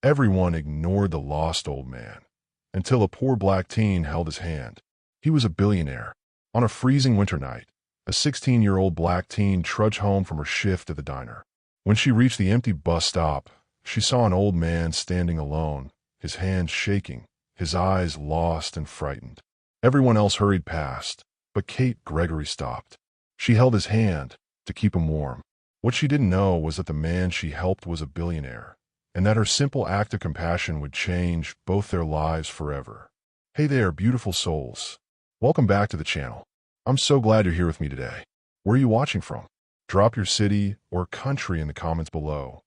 Everyone ignored the lost old man, until a poor black teen held his hand. He was a billionaire. On a freezing winter night, a 16-year-old black teen trudged home from her shift at the diner. When she reached the empty bus stop, she saw an old man standing alone, his hands shaking, his eyes lost and frightened. Everyone else hurried past, but Kate Gregory stopped. She held his hand to keep him warm. What she didn't know was that the man she helped was a billionaire, and that her simple act of compassion would change both their lives forever. Hey there, beautiful souls. Welcome back to the channel. I'm so glad you're here with me today. Where are you watching from? Drop your city or country in the comments below.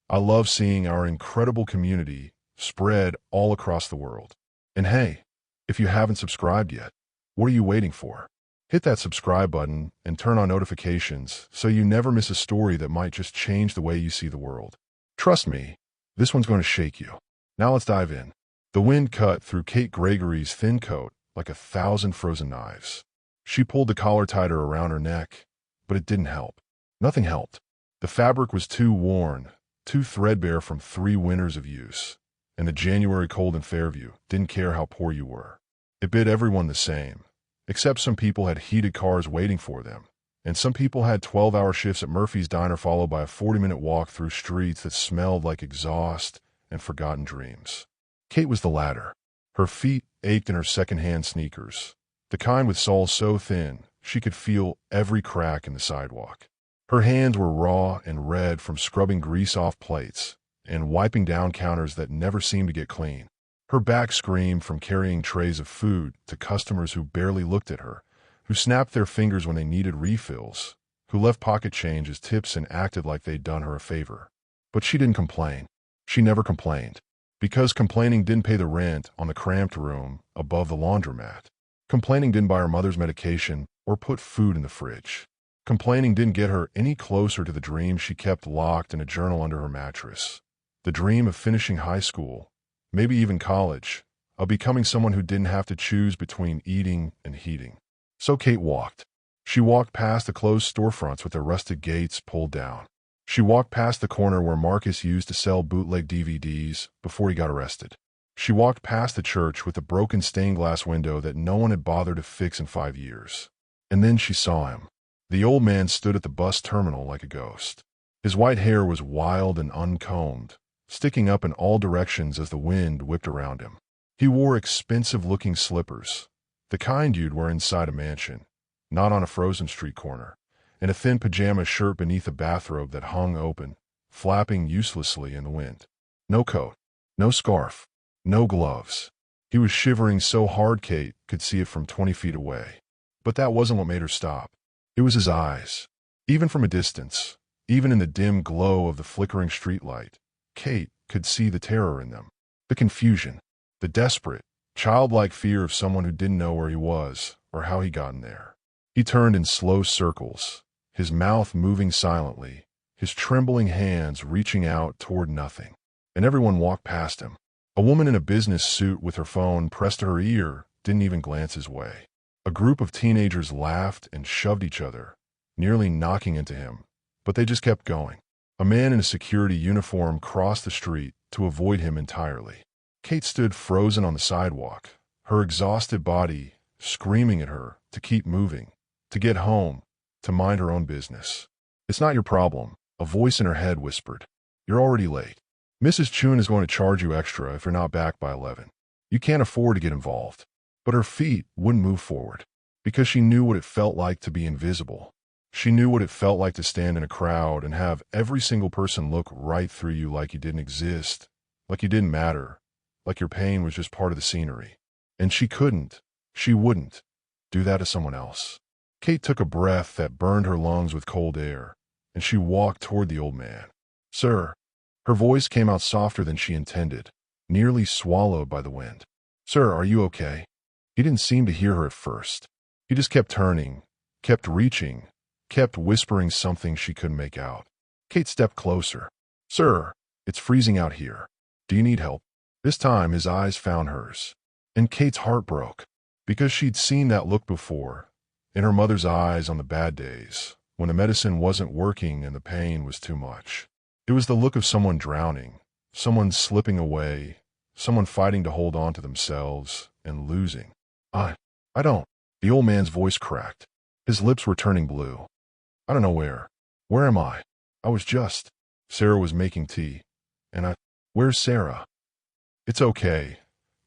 I love seeing our incredible community spread all across the world. And hey, if you haven't subscribed yet, what are you waiting for? Hit that subscribe button and turn on notifications so you never miss a story that might just change the way you see the world. Trust me, this one's going to shake you. Now let's dive in. The wind cut through Kate Gregory's thin coat like 1,000 frozen knives. She pulled the collar tighter around her neck, but it didn't help. Nothing helped. The fabric was too worn, too threadbare from 3 winters of use, and the January cold in Fairview didn't care how poor you were. It bit everyone the same, except some people had heated cars waiting for them, and some people had 12-hour shifts at Murphy's Diner followed by a 40-minute walk through streets that smelled like exhaust and forgotten dreams. Kate was the latter. Her feet ached in her second-hand sneakers, the kind with soles so thin she could feel every crack in the sidewalk. Her hands were raw and red from scrubbing grease off plates and wiping down counters that never seemed to get clean. Her back screamed from carrying trays of food to customers who barely looked at her, who snapped their fingers when they needed refills, who left pocket change as tips and acted like they'd done her a favor. But she didn't complain. She never complained. Because complaining didn't pay the rent on the cramped room above the laundromat. Complaining didn't buy her mother's medication or put food in the fridge. Complaining didn't get her any closer to the dream she kept locked in a journal under her mattress. The dream of finishing high school, maybe even college, of becoming someone who didn't have to choose between eating and heating. So Kate walked. She walked past the closed storefronts with their rusted gates pulled down. She walked past the corner where Marcus used to sell bootleg DVDs before he got arrested. She walked past the church with the broken stained glass window that no one had bothered to fix in 5 years. And then she saw him. The old man stood at the bus terminal like a ghost. His white hair was wild and uncombed, sticking up in all directions as the wind whipped around him. He wore expensive-looking slippers, the kind you'd wear inside a mansion, not on a frozen street corner, and a thin pajama shirt beneath a bathrobe that hung open, flapping uselessly in the wind. No coat, no scarf, no gloves. He was shivering so hard Kate could see it from 20 feet away. But that wasn't what made her stop. It was his eyes. Even from a distance, even in the dim glow of the flickering streetlight, Kate could see the terror in them, the confusion, the desperate, childlike fear of someone who didn't know where he was or how he got in there. He turned in slow circles, his mouth moving silently, his trembling hands reaching out toward nothing. And everyone walked past him. A woman in a business suit with her phone pressed to her ear didn't even glance his way. A group of teenagers laughed and shoved each other, nearly knocking into him, but they just kept going. A man in a security uniform crossed the street to avoid him entirely. Kate stood frozen on the sidewalk, her exhausted body screaming at her to keep moving, to get home, to mind her own business. "It's not your problem," a voice in her head whispered. "You're already late. Mrs. Chun is going to charge you extra if you're not back by 11. You can't afford to get involved." But her feet wouldn't move forward, because she knew what it felt like to be invisible. She knew what it felt like to stand in a crowd and have every single person look right through you like you didn't exist, like you didn't matter, like your pain was just part of the scenery. And she wouldn't, do that to someone else. Kate took a breath that burned her lungs with cold air, and she walked toward the old man. "Sir." Her voice came out softer than she intended, nearly swallowed by the wind. "Sir, are you okay?" He didn't seem to hear her at first. He just kept turning, kept reaching, kept whispering something she couldn't make out. Kate stepped closer. "Sir, it's freezing out here. Do you need help?" This time his eyes found hers, and Kate's heart broke, because she'd seen that look before, in her mother's eyes on the bad days, when the medicine wasn't working and the pain was too much. It was the look of someone drowning, someone slipping away, someone fighting to hold on to themselves and losing. I don't. The old man's voice cracked. His lips were turning blue. I don't know where. Where am I? I was just. Sarah was making tea. Where's Sarah? It's okay,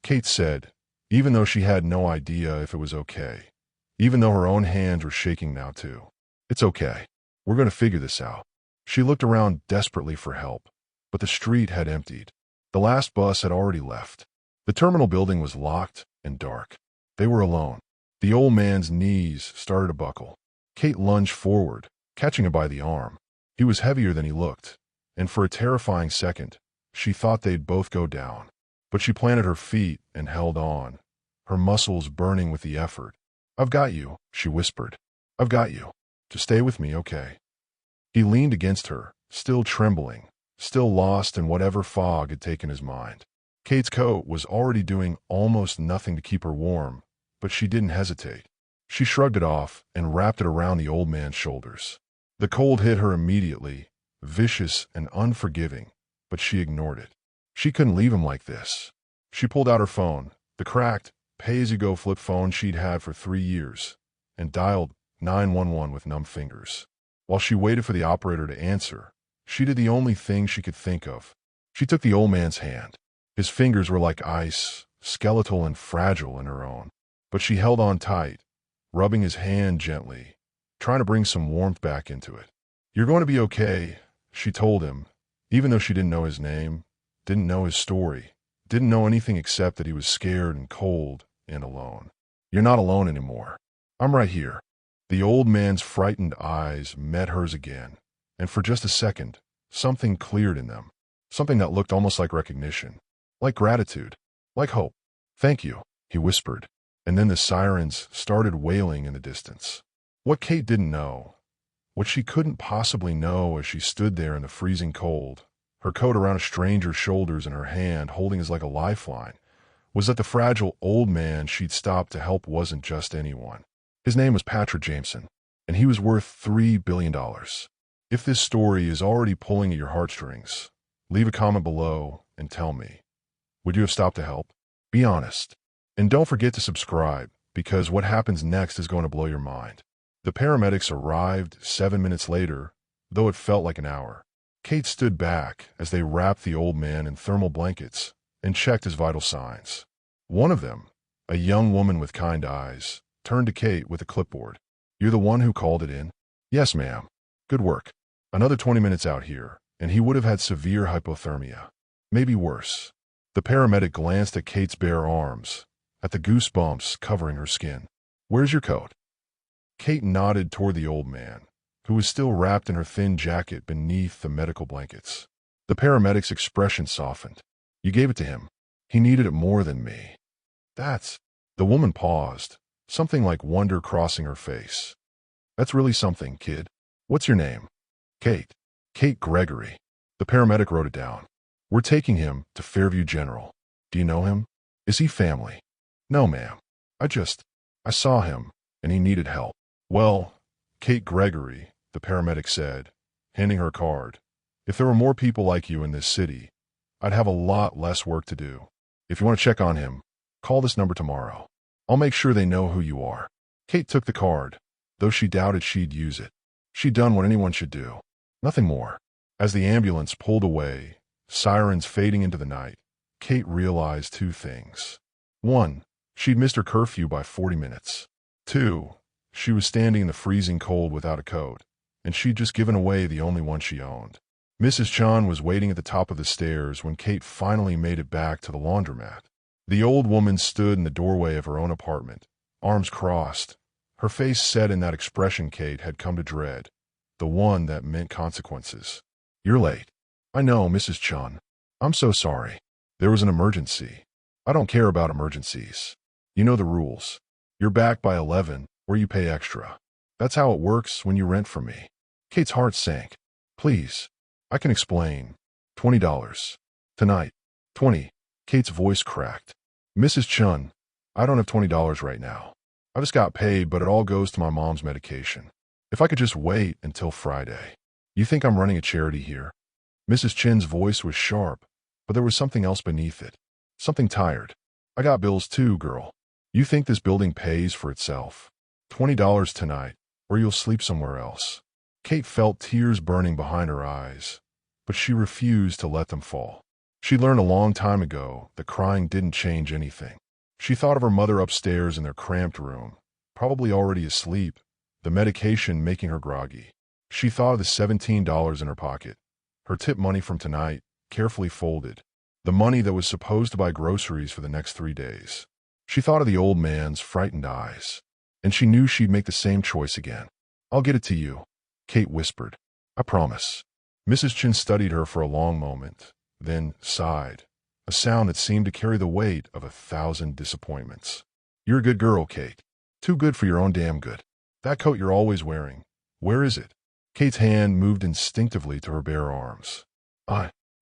Kate said, even though she had no idea if it was okay. Even though her own hands were shaking now too. It's okay. We're going to figure this out. She looked around desperately for help, but the street had emptied. The last bus had already left. The terminal building was locked and dark. They were alone. The old man's knees started to buckle. Kate lunged forward, catching him by the arm. He was heavier than he looked, and for a terrifying second, she thought they'd both go down. But she planted her feet and held on, her muscles burning with the effort. I've got you, she whispered. I've got you. Just stay with me, okay? He leaned against her, still trembling, still lost in whatever fog had taken his mind. Kate's coat was already doing almost nothing to keep her warm, but she didn't hesitate. She shrugged it off and wrapped it around the old man's shoulders. The cold hit her immediately, vicious and unforgiving, but she ignored it. She couldn't leave him like this. She pulled out her phone, the cracked, pay-as-you-go flip phone she'd had for 3 years, and dialed 911 with numb fingers. While she waited for the operator to answer, she did the only thing she could think of. She took the old man's hand. His fingers were like ice, skeletal and fragile in her own. But she held on tight, rubbing his hand gently, trying to bring some warmth back into it. You're going to be okay, she told him, even though she didn't know his name, didn't know his story, didn't know anything except that he was scared and cold and alone. You're not alone anymore. I'm right here. The old man's frightened eyes met hers again, and for just a second, something cleared in them, something that looked almost like recognition, like gratitude, like hope. Thank you, he whispered, and then the sirens started wailing in the distance. What Kate didn't know, what she couldn't possibly know as she stood there in the freezing cold, her coat around a stranger's shoulders and her hand holding as like a lifeline, was that the fragile old man she'd stopped to help wasn't just anyone. His name was Patrick Jameson, and he was worth $3 billion. If this story is already pulling at your heartstrings, leave a comment below and tell me. Would you have stopped to help? Be honest. And don't forget to subscribe, because what happens next is going to blow your mind. The paramedics arrived 7 minutes later, though it felt like an hour. Kate stood back as they wrapped the old man in thermal blankets and checked his vital signs. One of them, a young woman with kind eyes, turned to Kate with a clipboard. You're the one who called it in? Yes, ma'am. Good work. Another 20 minutes out here, and he would have had severe hypothermia. Maybe worse. The paramedic glanced at Kate's bare arms, at the goosebumps covering her skin. Where's your coat? Kate nodded toward the old man, who was still wrapped in her thin jacket beneath the medical blankets. The paramedic's expression softened. You gave it to him. He needed it more than me. That's... The woman paused, something like wonder crossing her face. That's really something, kid. What's your name? Kate. Kate Gregory. The paramedic wrote it down. We're taking him to Fairview General. Do you know him? Is he family? No, ma'am. I saw him, and he needed help. Well, Kate Gregory, the paramedic said, handing her a card. If there were more people like you in this city, I'd have a lot less work to do. If you want to check on him, call this number tomorrow. I'll make sure they know who you are. Kate took the card, though she doubted she'd use it. She'd done what anyone should do. Nothing more. As the ambulance pulled away, sirens fading into the night, Kate realized 2 things. 1, she'd missed her curfew by 40 minutes. 2, she was standing in the freezing cold without a coat, and she'd just given away the only one she owned. Mrs. Chan was waiting at the top of the stairs when Kate finally made it back to the laundromat. The old woman stood in the doorway of her own apartment, arms crossed, her face set in that expression Kate had come to dread, the one that meant consequences. You're late. I know, Mrs. Chan. I'm so sorry. There was an emergency. I don't care about emergencies. You know the rules. You're back by 11, or you pay extra. That's how it works when you rent from me. Kate's heart sank. Please. I can explain. $20. Tonight. 20. Kate's voice cracked. Mrs. Chun, I don't have $20 right now. I just got paid, but it all goes to my mom's medication. If I could just wait until Friday. You think I'm running a charity here? Mrs. Chin's voice was sharp, but there was something else beneath it. Something tired. I got bills too, girl. You think this building pays for itself? $20 tonight, or you'll sleep somewhere else. Kate felt tears burning behind her eyes, but she refused to let them fall. She learned a long time ago that crying didn't change anything. She thought of her mother upstairs in their cramped room, probably already asleep, the medication making her groggy. She thought of the $17 in her pocket, her tip money from tonight, carefully folded, the money that was supposed to buy groceries for the next 3 days. She thought of the old man's frightened eyes, and she knew she'd make the same choice again. I'll get it to you, Kate whispered. I promise. Mrs. Chin studied her for a long moment, then sighed, a sound that seemed to carry the weight of 1,000 disappointments. You're a good girl, Kate. Too good for your own damn good. That coat you're always wearing, where is it? Kate's hand moved instinctively to her bare arms.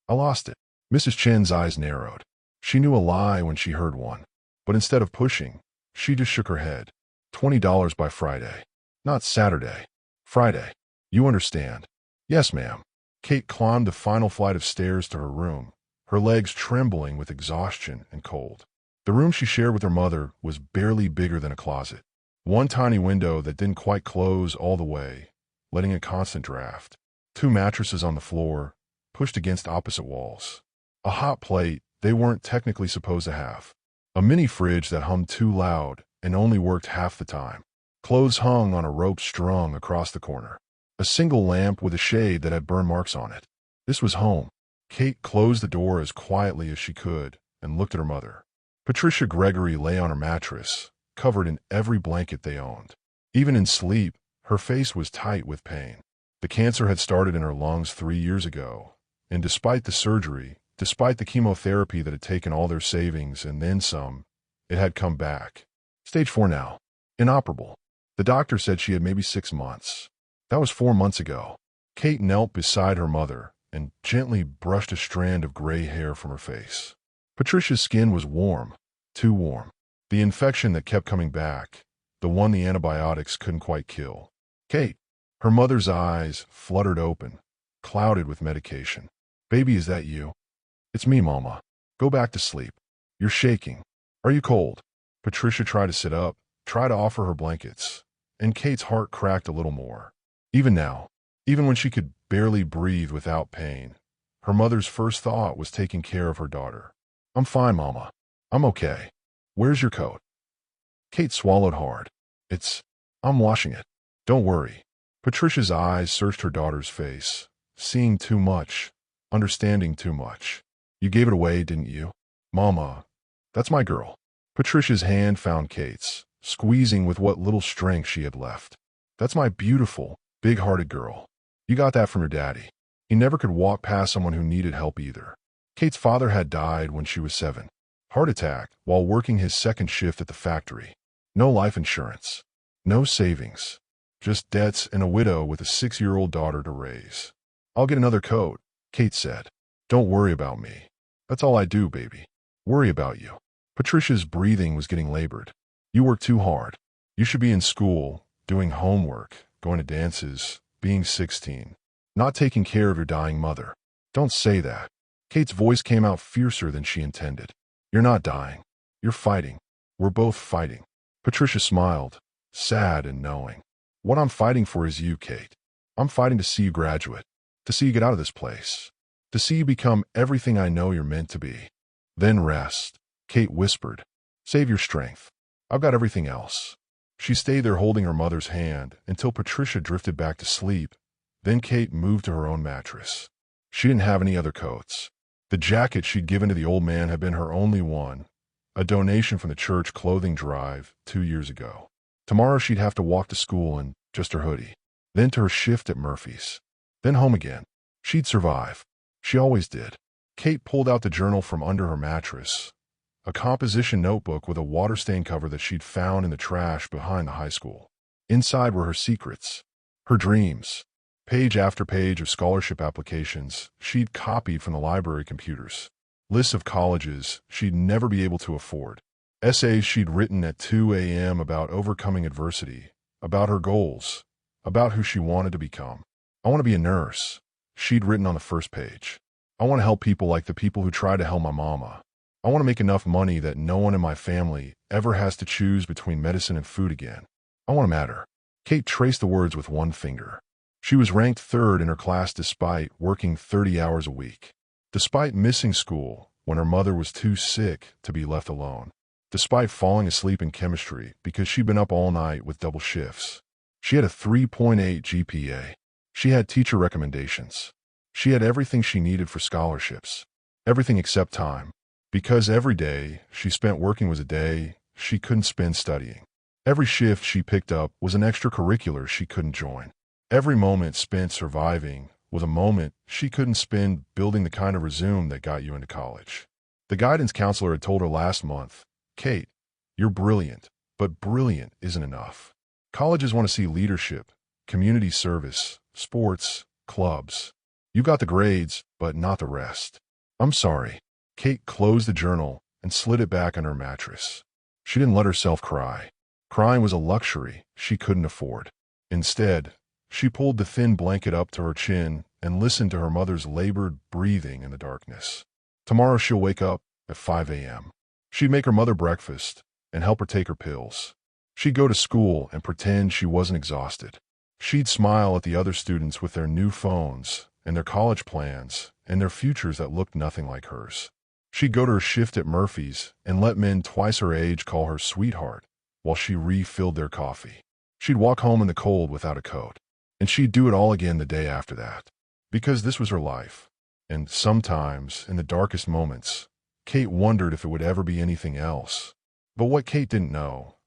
I lost it. Mrs. Chen's eyes narrowed. She knew a lie when she heard one, but instead of pushing, she just shook her head. $20 by Friday. Not Saturday. Friday. You understand? Yes, ma'am. Kate climbed the final flight of stairs to her room, her legs trembling with exhaustion and cold. The room she shared with her mother was barely bigger than a closet. One tiny window that didn't quite close all the way, letting a constant draft. 2 mattresses on the floor, pushed against opposite walls. A hot plate they weren't technically supposed to have. A mini fridge that hummed too loud and only worked half the time. Clothes hung on a rope strung across the corner. A single lamp with a shade that had burn marks on it. This was home. Kate closed the door as quietly as she could and looked at her mother. Patricia Gregory lay on her mattress, covered in every blanket they owned. Even in sleep, her face was tight with pain. The cancer had started in her lungs 3 years ago, and despite the surgery, despite the chemotherapy that had taken all their savings and then some, it had come back. Stage 4 now. Inoperable. The doctor said she had maybe 6 months. That was 4 months ago. Kate knelt beside her mother and gently brushed a strand of gray hair from her face. Patricia's skin was warm, too warm. The infection that kept coming back, the one the antibiotics couldn't quite kill. Kate. Her mother's eyes fluttered open, clouded with medication. Baby, is that you? It's me, Mama. Go back to sleep. You're shaking. Are you cold? Patricia tried to sit up, tried to offer her blankets, and Kate's heart cracked a little more. Even now, even when she could barely breathe without pain, her mother's first thought was taking care of her daughter. I'm fine, Mama. I'm okay. Where's your coat? Kate swallowed hard. I'm washing it. Don't worry. Patricia's eyes searched her daughter's face, seeing too much, understanding too much. You gave it away, didn't you? Mama, that's my girl. Patricia's hand found Kate's, squeezing with what little strength she had left. That's my beautiful, big-hearted girl. You got that from your daddy. He never could walk past someone who needed help either. Kate's father had died when she was 7. Heart attack while working his second shift at the factory. No life insurance. No savings. Just debts and a widow with a 6-year-old daughter to raise. I'll get another coat, Kate said. Don't worry about me. That's all I do, baby. Worry about you. Patricia's breathing was getting labored. You work too hard. You should be in school, doing homework, going to dances, being 16, not taking care of your dying mother. Don't say that. Kate's voice came out fiercer than she intended. You're not dying. You're fighting. We're both fighting. Patricia smiled, sad and knowing. What I'm fighting for is you, Kate. I'm fighting to see you graduate, to see you get out of this place, to see you become everything I know you're meant to be. Then rest, Kate whispered. Save your strength. I've got everything else. She stayed there holding her mother's hand until Patricia drifted back to sleep. Then Kate moved to her own mattress. She didn't have any other coats. The jacket she'd given to the old man had been her only one, a donation from the church clothing drive 2 years ago. Tomorrow she'd have to walk to school in just her hoodie, then to her shift at Murphy's, then home again. She'd survive. She always did. Kate pulled out the journal from under her mattress, a composition notebook with a water-stained cover that she'd found in the trash behind the high school. Inside were her secrets, her dreams, page after page of scholarship applications she'd copied from the library computers, lists of colleges she'd never be able to afford, essays she'd written at 2 a.m. about overcoming adversity, about her goals, about who she wanted to become. I want to be a nurse, she'd written on the first page. I want to help people like the people who tried to help my mama. I want to make enough money that no one in my family ever has to choose between medicine and food again. I want to matter." Kate traced the words with one finger. She was ranked third in her class despite working 30 hours a week. Despite missing school when her mother was too sick to be left alone. Despite falling asleep in chemistry because she'd been up all night with double shifts. She had a 3.8 GPA. She had teacher recommendations. She had everything she needed for scholarships. Everything except time. Because every day she spent working was a day she couldn't spend studying. Every shift she picked up was an extracurricular she couldn't join. Every moment spent surviving was a moment she couldn't spend building the kind of resume that got you into college. The guidance counselor had told her last month, "Kate, you're brilliant, but brilliant isn't enough. Colleges want to see leadership, community service, sports, clubs. You got the grades, but not the rest." "I'm sorry." Kate closed the journal and slid it back on her mattress. She didn't let herself cry. Crying was a luxury she couldn't afford. Instead, she pulled the thin blanket up to her chin and listened to her mother's labored breathing in the darkness. Tomorrow she'll wake up at 5 a.m. She'd make her mother breakfast and help her take her pills. She'd go to school and pretend she wasn't exhausted. She'd smile at the other students with their new phones and their college plans and their futures that looked nothing like hers. She'd go to her shift at Murphy's and let men twice her age call her sweetheart while she refilled their coffee. She'd walk home in the cold without a coat. And she'd do it all again the day after that. Because this was her life. And sometimes, in the darkest moments, Kate wondered if it would ever be anything else. But what Kate didn't know,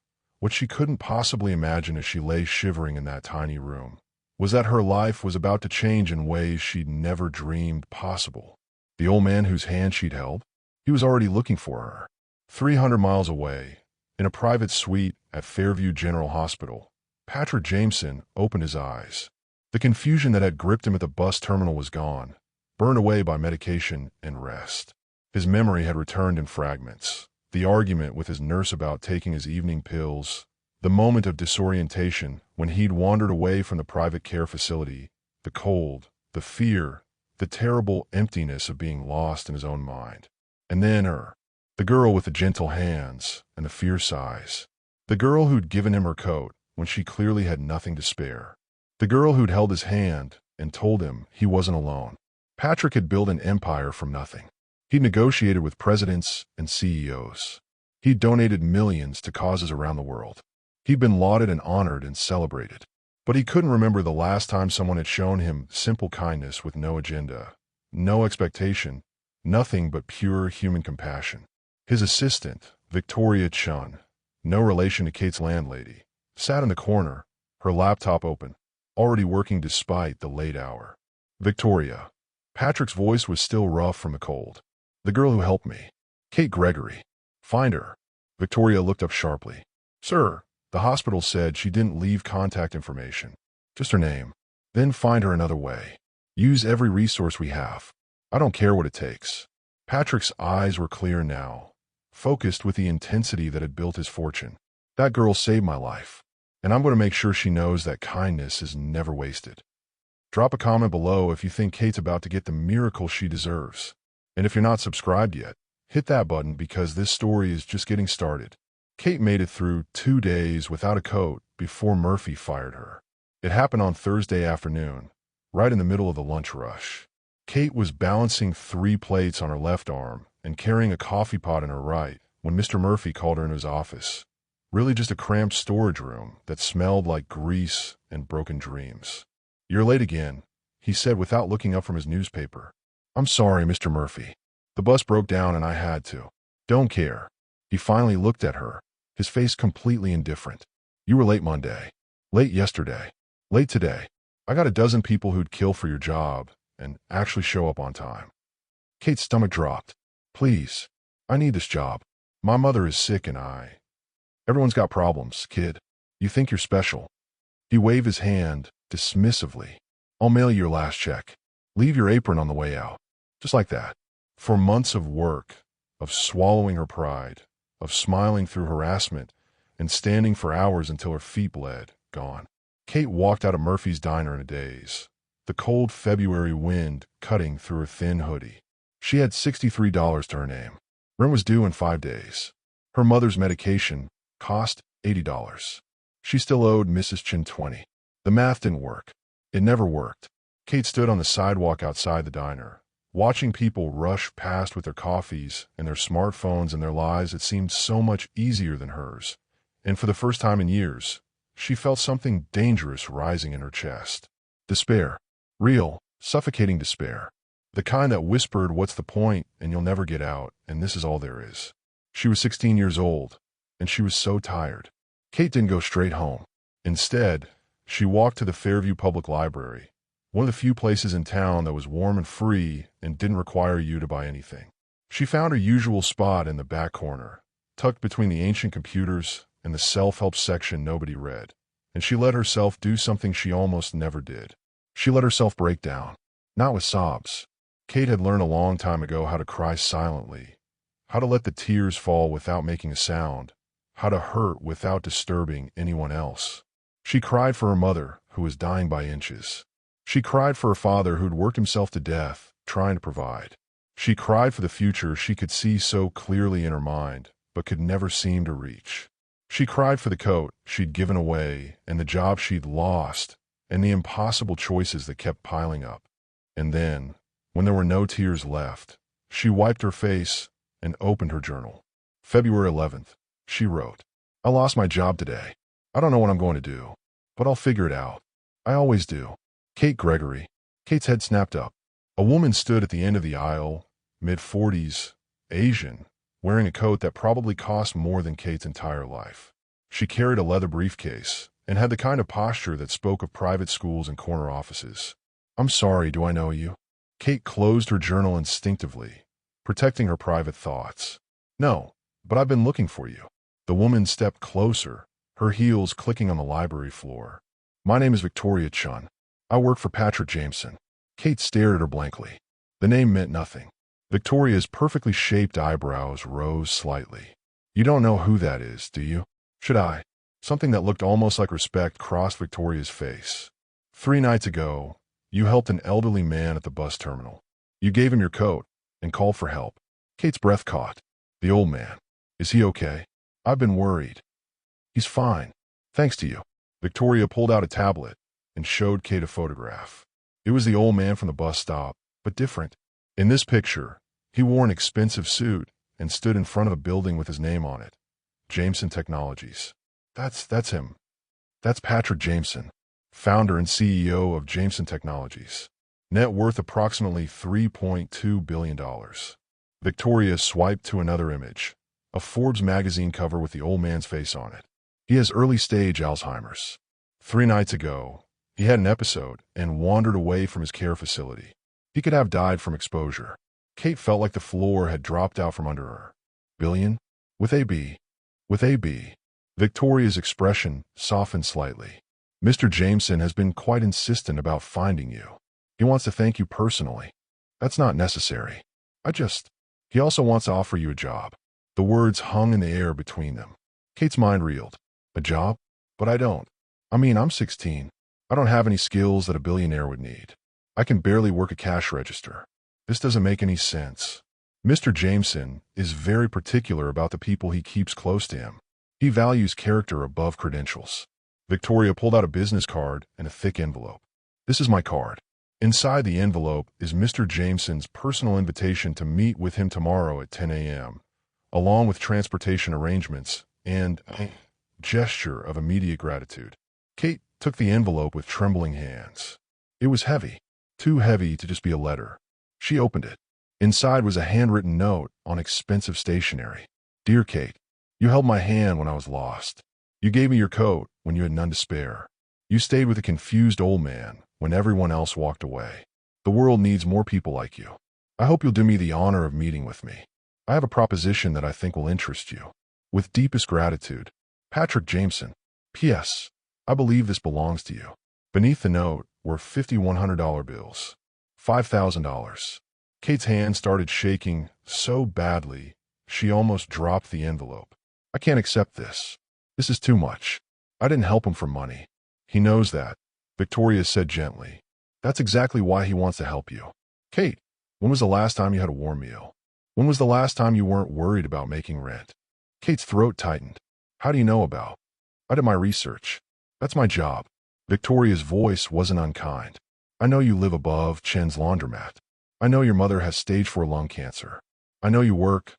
what she couldn't possibly imagine as she lay shivering in that tiny room, was that her life was about to change in ways she'd never dreamed possible. The old man whose hand she'd held, he was already looking for her. 300 miles away, in a private suite at Fairview General Hospital, Patrick Jameson opened his eyes. The confusion that had gripped him at the bus terminal was gone, burned away by medication and rest. His memory had returned in fragments. The argument with his nurse about taking his evening pills, the moment of disorientation when he'd wandered away from the private care facility, the cold, the fear, the terrible emptiness of being lost in his own mind. And then her, the girl with the gentle hands and the fierce eyes, the girl who'd given him her coat when she clearly had nothing to spare. The girl who'd held his hand and told him he wasn't alone. Patrick had built an empire from nothing. He'd negotiated with presidents and CEOs. He'd donated millions to causes around the world. He'd been lauded and honored and celebrated. But he couldn't remember the last time someone had shown him simple kindness with no agenda, no expectation, nothing but pure human compassion. His assistant, Victoria Chun, no relation to Kate's landlady, sat in the corner, her laptop open, already working despite the late hour. "Victoria." Patrick's voice was still rough from the cold. "The girl who helped me. Kate Gregory. Find her." Victoria looked up sharply. "Sir, the hospital said she didn't leave contact information. Just her name. Then find her another way. Use every resource we have. I don't care what it takes." Patrick's eyes were clear now, focused with the intensity that had built his fortune. "That girl saved my life. And I'm going to make sure she knows that kindness is never wasted." Drop a comment below if you think Kate's about to get the miracle she deserves. And if you're not subscribed yet, hit that button because this story is just getting started. Kate made it through 2 days without a coat before Murphy fired her. It happened on Thursday afternoon, right in the middle of the lunch rush. Kate was balancing 3 plates on her left arm and carrying a coffee pot in her right when Mr. Murphy called her into his office. Really just a cramped storage room that smelled like grease and broken dreams. "You're late again," he said without looking up from his newspaper. "I'm sorry, Mr. Murphy. The bus broke down and I had to." "Don't care." He finally looked at her, his face completely indifferent. "You were late Monday. Late yesterday. Late today. I got a dozen people who'd kill for your job and actually show up on time." Kate's stomach dropped. "Please, I need this job. My mother is sick and Everyone's got problems, kid. You think you're special." He waved his hand dismissively. "I'll mail you your last check. Leave your apron on the way out." Just like that. For months of work, of swallowing her pride, of smiling through harassment, and standing for hours until her feet bled, gone. Kate walked out of Murphy's diner in a daze. the cold February wind cutting through her thin hoodie. She had $63 to her name. Rent was due in 5 days. Her mother's medication cost $80. She still owed Mrs. Chin 20. The math didn't work. It never worked. Kate stood on the sidewalk outside the diner, watching people rush past with their coffees and their smartphones and their lives that seemed so much easier than hers. And for the first time in years, she felt something dangerous rising in her chest. Despair. Real, suffocating despair. The kind that whispered, "What's the point, and you'll never get out, and this is all there is." She was 16 years old, and she was so tired. Kate didn't go straight home. Instead, she walked to the Fairview Public Library, one of the few places in town that was warm and free and didn't require you to buy anything. She found her usual spot in the back corner, tucked between the ancient computers and the self-help section nobody read, and she let herself do something she almost never did. She let herself break down, not with sobs. Kate had learned a long time ago how to cry silently, how to let the tears fall without making a sound, how to hurt without disturbing anyone else. She cried for her mother, who was dying by inches. She cried for her father, who'd worked himself to death, trying to provide. She cried for the future she could see so clearly in her mind, but could never seem to reach. She cried for the coat she'd given away, and the job she'd lost, and the impossible choices that kept piling up. And then, when there were no tears left, she wiped her face and opened her journal. February 11th, she wrote, "I lost my job today. I don't know what I'm going to do, but I'll figure it out. I always do. Kate Gregory." Kate's head snapped up. A woman stood at the end of the aisle, mid-40s, Asian, wearing a coat that probably cost more than Kate's entire life. She carried a leather briefcase and had the kind of posture that spoke of private schools and corner offices. "I'm sorry, do I know you?" Kate closed her journal instinctively, protecting her private thoughts. "No, but I've been looking for you." The woman stepped closer, her heels clicking on the library floor. "My name is Victoria Chun. I work for Patrick Jameson." Kate stared at her blankly. The name meant nothing. Victoria's perfectly shaped eyebrows rose slightly. "You don't know who that is, do you?" "Should I?" Something that looked almost like respect crossed Victoria's face. "3 nights ago, you helped an elderly man at the bus terminal. You gave him your coat and called for help." Kate's breath caught. "The old man. Is he okay? I've been worried." "He's fine. Thanks to you." Victoria pulled out a tablet and showed Kate a photograph. It was the old man from the bus stop, but different. In this picture, he wore an expensive suit and stood in front of a building with his name on it. Jameson Technologies. That's him. That's Patrick Jameson, founder and CEO of Jameson Technologies. Net worth approximately $3.2 billion. Victoria swiped to another image, a Forbes magazine cover with the old man's face on it. He has early-stage Alzheimer's. 3 nights ago, he had an episode and wandered away from his care facility. He could have died from exposure. Kate felt like the floor had dropped out from under her. "Billion? With a B. With a B." Victoria's expression softened slightly. "Mr. Jameson has been quite insistent about finding you. He wants to thank you personally." "That's not necessary. He also wants to offer you a job." The words hung in the air between them. Kate's mind reeled. "A job? But I don't. I'm 16. I don't have any skills that a billionaire would need. I can barely work a cash register. This doesn't make any sense." Mr. Jameson is very particular about the people he keeps close to him. He values character above credentials. Victoria pulled out a business card and a thick envelope. "This is my card. Inside the envelope is Mr. Jameson's personal invitation to meet with him tomorrow at 10 a.m., along with transportation arrangements and a gesture of immediate gratitude." Kate took the envelope with trembling hands. It was heavy, too heavy to just be a letter. She opened it. Inside was a handwritten note on expensive stationery. "Dear Kate, you held my hand when I was lost. You gave me your coat when you had none to spare. You stayed with a confused old man when everyone else walked away. The world needs more people like you. I hope you'll do me the honor of meeting with me. I have a proposition that I think will interest you. With deepest gratitude, Patrick Jameson. P.S. I believe this belongs to you." Beneath the note were $5,100 bills. $5,000. Kate's hand started shaking so badly, she almost dropped the envelope. "I can't accept this. This is too much. I didn't help him for money. He knows that," Victoria said gently. That's exactly why he wants to help you. Kate, when was the last time you had a warm meal? When was the last time you weren't worried about making rent? Kate's throat tightened. How do you know about? I did my research. That's my job. Victoria's voice wasn't unkind. I know you live above Chen's laundromat. I know your mother has stage 4 lung cancer. I know you worked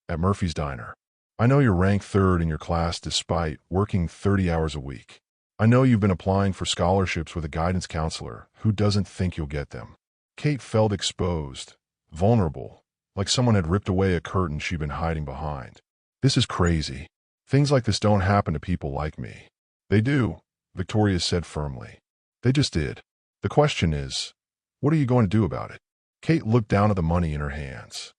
at Murphy's Diner. I know you're ranked 3rd in your class despite working 30 hours a week. I know you've been applying for scholarships with a guidance counselor who doesn't think you'll get them. Kate felt exposed, vulnerable, like someone had ripped away a curtain she'd been hiding behind. This is crazy. Things like this don't happen to people like me. They do, Victoria said firmly. They just did. The question is, what are you going to do about it? Kate looked down at the money in her hands.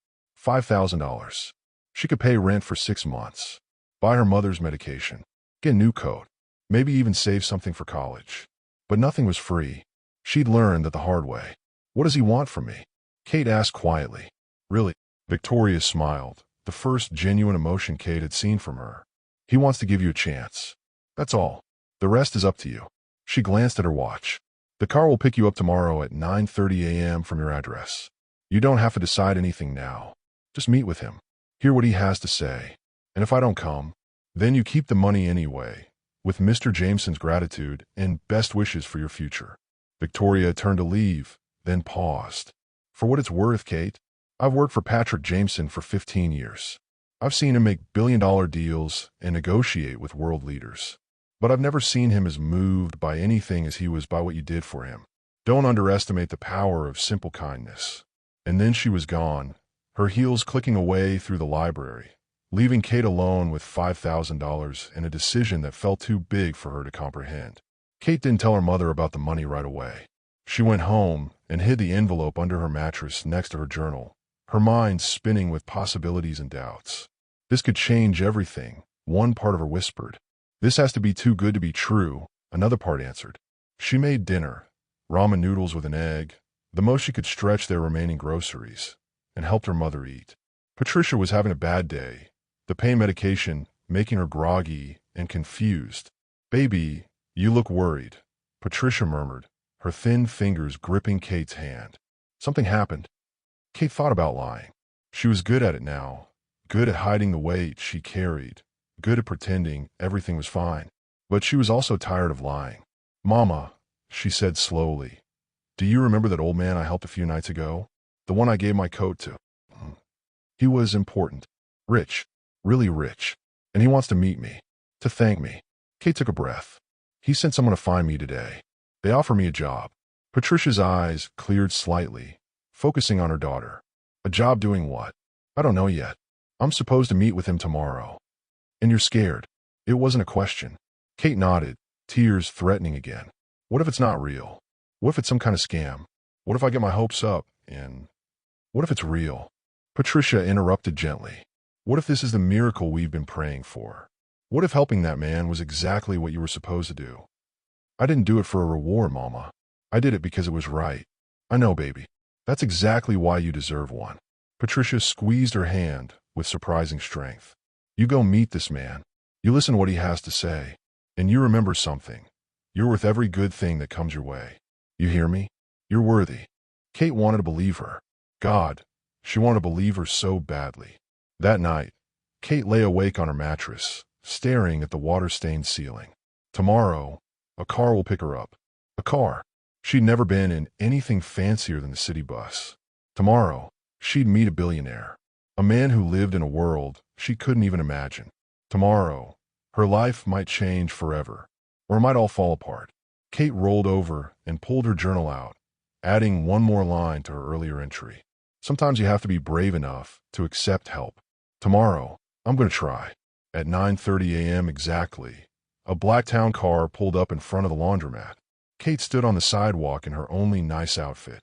$5,000. She could pay rent for 6 months, buy her mother's medication, get a new coat, maybe even save something for college. But nothing was free. She'd learned that the hard way. What does he want from me? Kate asked quietly. Really? Victoria smiled, the first genuine emotion Kate had seen from her. He wants to give you a chance. That's all. The rest is up to you. She glanced at her watch. The car will pick you up tomorrow at 9:30 a.m. from your address. You don't have to decide anything now. Just meet with him. Hear what he has to say. And if I don't come, then you keep the money anyway, with Mr. Jameson's gratitude and best wishes for your future. Victoria turned to leave, then paused. For what it's worth, Kate, I've worked for Patrick Jameson for 15 years. I've seen him make billion-dollar deals and negotiate with world leaders. But I've never seen him as moved by anything as he was by what you did for him. Don't underestimate the power of simple kindness. And then she was gone, her heels clicking away through the library, leaving Kate alone with $5,000 and a decision that felt too big for her to comprehend. Kate didn't tell her mother about the money right away. She went home and hid the envelope under her mattress next to her journal, her mind spinning with possibilities and doubts. This could change everything, one part of her whispered. This has to be too good to be true, another part answered. She made dinner, ramen noodles with an egg, the most she could stretch their remaining groceries, and helped her mother eat. Patricia was having a bad day, the pain medication making her groggy and confused. Baby, you look worried, Patricia murmured, her thin fingers gripping Kate's hand. Something happened. Kate thought about lying. She was good at it now, good at hiding the weight she carried, good at pretending everything was fine. But she was also tired of lying. Mama, she said slowly, do you remember that old man I helped a few nights ago? The one I gave my coat to? He was important, rich, really rich, and he wants to meet me, to thank me. Kate took a breath. He sent someone to find me today. They offer me a job. Patricia's eyes cleared slightly, focusing on her daughter. A job doing what? I don't know yet. I'm supposed to meet with him tomorrow. And you're scared? It wasn't a question. Kate nodded, tears threatening again. What if it's not real? What if it's some kind of scam? What if I get my hopes up and... What if it's real? Patricia interrupted gently. What if this is the miracle we've been praying for? What if helping that man was exactly what you were supposed to do? I didn't do it for a reward, Mama. I did it because it was right. I know, baby. That's exactly why you deserve one. Patricia squeezed her hand with surprising strength. You go meet this man. You listen to what he has to say. And you remember something. You're worth every good thing that comes your way. You hear me? You're worthy. Kate wanted to believe her. God, she wanted to believe her so badly. That night, Kate lay awake on her mattress, staring at the water-stained ceiling. Tomorrow, a car will pick her up. A car. She'd never been in anything fancier than the city bus. Tomorrow, she'd meet a billionaire. A man who lived in a world she couldn't even imagine. Tomorrow, her life might change forever, or it might all fall apart. Kate rolled over and pulled her journal out, adding one more line to her earlier entry. Sometimes you have to be brave enough to accept help. Tomorrow, I'm going to try. At 9:30 a.m. exactly, a black town car pulled up in front of the laundromat. Kate stood on the sidewalk in her only nice outfit,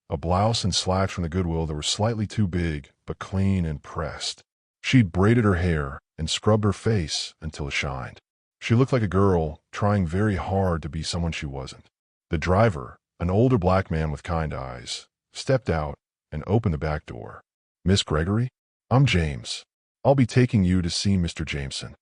a blouse and slacks from the Goodwill that were slightly too big but clean and pressed. She'd braided her hair and scrubbed her face until it shined. She looked like a girl trying very hard to be someone she wasn't. The driver, an older black man with kind eyes, stepped out and opened the back door. Miss Gregory? I'm James. I'll be taking you to see Mr. Jameson.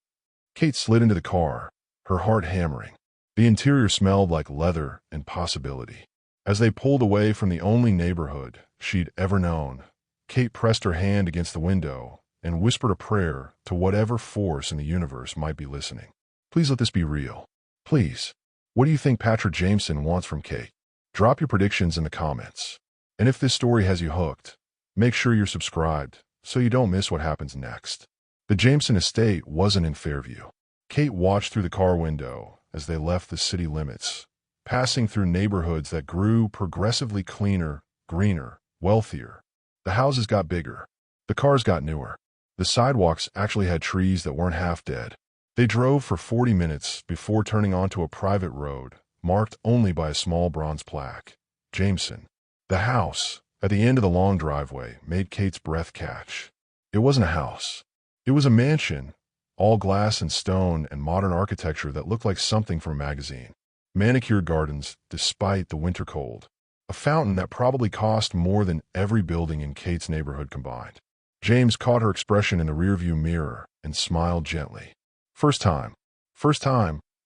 Kate slid into the car, her heart hammering. The interior smelled like leather and possibility. As they pulled away from the only neighborhood she'd ever known, Kate pressed her hand against the window and whispered a prayer to whatever force in the universe might be listening. Please let this be real. Please. What do you think Patrick Jameson wants from Kate? Drop your predictions in the comments. And if this story has you hooked, make sure you're subscribed so you don't miss what happens next. The Jameson estate wasn't in Fairview. Kate watched through the car window as they left the city limits, passing through neighborhoods that grew progressively cleaner, greener, wealthier. The houses got bigger. The cars got newer. The sidewalks actually had trees that weren't half dead. They drove for 40 minutes before turning onto a private road, marked only by a small bronze plaque. Jameson. The house, at the end of the long driveway, made Kate's breath catch. It wasn't a house. It was a mansion, all glass and stone and modern architecture that looked like something from a magazine. Manicured gardens, despite the winter cold. A fountain that probably cost more than every building in Kate's neighborhood combined. James caught her expression in the rearview mirror and smiled gently. First time,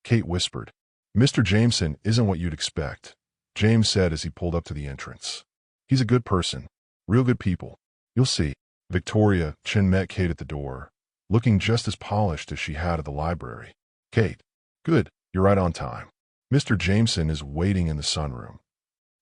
Kate whispered. Mr. Jameson isn't what you'd expect, James said as he pulled up to the entrance. He's a good person, real good people. You'll see. Victoria Chin met Kate at the door, looking just as polished as she had at the library. Kate. Good, you're right on time. Mr. Jameson is waiting in the sunroom.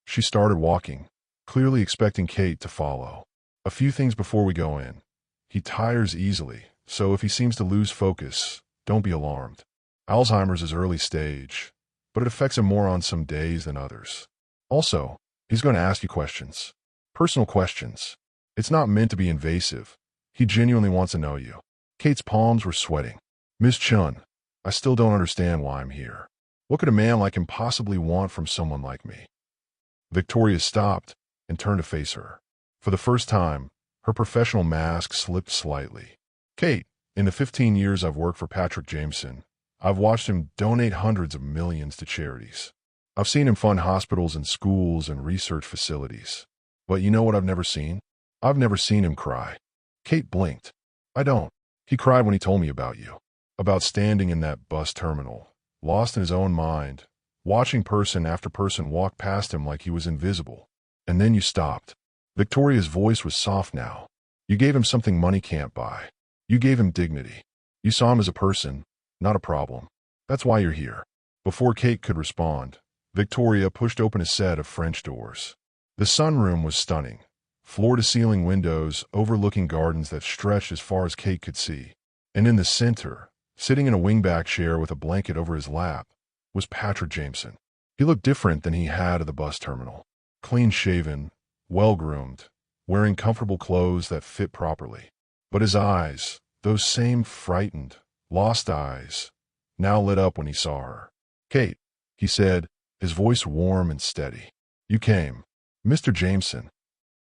She started walking, clearly expecting Kate to follow. A few things before we go in. He tires easily, so if he seems to lose focus, don't be alarmed. Alzheimer's is early stage, but it affects him more on some days than others. Also, he's going to ask you questions. Personal questions. It's not meant to be invasive. He genuinely wants to know you. Kate's palms were sweating. Miss Chun, I still don't understand why I'm here. What could a man like him possibly want from someone like me? Victoria stopped and turned to face her. For the first time, her professional mask slipped slightly. Kate, in the 15 years I've worked for Patrick Jameson, I've watched him donate hundreds of millions to charities. I've seen him fund hospitals and schools and research facilities. But you know what I've never seen? I've never seen him cry. Kate blinked. I don't. He cried when he told me about you. About standing in that bus terminal, lost in his own mind, watching person after person walk past him like he was invisible. And then you stopped. Victoria's voice was soft now. You gave him something money can't buy. You gave him dignity. You saw him as a person, not a problem. That's why you're here. Before Kate could respond, Victoria pushed open a set of French doors. The sunroom was stunning. Floor-to-ceiling windows overlooking gardens that stretched as far as Kate could see. And in the center, sitting in a wingback chair with a blanket over his lap, was Patrick Jameson. He looked different than he had at the bus terminal. Clean-shaven, well-groomed, wearing comfortable clothes that fit properly. But his eyes, those same frightened, lost eyes, now lit up when he saw her. Kate, he said, his voice warm and steady. You came. Mr. Jameson.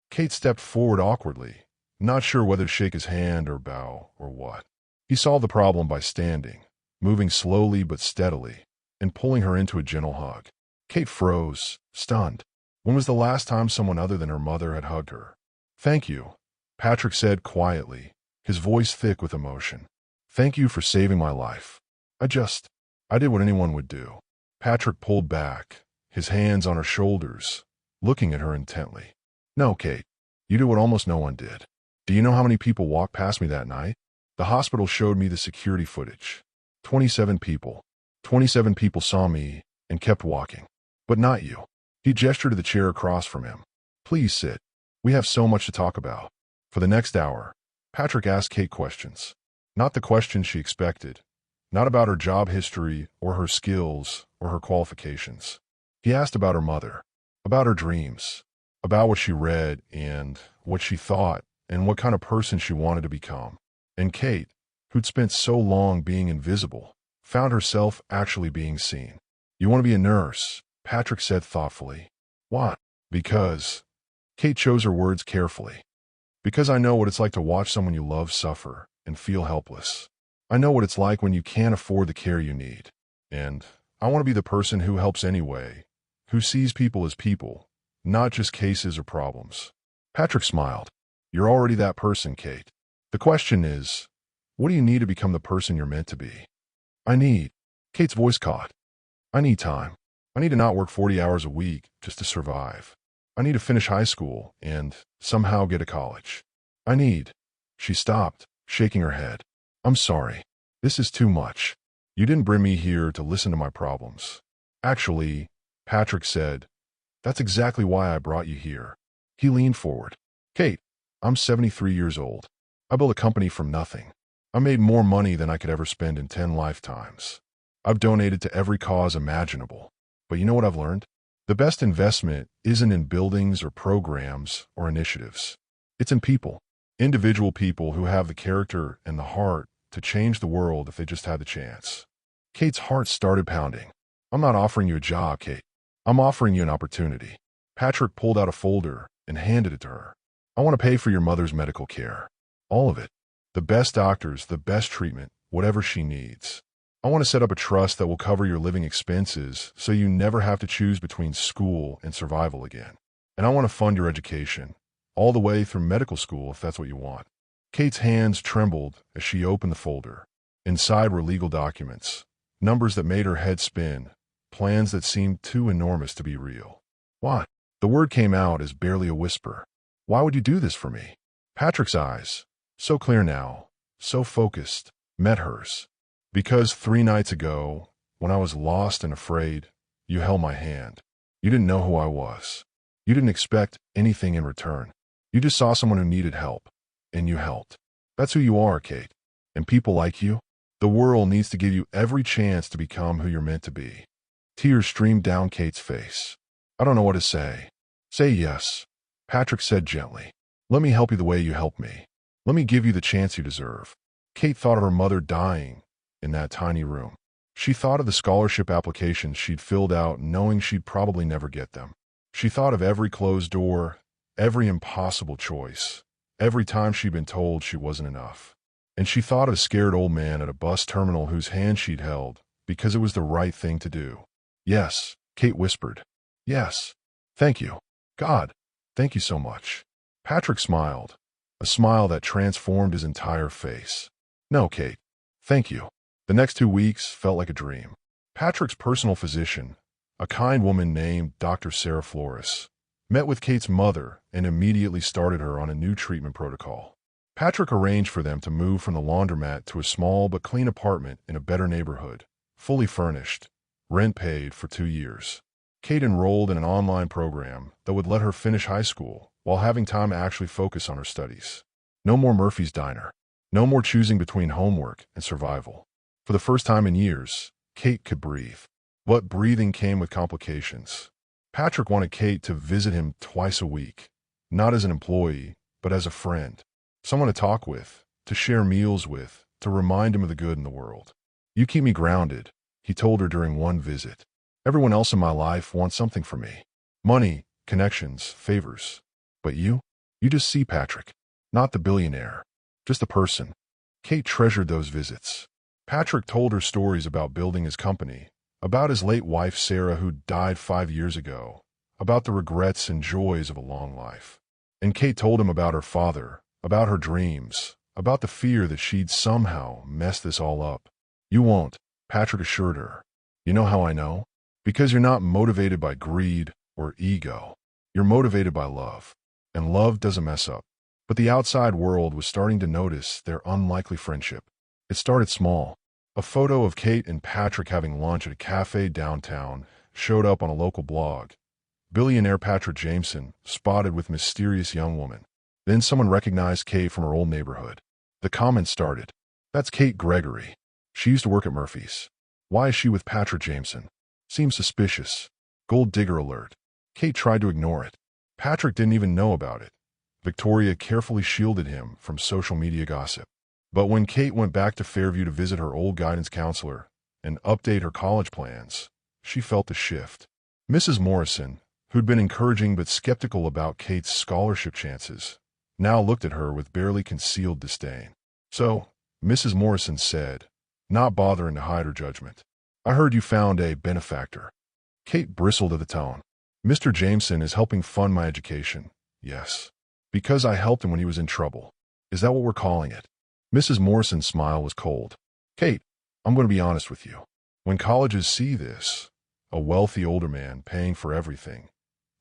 Kate stepped forward awkwardly, not sure whether to shake his hand or bow or what. He solved the problem by standing, moving slowly but steadily, and pulling her into a gentle hug. Kate froze, stunned. When was the last time someone other than her mother had hugged her? Thank you, Patrick said quietly, his voice thick with emotion. Thank you for saving my life. I did what anyone would do. Patrick pulled back, his hands on her shoulders, looking at her intently. No, Kate, you did what almost no one did. Do you know how many people walked past me that night? The hospital showed me the security footage. 27 people. 27 people saw me and kept walking. But not you. He gestured to the chair across from him. Please sit. We have so much to talk about. For the next hour, Patrick asked Kate questions. Not the questions she expected. Not about her job history or her skills or her qualifications. He asked about her mother, about her dreams, about what she read and what she thought and what kind of person she wanted to become. And Kate, who'd spent so long being invisible, found herself actually being seen. You want to be a nurse, Patrick said thoughtfully. Why? Because. Kate chose her words carefully. Because I know what it's like to watch someone you love suffer and feel helpless. I know what it's like when you can't afford the care you need. And I want to be the person who helps anyway, who sees people as people, not just cases or problems. Patrick smiled. You're already that person, Kate. The question is, what do you need to become the person you're meant to be? Kate's voice caught. I need time. I need to not work 40 hours a week just to survive. I need to finish high school and somehow get to college. I need. She stopped, shaking her head. I'm sorry. This is too much. You didn't bring me here to listen to my problems. Actually, Patrick said, that's exactly why I brought you here. He leaned forward. Kate, I'm 73 years old. I built a company from nothing. I made more money than I could ever spend in 10 lifetimes. I've donated to every cause imaginable. But you know what I've learned? The best investment isn't in buildings or programs or initiatives. It's in people. Individual people who have the character and the heart to change the world if they just had the chance. Kate's heart started pounding. I'm not offering you a job, Kate. I'm offering you an opportunity. Patrick pulled out a folder and handed it to her. I want to pay for your mother's medical care. All of it. The best doctors, the best treatment, whatever she needs. I want to set up a trust that will cover your living expenses so you never have to choose between school and survival again. And I want to fund your education, all the way through medical school if that's what you want. Kate's hands trembled as she opened the folder. Inside were legal documents, numbers that made her head spin, plans that seemed too enormous to be real. Why? The word came out as barely a whisper. Why would you do this for me? Patrick's eyes, so clear now, so focused, met hers. Because 3 nights ago, when I was lost and afraid, you held my hand. You didn't know who I was. You didn't expect anything in return. You just saw someone who needed help, and you helped. That's who you are, Kate. And people like you, the world needs to give you every chance to become who you're meant to be. Tears streamed down Kate's face. I don't know what to say. Say yes, Patrick said gently. Let me help you the way you helped me. Let me give you the chance you deserve. Kate thought of her mother dying in that tiny room. She thought of the scholarship applications she'd filled out knowing she'd probably never get them. She thought of every closed door, every impossible choice, every time she'd been told she wasn't enough. And she thought of a scared old man at a bus terminal whose hand she'd held because it was the right thing to do. Yes, Kate whispered. Yes. Thank you. God, thank you so much. Patrick smiled, a smile that transformed his entire face. No, Kate. Thank you. The next 2 weeks felt like a dream. Patrick's personal physician, a kind woman named Dr. Sarah Flores, met with Kate's mother and immediately started her on a new treatment protocol. Patrick arranged for them to move from the laundromat to a small but clean apartment in a better neighborhood, fully furnished, rent paid for 2 years. Kate enrolled in an online program that would let her finish high school while having time to actually focus on her studies. No more Murphy's Diner. No more choosing between homework and survival. For the first time in years, Kate could breathe. But breathing came with complications. Patrick wanted Kate to visit him twice a week, not as an employee, but as a friend. Someone to talk with, to share meals with, to remind him of the good in the world. You keep me grounded, he told her during one visit. Everyone else in my life wants something from me. Money, connections, favors. But you just see Patrick. Not the billionaire. Just a person. Kate treasured those visits. Patrick told her stories about building his company, about his late wife Sarah who died 5 years ago, about the regrets and joys of a long life. And Kate told him about her father, about her dreams, about the fear that she'd somehow mess this all up. You won't, Patrick assured her. You know how I know? Because you're not motivated by greed or ego. You're motivated by love. And love doesn't mess up. But the outside world was starting to notice their unlikely friendship. It started small. A photo of Kate and Patrick having lunch at a cafe downtown showed up on a local blog. Billionaire Patrick Jameson spotted with mysterious young woman. Then someone recognized Kate from her old neighborhood. The comments started. That's Kate Gregory. She used to work at Murphy's. Why is she with Patrick Jameson? Seems suspicious. Gold digger alert. Kate tried to ignore it. Patrick didn't even know about it. Victoria carefully shielded him from social media gossip. But when Kate went back to Fairview to visit her old guidance counselor and update her college plans, she felt the shift. Mrs. Morrison, who'd been encouraging but skeptical about Kate's scholarship chances, now looked at her with barely concealed disdain. So, Mrs. Morrison said, not bothering to hide her judgment, I heard you found a benefactor. Kate bristled at the tone. Mr. Jameson is helping fund my education. Yes. Because I helped him when he was in trouble. Is that what we're calling it? Mrs. Morrison's smile was cold. Kate, I'm going to be honest with you. When colleges see this, a wealthy older man paying for everything.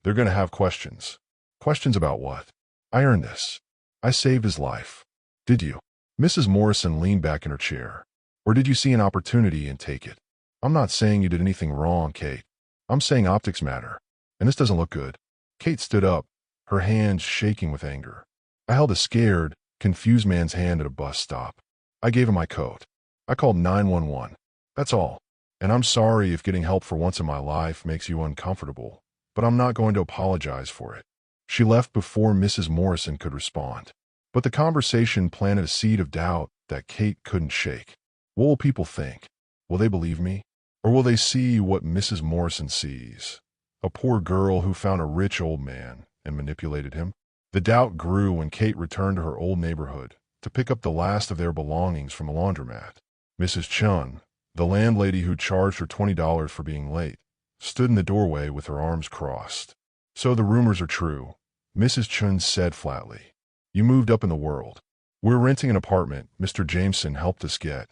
They're going to have questions. Questions about what? I earned this. I saved his life. Did you? Mrs. Morrison leaned back in her chair. Or did you see an opportunity and take it? I'm not saying you did anything wrong, Kate. I'm saying optics matter. And this doesn't look good. Kate stood up, her hands shaking with anger. I held a scared, confused man's hand at a bus stop. I gave him my coat. I called 911. That's all. And I'm sorry if getting help for once in my life makes you uncomfortable, but I'm not going to apologize for it. She left before Mrs. Morrison could respond. But the conversation planted a seed of doubt that Kate couldn't shake. What will people think? Will they believe me? Or will they see what Mrs. Morrison sees? A poor girl who found a rich old man and manipulated him? The doubt grew when Kate returned to her old neighborhood to pick up the last of their belongings from a laundromat. Mrs. Chun, the landlady who charged her $20 for being late, stood in the doorway with her arms crossed. So the rumors are true, Mrs. Chun said flatly. You moved up in the world. We're renting an apartment Mr. Jameson helped us get,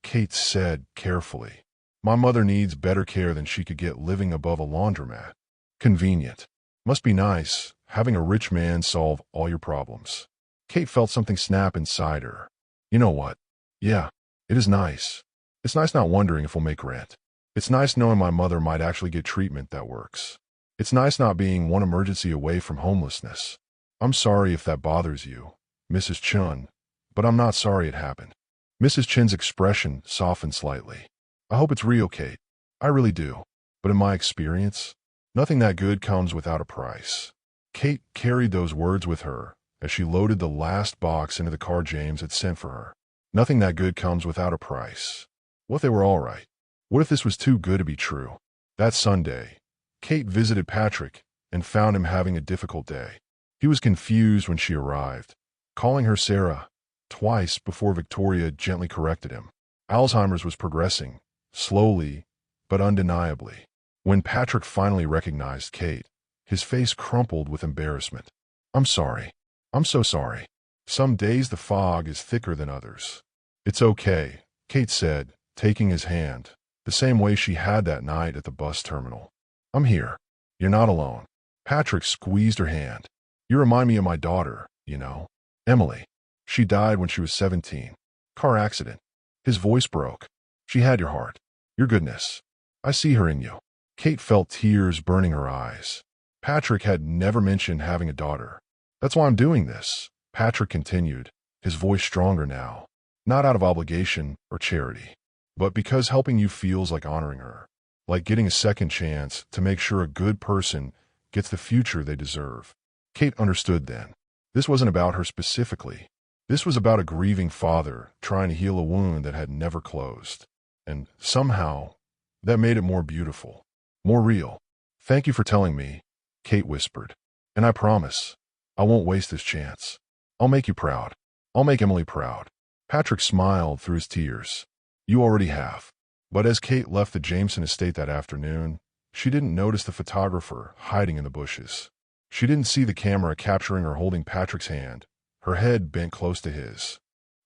Kate said carefully. My mother needs better care than she could get living above a laundromat. Convenient. Must be nice, having a rich man solve all your problems. Kate felt something snap inside her. You know what? Yeah, it is nice. It's nice not wondering if we'll make rent. It's nice knowing my mother might actually get treatment that works. It's nice not being one emergency away from homelessness. I'm sorry if that bothers you, Mrs. Chun, but I'm not sorry it happened. Mrs. Chin's expression softened slightly. I hope it's real, Kate. I really do. But in my experience, nothing that good comes without a price. Kate carried those words with her as she loaded the last box into the car James had sent for her. Nothing that good comes without a price. What if they were all right? What if this was too good to be true? That Sunday, Kate visited Patrick and found him having a difficult day. He was confused when she arrived, calling her Sarah twice before Victoria gently corrected him. Alzheimer's was progressing, slowly but undeniably. When Patrick finally recognized Kate, his face crumpled with embarrassment. I'm sorry. I'm so sorry. Some days the fog is thicker than others. It's okay, Kate said, taking his hand, the same way she had that night at the bus terminal. I'm here. You're not alone. Patrick squeezed her hand. You remind me of my daughter, you know. Emily. She died when she was 17. Car accident. His voice broke. She had your heart. Your goodness. I see her in you. Kate felt tears burning her eyes. Patrick had never mentioned having a daughter. That's why I'm doing this, Patrick continued, his voice stronger now. Not out of obligation or charity, but because helping you feels like honoring her, like getting a second chance to make sure a good person gets the future they deserve. Kate understood then. This wasn't about her specifically. This was about a grieving father trying to heal a wound that had never closed. And somehow, that made it more beautiful, more real. Thank you for telling me, Kate whispered. And I promise, I won't waste this chance. I'll make you proud. I'll make Emily proud. Patrick smiled through his tears. You already have. But as Kate left the Jameson estate that afternoon, she didn't notice the photographer hiding in the bushes. She didn't see the camera capturing her holding Patrick's hand, her head bent close to his.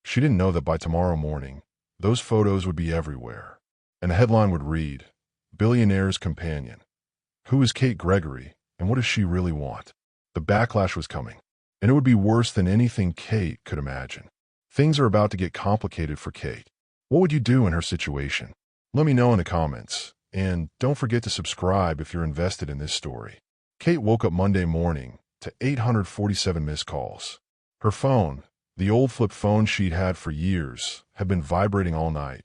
She didn't know that by tomorrow morning, those photos would be everywhere. And a headline would read, Billionaire's Companion. Who is Kate Gregory, and what does she really want? The backlash was coming, and it would be worse than anything Kate could imagine. Things are about to get complicated for Kate. What would you do in her situation? Let me know in the comments, and don't forget to subscribe if you're invested in this story. Kate woke up Monday morning to 847 missed calls. Her phone, the old flip phone she'd had for years, had been vibrating all night,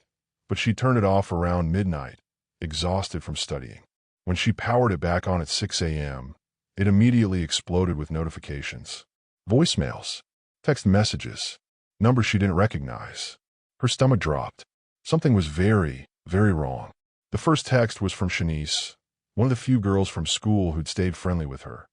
but she turned it off around midnight, exhausted from studying. When she powered it back on at 6 a.m., it immediately exploded with notifications. Voicemails, text messages, numbers she didn't recognize. Her stomach dropped. Something was very, very wrong. The first text was from Shanice, one of the few girls from school who'd stayed friendly with her.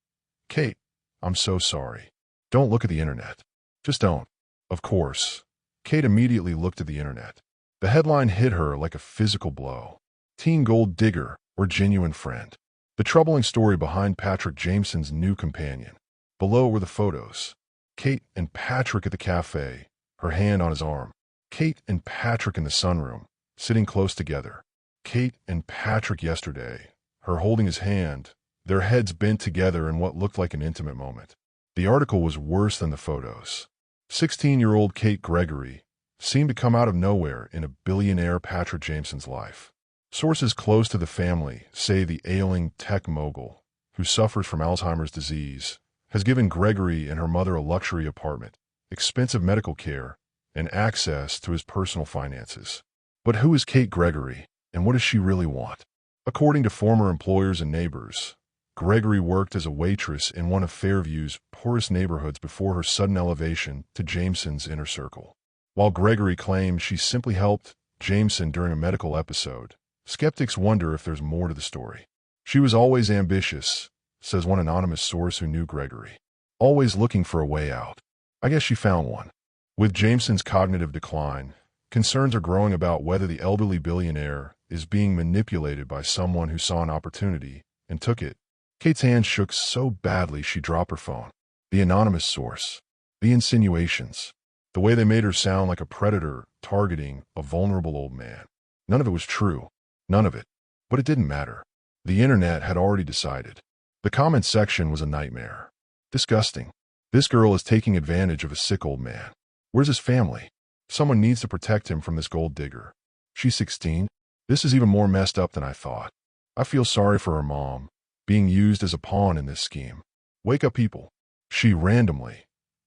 Kate, I'm so sorry. Don't look at the internet. Just don't. Of course. Kate immediately looked at the internet. The headline hit her like a physical blow. Teen gold digger or genuine friend. The troubling story behind Patrick Jameson's new companion. Below were the photos. Kate and Patrick at the cafe, her hand on his arm. Kate and Patrick in the sunroom, sitting close together. Kate and Patrick yesterday, her holding his hand, their heads bent together in what looked like an intimate moment. The article was worse than the photos. 16-year-old Kate Gregory seemed to come out of nowhere in a billionaire Patrick Jameson's life. Sources close to the family say the ailing tech mogul, who suffers from Alzheimer's disease, has given Gregory and her mother a luxury apartment, expensive medical care, and access to his personal finances. But who is Kate Gregory, and what does she really want? According to former employers and neighbors, Gregory worked as a waitress in one of Fairview's poorest neighborhoods before her sudden elevation to Jameson's inner circle. While Gregory claims she simply helped Jameson during a medical episode, skeptics wonder if there's more to the story. She was always ambitious, says one anonymous source who knew Gregory. Always looking for a way out. I guess she found one. With Jameson's cognitive decline, concerns are growing about whether the elderly billionaire is being manipulated by someone who saw an opportunity and took it. Kate's hand shook so badly she dropped her phone. The anonymous source. The insinuations. The way they made her sound like a predator targeting a vulnerable old man. None of it was true. None of it. But it didn't matter. The internet had already decided. The comment section was a nightmare. Disgusting. This girl is taking advantage of a sick old man. Where's his family? Someone needs to protect him from this gold digger. She's 16? This is even more messed up than I thought. I feel sorry for her mom, being used as a pawn in this scheme. Wake up, people. She randomly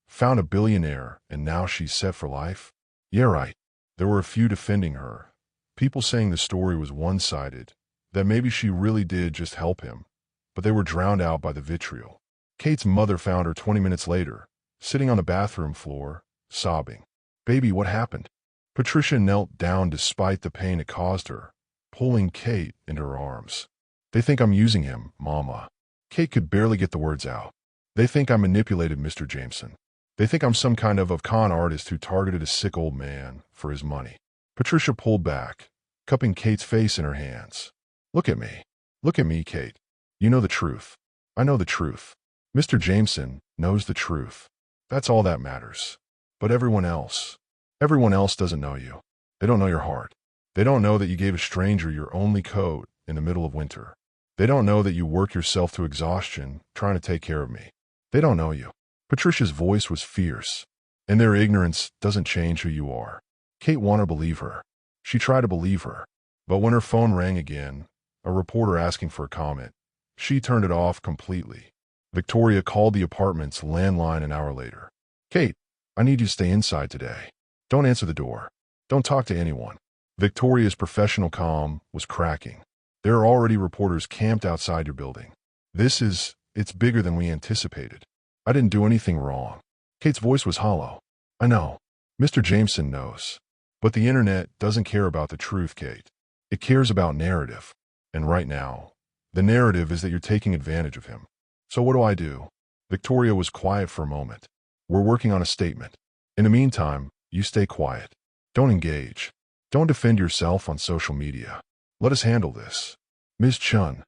found a billionaire and now she's set for life? Yeah, right. There were a few defending her. People saying the story was one-sided, that maybe she really did just help him, but they were drowned out by the vitriol. Kate's mother found her 20 minutes later, sitting on the bathroom floor, sobbing. Baby, what happened? Patricia knelt down despite the pain it caused her, pulling Kate into her arms. They think I'm using him, Mama. Kate could barely get the words out. They think I manipulated Mr. Jameson. They think I'm some kind of con artist who targeted a sick old man for his money. Patricia pulled back, cupping Kate's face in her hands. Look at me. Look at me, Kate. You know the truth. I know the truth. Mr. Jameson knows the truth. That's all that matters. But everyone else doesn't know you. They don't know your heart. They don't know that you gave a stranger your only coat in the middle of winter. They don't know that you work yourself to exhaustion trying to take care of me. They don't know you. Patricia's voice was fierce, and their ignorance doesn't change who you are. Kate wanted to believe her. She tried to believe her. But when her phone rang again, a reporter asking for a comment, she turned it off completely. Victoria called the apartment's landline an hour later. Kate, I need you to stay inside today. Don't answer the door. Don't talk to anyone. Victoria's professional calm was cracking. There are already reporters camped outside your building. It's bigger than we anticipated. I didn't do anything wrong. Kate's voice was hollow. I know. Mr. Jameson knows. But the internet doesn't care about the truth, Kate. It cares about narrative. And right now, the narrative is that you're taking advantage of him. So what do I do? Victoria was quiet for a moment. We're working on a statement. In the meantime, you stay quiet. Don't engage. Don't defend yourself on social media. Let us handle this. Ms. Chun.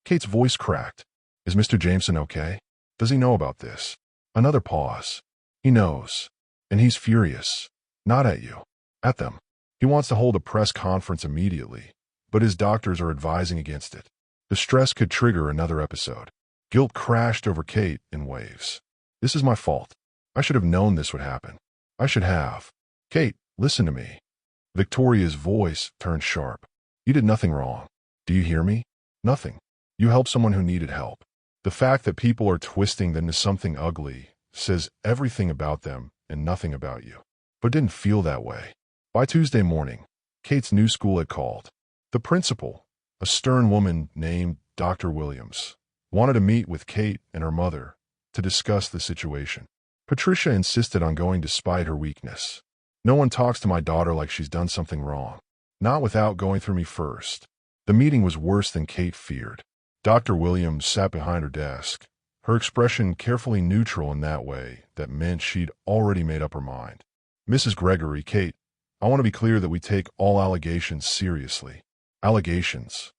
Kate's voice cracked. Is Mr. Jameson okay? Does he know about this? Another pause. He knows. And he's furious. Not at you. At them. He wants to hold a press conference immediately, but his doctors are advising against it. The stress could trigger another episode. Guilt crashed over Kate in waves. This is my fault. I should have known this would happen. I should have. Kate, listen to me. Victoria's voice turned sharp. You did nothing wrong. Do you hear me? Nothing. You helped someone who needed help. The fact that people are twisting them into something ugly says everything about them and nothing about you. But it didn't feel that way. By Tuesday morning, Kate's new school had called. The principal, a stern woman named Dr. Williams, wanted to meet with Kate and her mother to discuss the situation. Patricia insisted on going despite her weakness. No one talks to my daughter like she's done something wrong. Not without going through me first. The meeting was worse than Kate feared. Dr. Williams sat behind her desk, her expression carefully neutral in that way that meant she'd already made up her mind. Mrs. Gregory, Kate, I want to be clear that we take all allegations seriously. Allegations.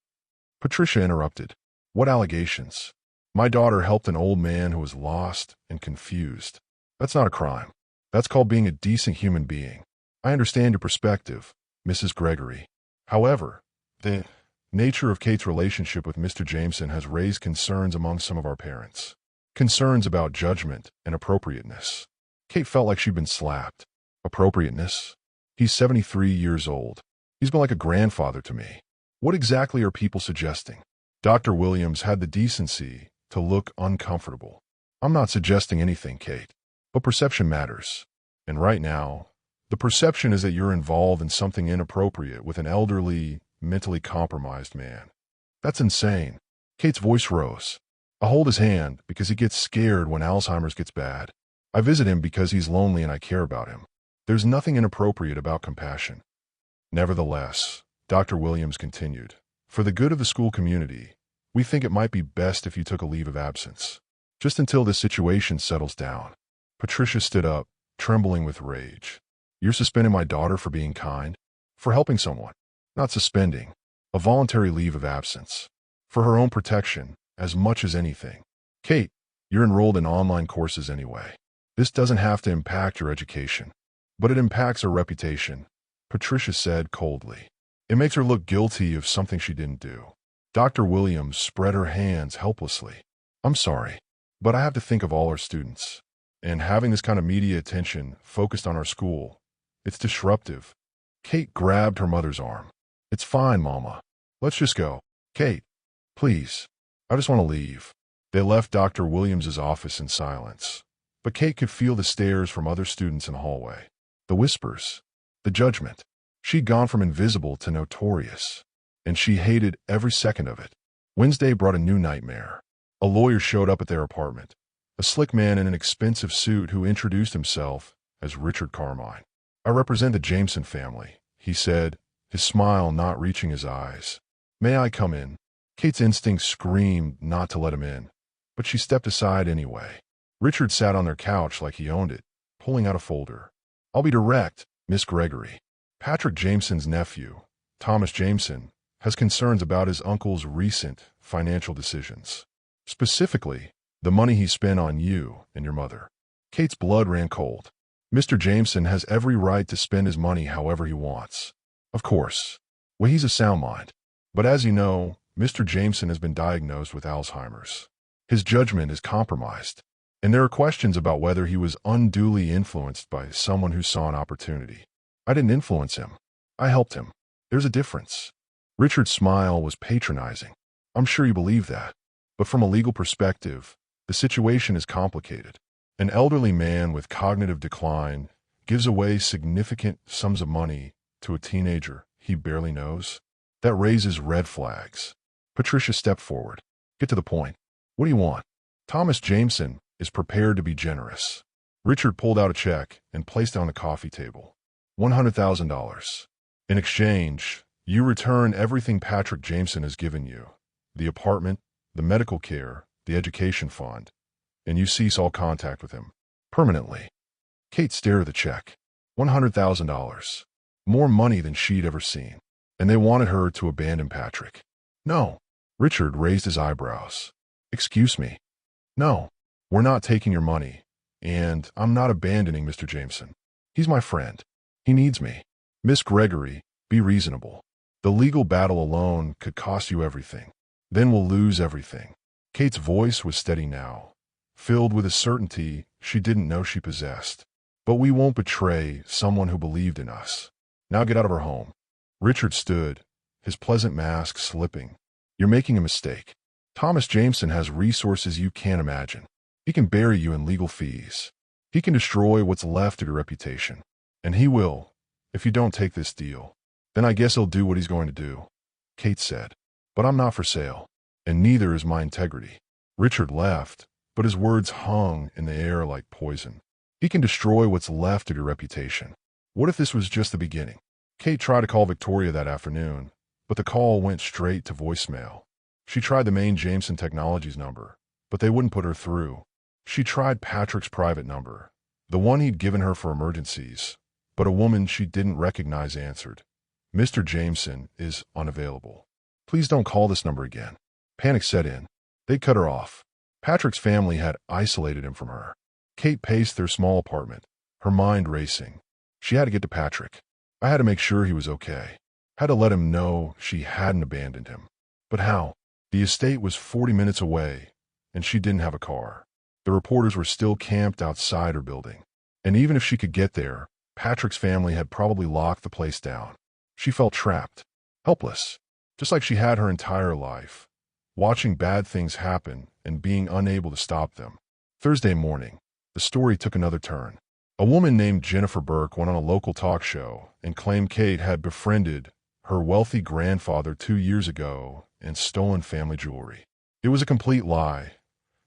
Patricia interrupted. What allegations? My daughter helped an old man who was lost and confused. That's not a crime. That's called being a decent human being. I understand your perspective, Mrs. Gregory. However, The nature of Kate's relationship with Mr. Jameson has raised concerns among some of our parents. Concerns about judgment and appropriateness. Kate felt like she'd been slapped. Appropriateness? He's 73 years old. He's been like a grandfather to me. What exactly are people suggesting? Dr. Williams had the decency to look uncomfortable. I'm not suggesting anything, Kate, but perception matters. And right now, the perception is that you're involved in something inappropriate with an elderly, mentally compromised man. That's insane. Kate's voice rose. I hold his hand because he gets scared when Alzheimer's gets bad. I visit him because he's lonely and I care about him. There's nothing inappropriate about compassion. Nevertheless, Dr. Williams continued, for the good of the school community, we think it might be best if you took a leave of absence, just until this situation settles down. Patricia stood up, trembling with rage. You're suspending my daughter for being kind? For helping someone? Not suspending. A voluntary leave of absence. For her own protection, as much as anything. Kate, you're enrolled in online courses anyway. This doesn't have to impact your education. But it impacts her reputation, Patricia said coldly. It makes her look guilty of something she didn't do. Dr. Williams spread her hands helplessly. I'm sorry, but I have to think of all our students. And having this kind of media attention focused on our school, it's disruptive. Kate grabbed her mother's arm. It's fine, Mama. Let's just go. Kate, please. I just want to leave. They left Dr. Williams's office in silence. But Kate could feel the stares from other students in the hallway. The whispers. The judgment. She'd gone from invisible to notorious. And she hated every second of it. Wednesday brought a new nightmare. A lawyer showed up at their apartment. A slick man in an expensive suit who introduced himself as Richard Carmine. I represent the Jameson family, he said, his smile not reaching his eyes. May I come in? Kate's instinct screamed not to let him in, but she stepped aside anyway. Richard sat on their couch like he owned it, pulling out a folder. I'll be direct, Miss Gregory. Patrick Jameson's nephew, Thomas Jameson, has concerns about his uncle's recent financial decisions. Specifically, the money he spent on you and your mother. Kate's blood ran cold. Mr. Jameson has every right to spend his money however he wants. Of course. Well, he's a sound mind. But as you know, Mr. Jameson has been diagnosed with Alzheimer's. His judgment is compromised. And there are questions about whether he was unduly influenced by someone who saw an opportunity. I didn't influence him. I helped him. There's a difference. Richard's smile was patronizing. I'm sure you believe that. But from a legal perspective, the situation is complicated. An elderly man with cognitive decline gives away significant sums of money to a teenager he barely knows. That raises red flags. Patricia stepped forward. Get to the point. What do you want? Thomas Jameson is prepared to be generous. Richard pulled out a check and placed it on the coffee table. $100,000. In exchange, you return everything Patrick Jameson has given you. The apartment, the medical care, the education fund, and you cease all contact with him. Permanently. Kate stared at the check. $100,000. More money than she'd ever seen. And they wanted her to abandon Patrick. No. Richard raised his eyebrows. Excuse me. No. We're not taking your money. And I'm not abandoning Mr. Jameson. He's my friend. He needs me. Miss Gregory, be reasonable. The legal battle alone could cost you everything. Then we'll lose everything. Kate's voice was steady now, filled with a certainty she didn't know she possessed. But we won't betray someone who believed in us. Now get out of our home. Richard stood, his pleasant mask slipping. You're making a mistake. Thomas Jameson has resources you can't imagine. He can bury you in legal fees. He can destroy what's left of your reputation. And he will, if you don't take this deal. Then I guess he'll do what he's going to do, Kate said. But I'm not for sale, and neither is my integrity. Richard left, but his words hung in the air like poison. He can destroy what's left of your reputation. What if this was just the beginning? Kate tried to call Victoria that afternoon, but the call went straight to voicemail. She tried the main Jameson Technologies number, but they wouldn't put her through. She tried Patrick's private number, the one he'd given her for emergencies, but a woman she didn't recognize answered. Mr. Jameson is unavailable. Please don't call this number again. Panic set in. They cut her off. Patrick's family had isolated him from her. Kate paced their small apartment, her mind racing. She had to get to Patrick. I had to make sure he was okay. had to let him know she hadn't abandoned him. But how? The estate was 40 minutes away, and she didn't have a car. The reporters were still camped outside her building. And even if she could get there, Patrick's family had probably locked the place down. She felt trapped, helpless, just like she had her entire life, watching bad things happen and being unable to stop them. Thursday morning, the story took another turn. A woman named Jennifer Burke went on a local talk show and claimed Kate had befriended her wealthy grandfather 2 years ago and stolen family jewelry. It was a complete lie.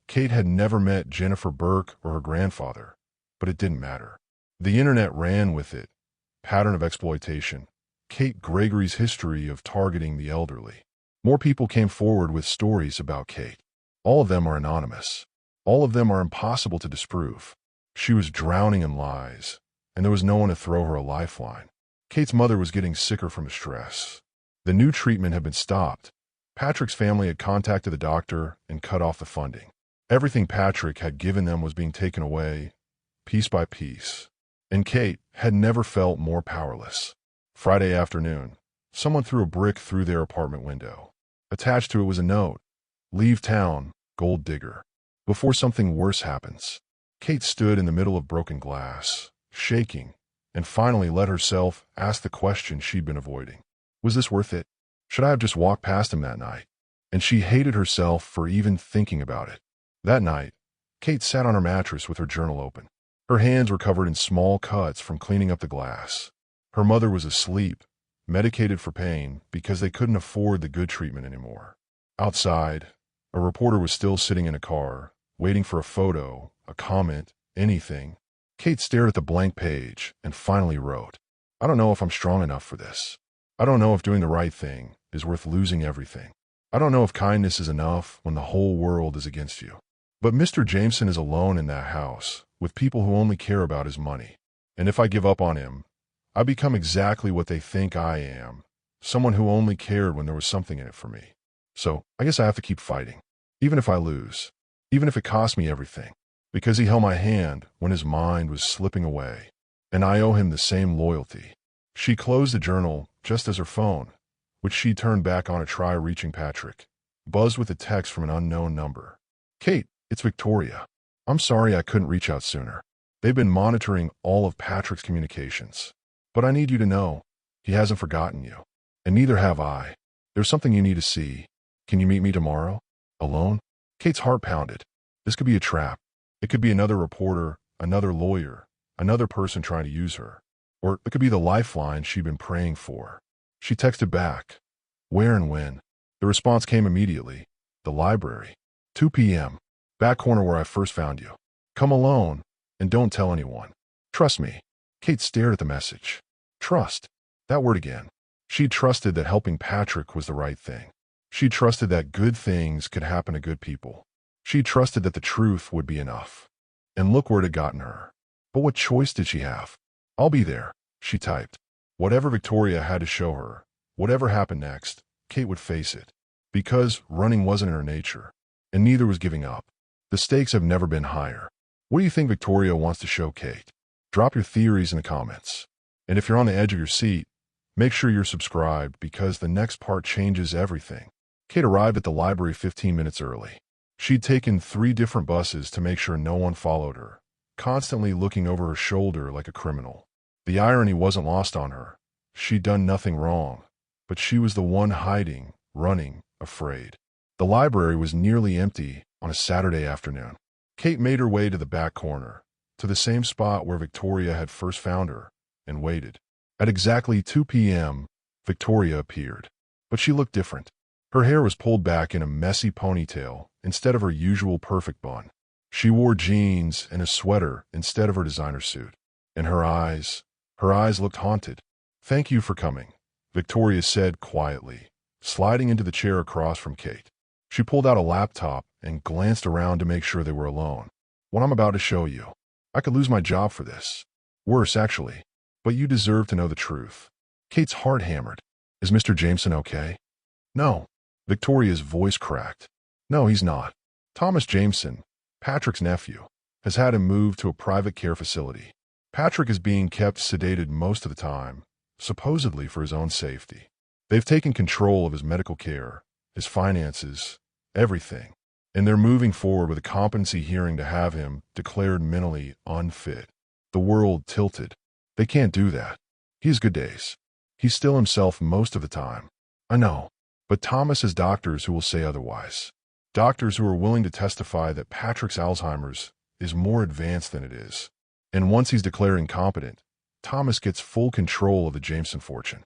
Kate had never met Jennifer Burke or her grandfather, but it didn't matter. The internet ran with it. Pattern of exploitation. Kate Gregory's history of targeting the elderly. More people came forward with stories about Kate. All of them are anonymous. All of them are impossible to disprove. She was drowning in lies, and there was no one to throw her a lifeline. Kate's mother was getting sicker from the stress. The new treatment had been stopped. Patrick's family had contacted the doctor and cut off the funding. Everything Patrick had given them was being taken away, piece by piece. And Kate had never felt more powerless. Friday afternoon, someone threw a brick through their apartment window. Attached to it was a note. Leave town, gold digger. Before something worse happens. Kate stood in the middle of broken glass, shaking, and finally let herself ask the question she'd been avoiding. Was this worth it? Should I have just walked past him that night? And she hated herself for even thinking about it. That night, Kate sat on her mattress with her journal open. Her hands were covered in small cuts from cleaning up the glass. Her mother was asleep, medicated for pain because they couldn't afford the good treatment anymore. Outside, a reporter was still sitting in a car, waiting for a photo, a comment, anything. Kate stared at the blank page and finally wrote, I don't know if I'm strong enough for this. I don't know if doing the right thing is worth losing everything. I don't know if kindness is enough when the whole world is against you. But Mr. Jameson is alone in that house, with people who only care about his money. And if I give up on him, I become exactly what they think I am, someone who only cared when there was something in it for me. So I guess I have to keep fighting, even if I lose, even if it costs me everything, because he held my hand when his mind was slipping away, and I owe him the same loyalty. She closed the journal just as her phone, which she turned back on to try reaching Patrick, buzzed with a text from an unknown number. Kate, it's Victoria. I'm sorry I couldn't reach out sooner. They've been monitoring all of Patrick's communications. But I need you to know, he hasn't forgotten you. And neither have I. There's something you need to see. Can you meet me tomorrow? Alone? Kate's heart pounded. This could be a trap. It could be another reporter, another lawyer, another person trying to use her. Or it could be the lifeline she'd been praying for. She texted back. Where and when? The response came immediately. The library. 2 p.m. Back corner where I first found you. Come alone, and don't tell anyone. Trust me. Kate stared at the message. Trust. That word again. She trusted that helping Patrick was the right thing. She trusted that good things could happen to good people. She trusted that the truth would be enough. And look where it had gotten her. But what choice did she have? I'll be there, she typed. Whatever Victoria had to show her, whatever happened next, Kate would face it. Because running wasn't in her nature. And neither was giving up. The stakes have never been higher. What do you think Victoria wants to show Kate? Drop your theories in the comments. And if you're on the edge of your seat, make sure you're subscribed because the next part changes everything. Kate arrived at the library 15 minutes early. She'd taken 3 different buses to make sure no one followed her, constantly looking over her shoulder like a criminal. The irony wasn't lost on her. She'd done nothing wrong, but she was the one hiding, running, afraid. The library was nearly empty on a Saturday afternoon. Kate made her way to the back corner, to the same spot where Victoria had first found her, and waited. At exactly 2 p.m., Victoria appeared. But she looked different. Her hair was pulled back in a messy ponytail instead of her usual perfect bun. She wore jeans and a sweater instead of her designer suit. And her eyes looked haunted. Thank you for coming, Victoria said quietly, sliding into the chair across from Kate. She pulled out a laptop and glanced around to make sure they were alone. What I'm about to show you. I could lose my job for this. Worse, actually. But you deserve to know the truth. Kate's heart hammered. Is Mr. Jameson okay? No. Victoria's voice cracked. No, he's not. Thomas Jameson, Patrick's nephew, has had him moved to a private care facility. Patrick is being kept sedated most of the time, supposedly for his own safety. They've taken control of his medical care, his finances, everything. And they're moving forward with a competency hearing to have him declared mentally unfit. The world tilted. They can't do that. He has good days. He's still himself most of the time. I know. But Thomas has doctors who will say otherwise. Doctors who are willing to testify that Patrick's Alzheimer's is more advanced than it is. And once he's declared incompetent, Thomas gets full control of the Jameson fortune.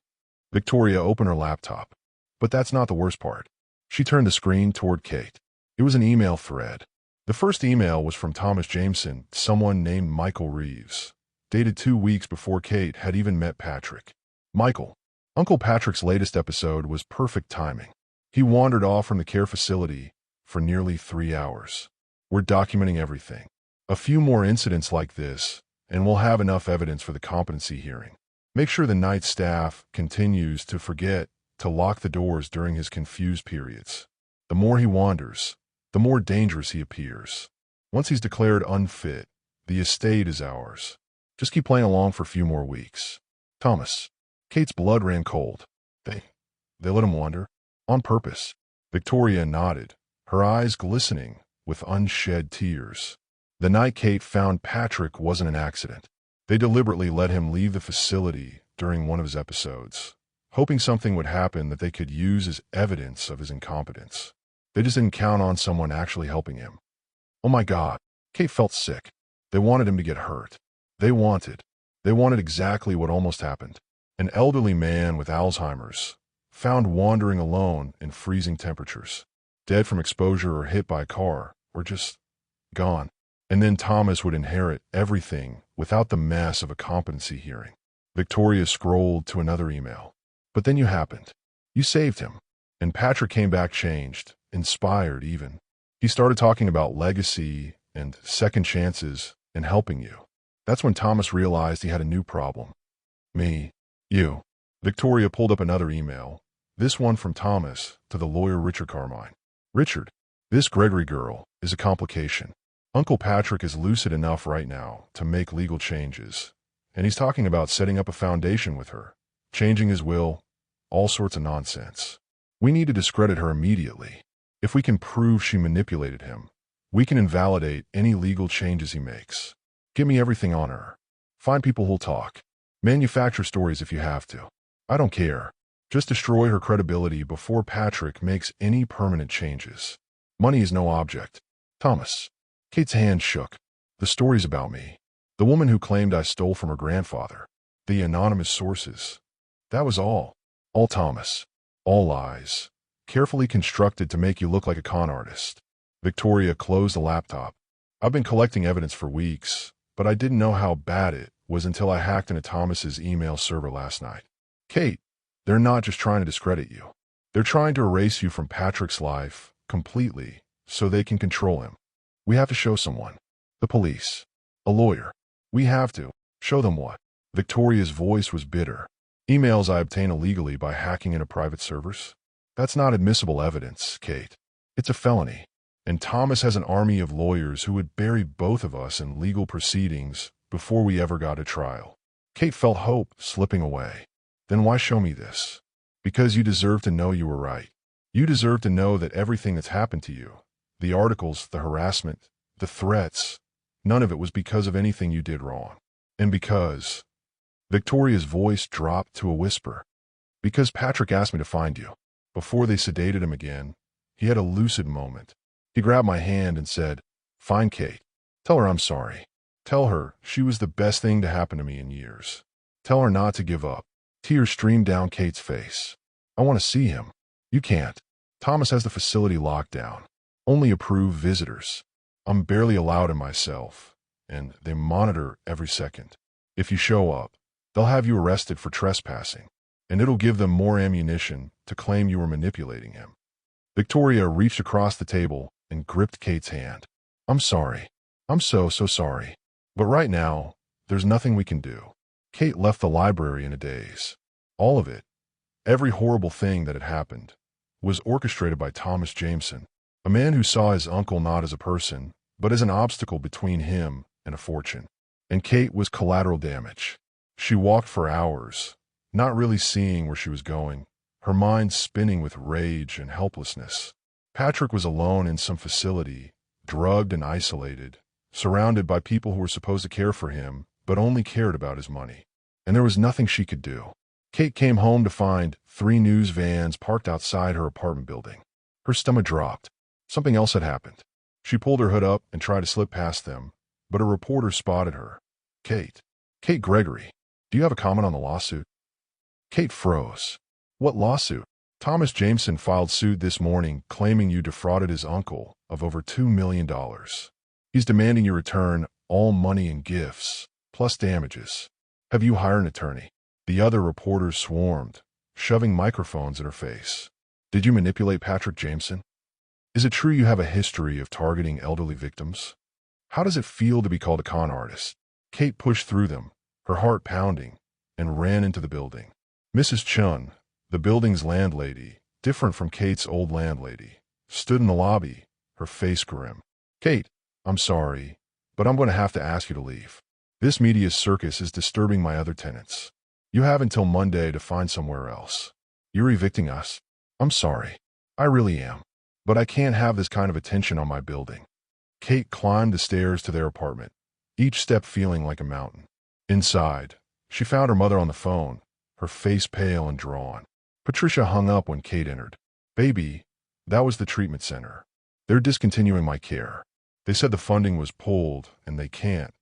Victoria opened her laptop. But that's not the worst part. She turned the screen toward Kate. It was an email thread. The first email was from Thomas Jameson, someone named Michael Reeves, dated 2 weeks before Kate had even met Patrick. Michael, Uncle Patrick's latest episode was perfect timing. He wandered off from the care facility for nearly 3 hours. We're documenting everything. A few more incidents like this, and we'll have enough evidence for the competency hearing. Make sure the night staff continues to forget to lock the doors during his confused periods. The more he wanders, the more dangerous he appears. Once he's declared unfit, the estate is ours. Just keep playing along for a few more weeks. Thomas. Kate's blood ran cold. They let him wander? On purpose. Victoria nodded, her eyes glistening with unshed tears. The night Kate found Patrick wasn't an accident. They deliberately let him leave the facility during one of his episodes, hoping something would happen that they could use as evidence of his incompetence. They just didn't count on someone actually helping him. Oh my God, Kate felt sick. They wanted him to get hurt. They wanted exactly what almost happened. An elderly man with Alzheimer's, found wandering alone in freezing temperatures, dead from exposure or hit by a car, or just gone. And then Thomas would inherit everything without the mess of a competency hearing. Victoria scrolled to another email. But then you happened. You saved him. And Patrick came back changed, inspired even. He started talking about legacy and second chances and helping you. That's when Thomas realized he had a new problem. Me. You. Victoria pulled up another email, this one from Thomas to the lawyer Richard Carmine. Richard, this Gregory girl is a complication. Uncle Patrick is lucid enough right now to make legal changes, and he's talking about setting up a foundation with her, changing his will, all sorts of nonsense. We need to discredit her immediately. If we can prove she manipulated him, we can invalidate any legal changes he makes. Give me everything on her. Find people who'll talk. Manufacture stories if you have to. I don't care. Just destroy her credibility before Patrick makes any permanent changes. Money is no object. Thomas. Kate's hand shook. The stories about me. The woman who claimed I stole from her grandfather. The anonymous sources. That was all. All Thomas. All lies. Carefully constructed to make you look like a con artist. Victoria closed the laptop. I've been collecting evidence for weeks, but I didn't know how bad it was until I hacked into Thomas's email server last night. Kate, they're not just trying to discredit you. They're trying to erase you from Patrick's life completely so they can control him. We have to show someone. The police. A lawyer. We have to. Show them what? Victoria's voice was bitter. Emails I obtain illegally by hacking into private servers? That's not admissible evidence, Kate. It's a felony. And Thomas has an army of lawyers who would bury both of us in legal proceedings before we ever got to trial. Kate felt hope slipping away. Then why show me this? Because you deserve to know you were right. You deserve to know that everything that's happened to you, the articles, the harassment, the threats, none of it was because of anything you did wrong. And because... Victoria's voice dropped to a whisper. Because Patrick asked me to find you. Before they sedated him again, he had a lucid moment. He grabbed my hand and said, "Find Kate. Tell her I'm sorry. Tell her she was the best thing to happen to me in years. Tell her not to give up." Tears streamed down Kate's face. "I want to see him." "You can't. Thomas has the facility locked down. Only approved visitors. I'm barely allowed in myself, and they monitor every second. If you show up, they'll have you arrested for trespassing, and it'll give them more ammunition to claim you were manipulating him." Victoria reached across the table and gripped Kate's hand. "I'm sorry. I'm so sorry. But right now, there's nothing we can do." Kate left the library in a daze. All of it, every horrible thing that had happened, was orchestrated by Thomas Jameson, a man who saw his uncle not as a person, but as an obstacle between him and a fortune. And Kate was collateral damage. She walked for hours, not really seeing where she was going, her mind spinning with rage and helplessness. Patrick was alone in some facility, drugged and isolated, surrounded by people who were supposed to care for him, but only cared about his money. And there was nothing she could do. Kate came home to find 3 news vans parked outside her apartment building. Her stomach dropped. Something else had happened. She pulled her hood up and tried to slip past them, but a reporter spotted her. Kate Gregory, do you have a comment on the lawsuit? Kate froze. What lawsuit? Thomas Jameson filed suit this morning claiming you defrauded his uncle of over $2 million. He's demanding you return all money and gifts, plus damages. Have you hired an attorney? The other reporters swarmed, shoving microphones in her face. Did you manipulate Patrick Jameson? Is it true you have a history of targeting elderly victims? How does it feel to be called a con artist? Kate pushed through them, her heart pounding, and ran into the building. Mrs. Chun, the building's landlady, different from Kate's old landlady, stood in the lobby, her face grim. Kate, I'm sorry, but I'm going to have to ask you to leave. This media circus is disturbing my other tenants. You have until Monday to find somewhere else. You're evicting us. I'm sorry. I really am. But I can't have this kind of attention on my building. Kate climbed the stairs to their apartment, each step feeling like a mountain. Inside, she found her mother on the phone, her face pale and drawn. Patricia hung up when Kate entered. Baby, that was the treatment center. They're discontinuing my care. They said the funding was pulled, and they can't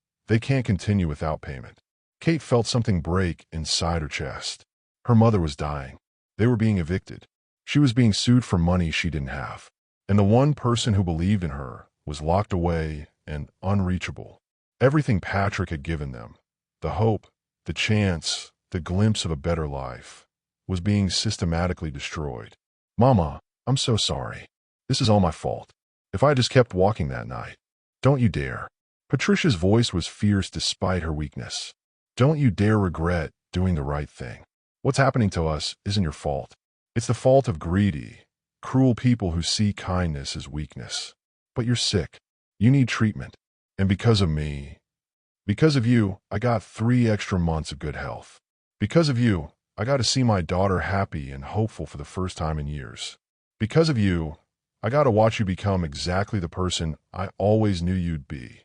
continue without payment. Kate felt something break inside her chest. Her mother was dying. They were being evicted. She was being sued for money she didn't have. And the one person who believed in her was locked away and unreachable. Everything Patrick had given them, the hope, the chance, the glimpse of a better life, was being systematically destroyed. Mama, I'm so sorry. This is all my fault. If I just kept walking that night. Don't you dare. Patricia's voice was fierce despite her weakness. Don't you dare regret doing the right thing. What's happening to us isn't your fault. It's the fault of greedy, cruel people who see kindness as weakness. But you're sick. You need treatment. And because of me, because of you, I got 3 extra months of good health. Because of you, I got to see my daughter happy and hopeful for the first time in years. Because of you, I got to watch you become exactly the person I always knew you'd be.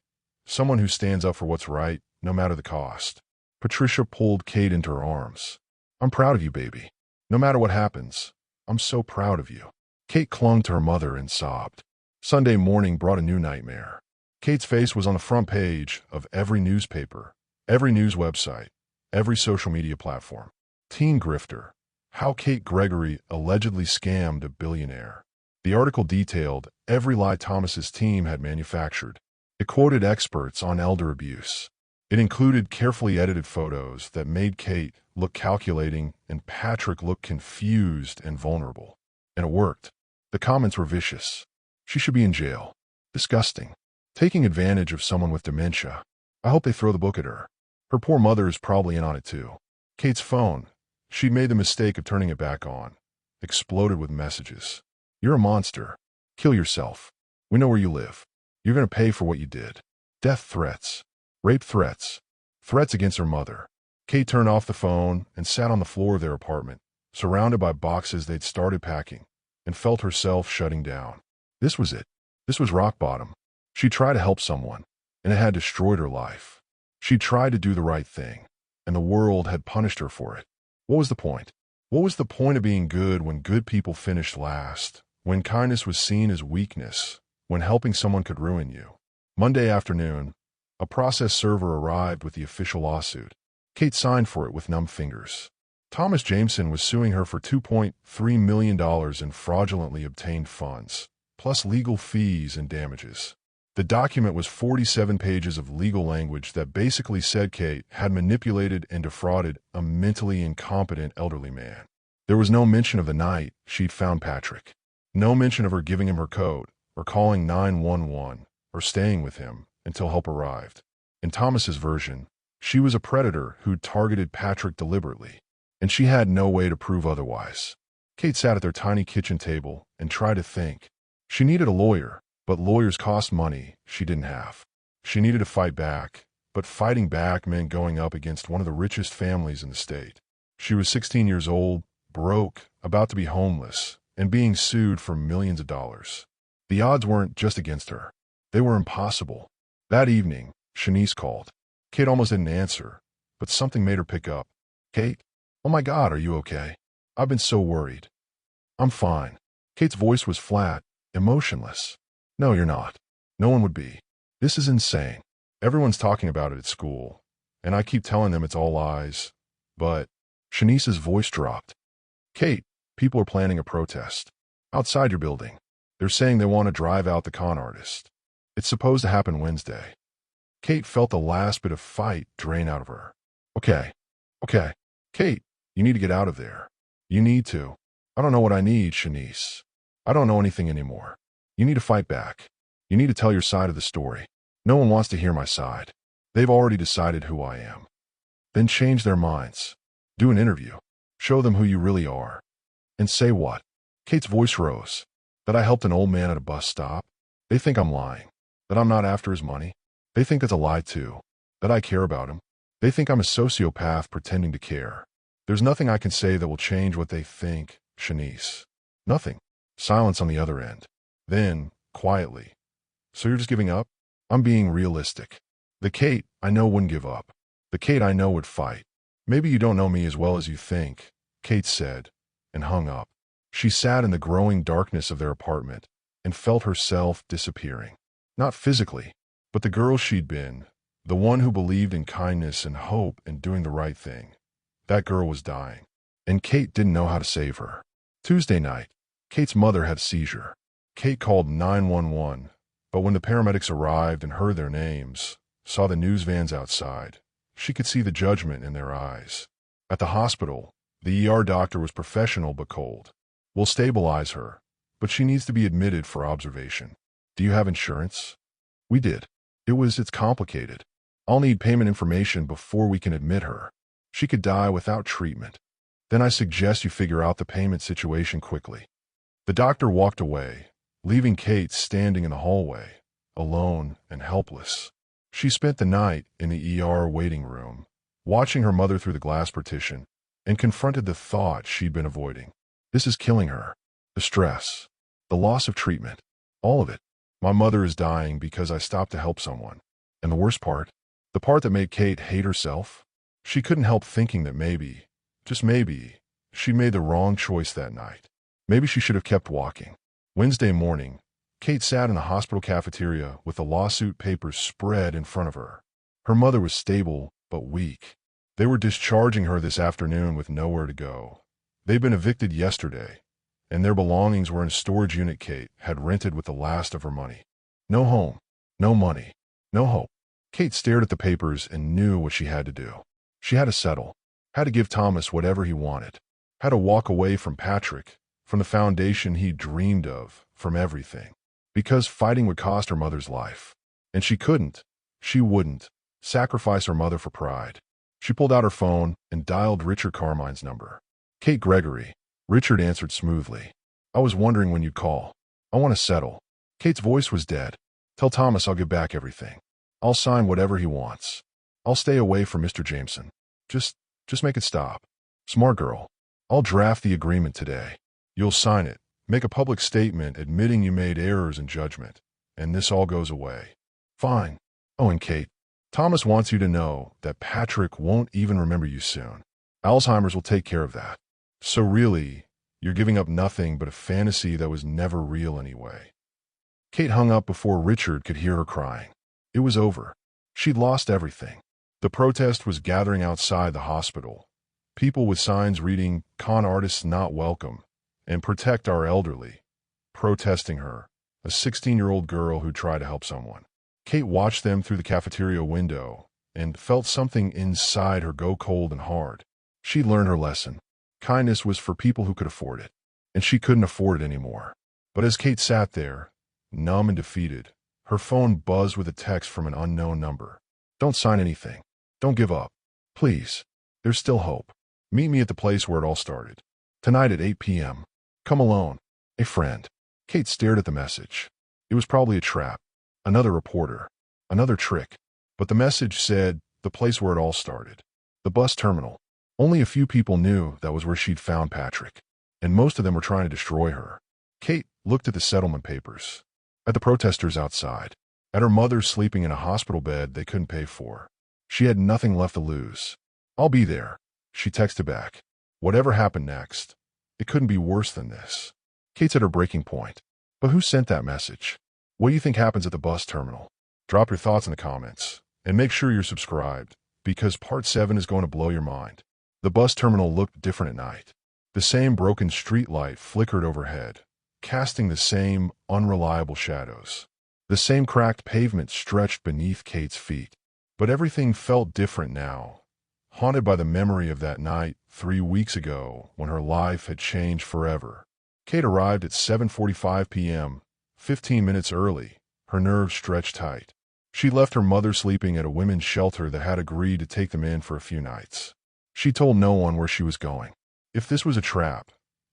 Someone who stands up for what's right, no matter the cost. Patricia pulled Kate into her arms. I'm proud of you, baby. No matter what happens, I'm so proud of you. Kate clung to her mother and sobbed. Sunday morning brought a new nightmare. Kate's face was on the front page of every newspaper, every news website, every social media platform. Teen grifter. How Kate Gregory allegedly scammed a billionaire. The article detailed every lie Thomas's team had manufactured. It quoted experts on elder abuse. It included carefully edited photos that made Kate look calculating and Patrick look confused and vulnerable. And it worked. The comments were vicious. She should be in jail. Disgusting. Taking advantage of someone with dementia. I hope they throw the book at her. Her poor mother is probably in on it too. Kate's phone, she'd made the mistake of turning it back on, exploded with messages. You're a monster. Kill yourself. We know where you live. You're going to pay for what you did. Death threats. Rape threats. Threats against her mother. Kate turned off the phone and sat on the floor of their apartment, surrounded by boxes they'd started packing, and felt herself shutting down. This was it. This was rock bottom. She tried to help someone, and it had destroyed her life. She tried to do the right thing, and the world had punished her for it. What was the point? What was the point of being good when good people finished last, when kindness was seen as weakness, when helping someone could ruin you? Monday afternoon, a process server arrived with the official lawsuit. Kate signed for it with numb fingers. Thomas Jameson was suing her for $2.3 million in fraudulently obtained funds, plus legal fees and damages. The document was 47 pages of legal language that basically said Kate had manipulated and defrauded a mentally incompetent elderly man. There was no mention of the night she'd found Patrick. No mention of her giving him her code, or calling 911, or staying with him until help arrived. In Thomas's version, she was a predator who'd targeted Patrick deliberately, and she had no way to prove otherwise. Kate sat at their tiny kitchen table and tried to think. She needed a lawyer, but lawyers cost money she didn't have. She needed to fight back, but fighting back meant going up against one of the richest families in the state. She was 16 years old, broke, about to be homeless, and being sued for millions of dollars. The odds weren't just against her. They were impossible. That evening, Shanice called. Kate almost didn't answer, but something made her pick up. Kate? Oh my God, are you okay? I've been so worried. I'm fine. Kate's voice was flat, emotionless. No, you're not. No one would be. This is insane. Everyone's talking about it at school, and I keep telling them it's all lies. But Shanice's voice dropped. Kate, people are planning a protest. Outside your building. They're saying they want to drive out the con artist. It's supposed to happen Wednesday. Kate felt the last bit of fight drain out of her. Okay. Kate, you need to get out of there. You need to. I don't know what I need, Shanice. I don't know anything anymore. You need to fight back. You need to tell your side of the story. No one wants to hear my side. They've already decided who I am. Then change their minds. Do an interview. Show them who you really are. And say what? Kate's voice rose. That I helped an old man at a bus stop? They think I'm lying. That I'm not after his money? They think that's a lie too. That I care about him? They think I'm a sociopath pretending to care. There's nothing I can say that will change what they think, Shanice. Nothing. Silence on the other end. Then, quietly. So you're just giving up? I'm being realistic. The Kate I know wouldn't give up. The Kate I know would fight. Maybe you don't know me as well as you think, Kate said, and hung up. She sat in the growing darkness of their apartment and felt herself disappearing. Not physically, but the girl she'd been, the one who believed in kindness and hope and doing the right thing. That girl was dying, and Kate didn't know how to save her. Tuesday night, Kate's mother had a seizure. Kate called 911, but when the paramedics arrived and heard their names, saw the news vans outside, she could see the judgment in their eyes. At the hospital, the ER doctor was professional but cold. We'll stabilize her, but she needs to be admitted for observation. Do you have insurance? We did. It's complicated. I'll need payment information before we can admit her. She could die without treatment. Then I suggest you figure out the payment situation quickly. The doctor walked away, leaving Kate standing in the hallway, alone and helpless. She spent the night in the ER waiting room, watching her mother through the glass partition, and confronted the thought she'd been avoiding. This is killing her. The stress, the loss of treatment, all of it. My mother is dying because I stopped to help someone. And the worst part, the part that made Kate hate herself, she couldn't help thinking that maybe, just maybe, she'd made the wrong choice that night. Maybe she should have kept walking. Wednesday morning, Kate sat in the hospital cafeteria with the lawsuit papers spread in front of her. Her mother was stable but weak. They were discharging her this afternoon with nowhere to go. They'd been evicted yesterday, and their belongings were in a storage unit Kate had rented with the last of her money. No home, no money, no hope. Kate stared at the papers and knew what she had to do. She had to settle, had to give Thomas whatever he wanted, had to walk away from Patrick, from the foundation he dreamed of, from everything. Because fighting would cost her mother's life. And she wouldn't, sacrifice her mother for pride. She pulled out her phone and dialed Richard Carmine's number. Kate Gregory. Richard answered smoothly. I was wondering when you'd call. I want to settle. Kate's voice was dead. Tell Thomas I'll give back everything. I'll sign whatever he wants. I'll stay away from Mr. Jameson. Just make it stop. Smart girl. I'll draft the agreement today. You'll sign it. Make a public statement admitting you made errors in judgment. And this all goes away. Fine. Oh, and Kate, Thomas wants you to know that Patrick won't even remember you soon. Alzheimer's will take care of that. So really, you're giving up nothing but a fantasy that was never real anyway. Kate hung up before Richard could hear her crying. It was over. She'd lost everything. The protest was gathering outside the hospital. People with signs reading, "Con artists not welcome," and "Protect our elderly," protesting her, a 16-year-old girl who tried to help someone. Kate watched them through the cafeteria window and felt something inside her go cold and hard. She'd learned her lesson. Kindness was for people who could afford it, and she couldn't afford it anymore. But as Kate sat there, numb and defeated, her phone buzzed with a text from an unknown number. Don't sign anything. Don't give up. Please. There's still hope. Meet me at the place where it all started. Tonight at 8 p.m. Come alone. A friend. Kate stared at the message. It was probably a trap. Another reporter. Another trick. But the message said, the place where it all started. The bus terminal. Only a few people knew that was where she'd found Patrick. and most of them were trying to destroy her. Kate looked at the settlement papers, at the protesters outside, at her mother sleeping in a hospital bed they couldn't pay for. She had nothing left to lose. "I'll be there," she texted back. Whatever happened next, it couldn't be worse than this. Kate's at her breaking point. But who sent that message? What do you think happens at the bus terminal? Drop your thoughts in the comments, and make sure you're subscribed, because part 7 is going to blow your mind. The bus terminal looked different at night. The same broken street light flickered overhead, casting the same unreliable shadows. The same cracked pavement stretched beneath Kate's feet. But everything felt different now, haunted by the memory of that night 3 weeks ago when her life had changed forever. Kate arrived at 7:45 p.m., 15 minutes early, her nerves stretched tight. She left her mother sleeping at a women's shelter that had agreed to take them in for a few nights. She told no one where she was going. If this was a trap,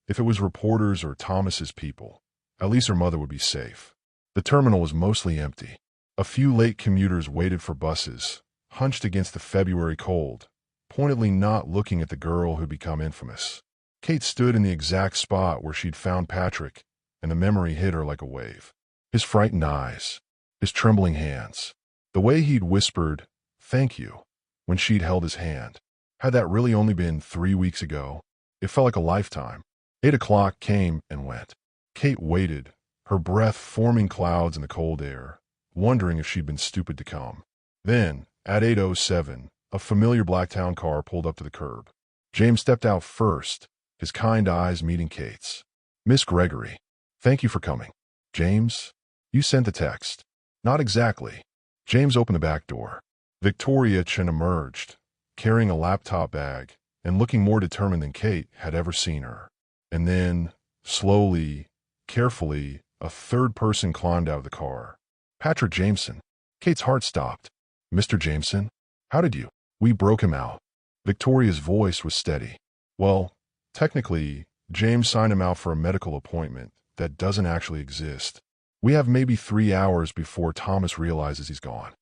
if it was reporters or Thomas's people, at least her mother would be safe. The terminal was mostly empty. A few late commuters waited for buses, hunched against the February cold, pointedly not looking at the girl who'd become infamous. Kate stood in the exact spot where she'd found Patrick, and the memory hit her like a wave. His frightened eyes, his trembling hands, the way he'd whispered, "Thank you," when she'd held his hand. Had that really only been 3 weeks ago? It felt like a lifetime. 8 o'clock came and went. Kate waited, her breath forming clouds in the cold air, wondering if she'd been stupid to come. Then, at 8:07, a familiar Blacktown car pulled up to the curb. James stepped out first, his kind eyes meeting Kate's. "Miss Gregory, thank you for coming." "James, you sent the text." "Not exactly." James opened the back door. Victoria Chen emerged, carrying a laptop bag and looking more determined than Kate had ever seen her. And then, slowly, carefully, a third person climbed out of the car. Patrick Jameson. Kate's heart stopped. "Mr. Jameson? How did you?" "We broke him out." Victoria's voice was steady. "Well, technically, James signed him out for a medical appointment that doesn't actually exist. We have maybe 3 hours before Thomas realizes he's gone."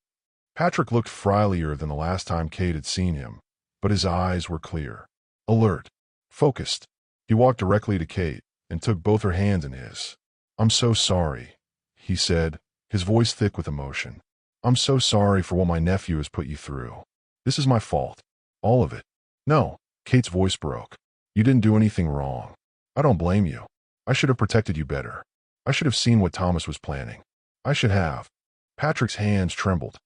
Patrick looked frighlier than the last time Kate had seen him, but his eyes were clear, alert, focused. He walked directly to Kate and took both her hands in his. "I'm so sorry," he said, his voice thick with emotion. "I'm so sorry for what my nephew has put you through. This is my fault. All of it." "No," Kate's voice broke. "You didn't do anything wrong. I don't blame you. I should have protected you better. I should have seen what Thomas was planning. I should have." Patrick's hands trembled.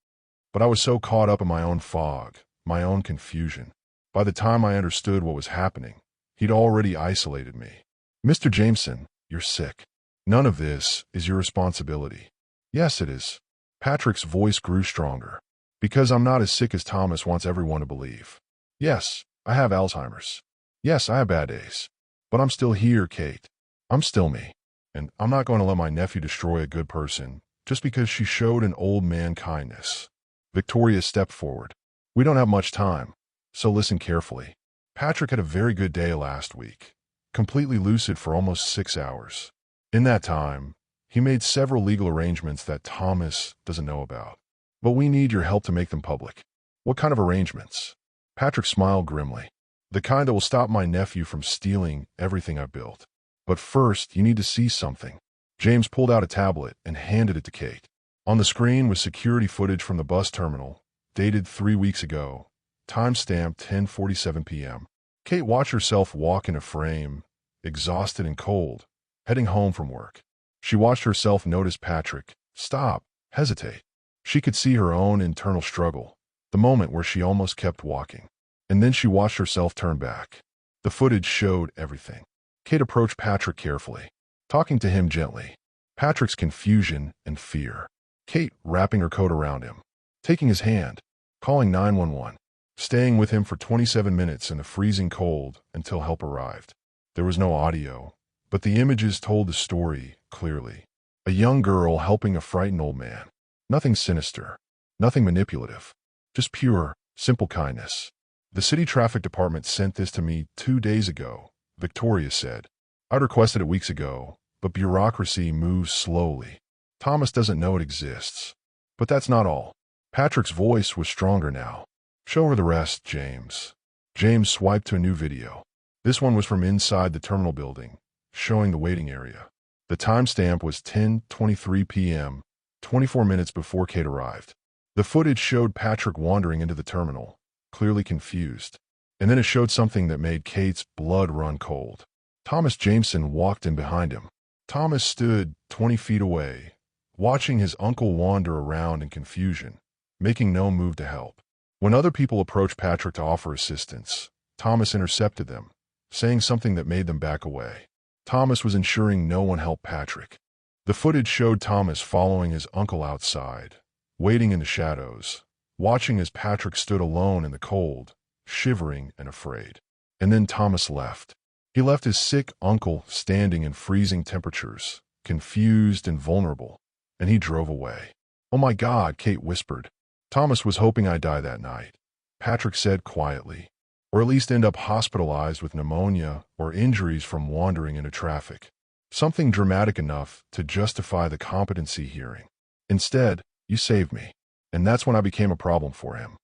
"But I was so caught up in my own fog, my own confusion. By the time I understood what was happening, he'd already isolated me." "Mr. Jameson, you're sick. None of this is your responsibility." "Yes, it is." Patrick's voice grew stronger. "Because I'm not as sick as Thomas wants everyone to believe. Yes, I have Alzheimer's. Yes, I have bad days. But I'm still here, Kate. I'm still me. And I'm not going to let my nephew destroy a good person just because she showed an old man kindness." Victoria stepped forward. "We don't have much time, so listen carefully. Patrick had a very good day last week, completely lucid for almost 6 hours. In that time, he made several legal arrangements that Thomas doesn't know about. But we need your help to make them public." "What kind of arrangements?" Patrick smiled grimly. "The kind that will stop my nephew from stealing everything I built. But first, you need to see something." James pulled out a tablet and handed it to Kate. On the screen was security footage from the bus terminal, dated 3 weeks ago, timestamped 10:47 p.m. Kate watched herself walk in a frame, exhausted and cold, heading home from work. She watched herself notice Patrick, stop, hesitate. She could see her own internal struggle, the moment where she almost kept walking. And then she watched herself turn back. The footage showed everything. Kate approached Patrick carefully, talking to him gently. Patrick's confusion and fear. Kate wrapping her coat around him, taking his hand, calling 911, staying with him for 27 minutes in the freezing cold until help arrived. There was no audio, but the images told the story clearly. A young girl helping a frightened old man. Nothing sinister, nothing manipulative, just pure, simple kindness. "The city traffic department sent this to me 2 days ago," Victoria said. "I'd requested it weeks ago, but bureaucracy moves slowly. Thomas doesn't know it exists. But that's not all." Patrick's voice was stronger now. "Show her the rest, James." James swiped to a new video. This one was from inside the terminal building, showing the waiting area. The timestamp was 10:23 p.m., 24 minutes before Kate arrived. The footage showed Patrick wandering into the terminal, clearly confused. And then it showed something that made Kate's blood run cold. Thomas Jameson walked in behind him. Thomas stood 20 feet away, watching his uncle wander around in confusion, making no move to help. When other people approached Patrick to offer assistance, Thomas intercepted them, saying something that made them back away. Thomas was ensuring no one helped Patrick. The footage showed Thomas following his uncle outside, waiting in the shadows, watching as Patrick stood alone in the cold, shivering and afraid. And then Thomas left. He left his sick uncle standing in freezing temperatures, confused and vulnerable, and he drove away. "Oh my God," Kate whispered. "Thomas was hoping I'd die that night," Patrick said quietly, "or at least end up hospitalized with pneumonia or injuries from wandering into traffic. Something dramatic enough to justify the competency hearing. Instead, you saved me, and that's when I became a problem for him."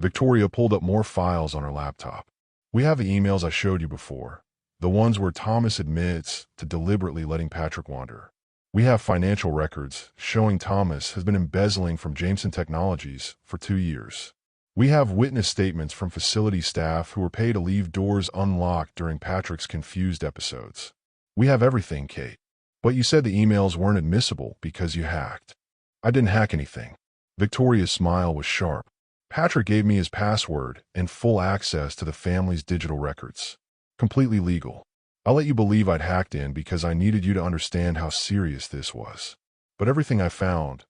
Victoria pulled up more files on her laptop. "We have the emails I showed you before, the ones where Thomas admits to deliberately letting Patrick wander. We have financial records showing Thomas has been embezzling from Jameson Technologies for 2 years. We have witness statements from facility staff who were paid to leave doors unlocked during Patrick's confused episodes. We have everything, Kate. But you said the emails weren't admissible because you hacked." "I didn't hack anything." Victoria's smile was sharp. "Patrick gave me his password and full access to the family's digital records. Completely legal. I'll let you believe I'd hacked in because I needed you to understand how serious this was. But everything I found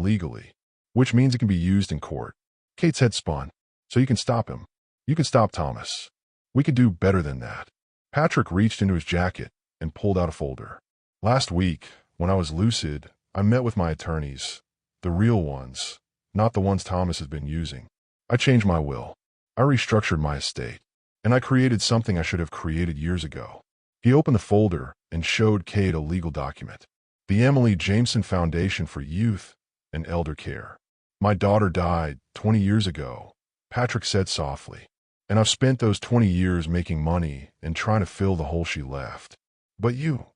legally, which means it can be used in court." Kate's head spun. "So you can stop him. You can stop Thomas. We could do better than that." Patrick reached into his jacket and pulled out a folder. "Last week, when I was lucid, I met with my attorneys, the real ones, not the ones Thomas has been using. I changed my will. I restructured my estate. And I created something I should have created years ago." He opened the folder and showed Kate a legal document. "The Emily Jameson Foundation for Youth and Elder Care. My daughter died 20 years ago," Patrick said softly. "And I've spent those 20 years making money and trying to fill the hole she left. But you,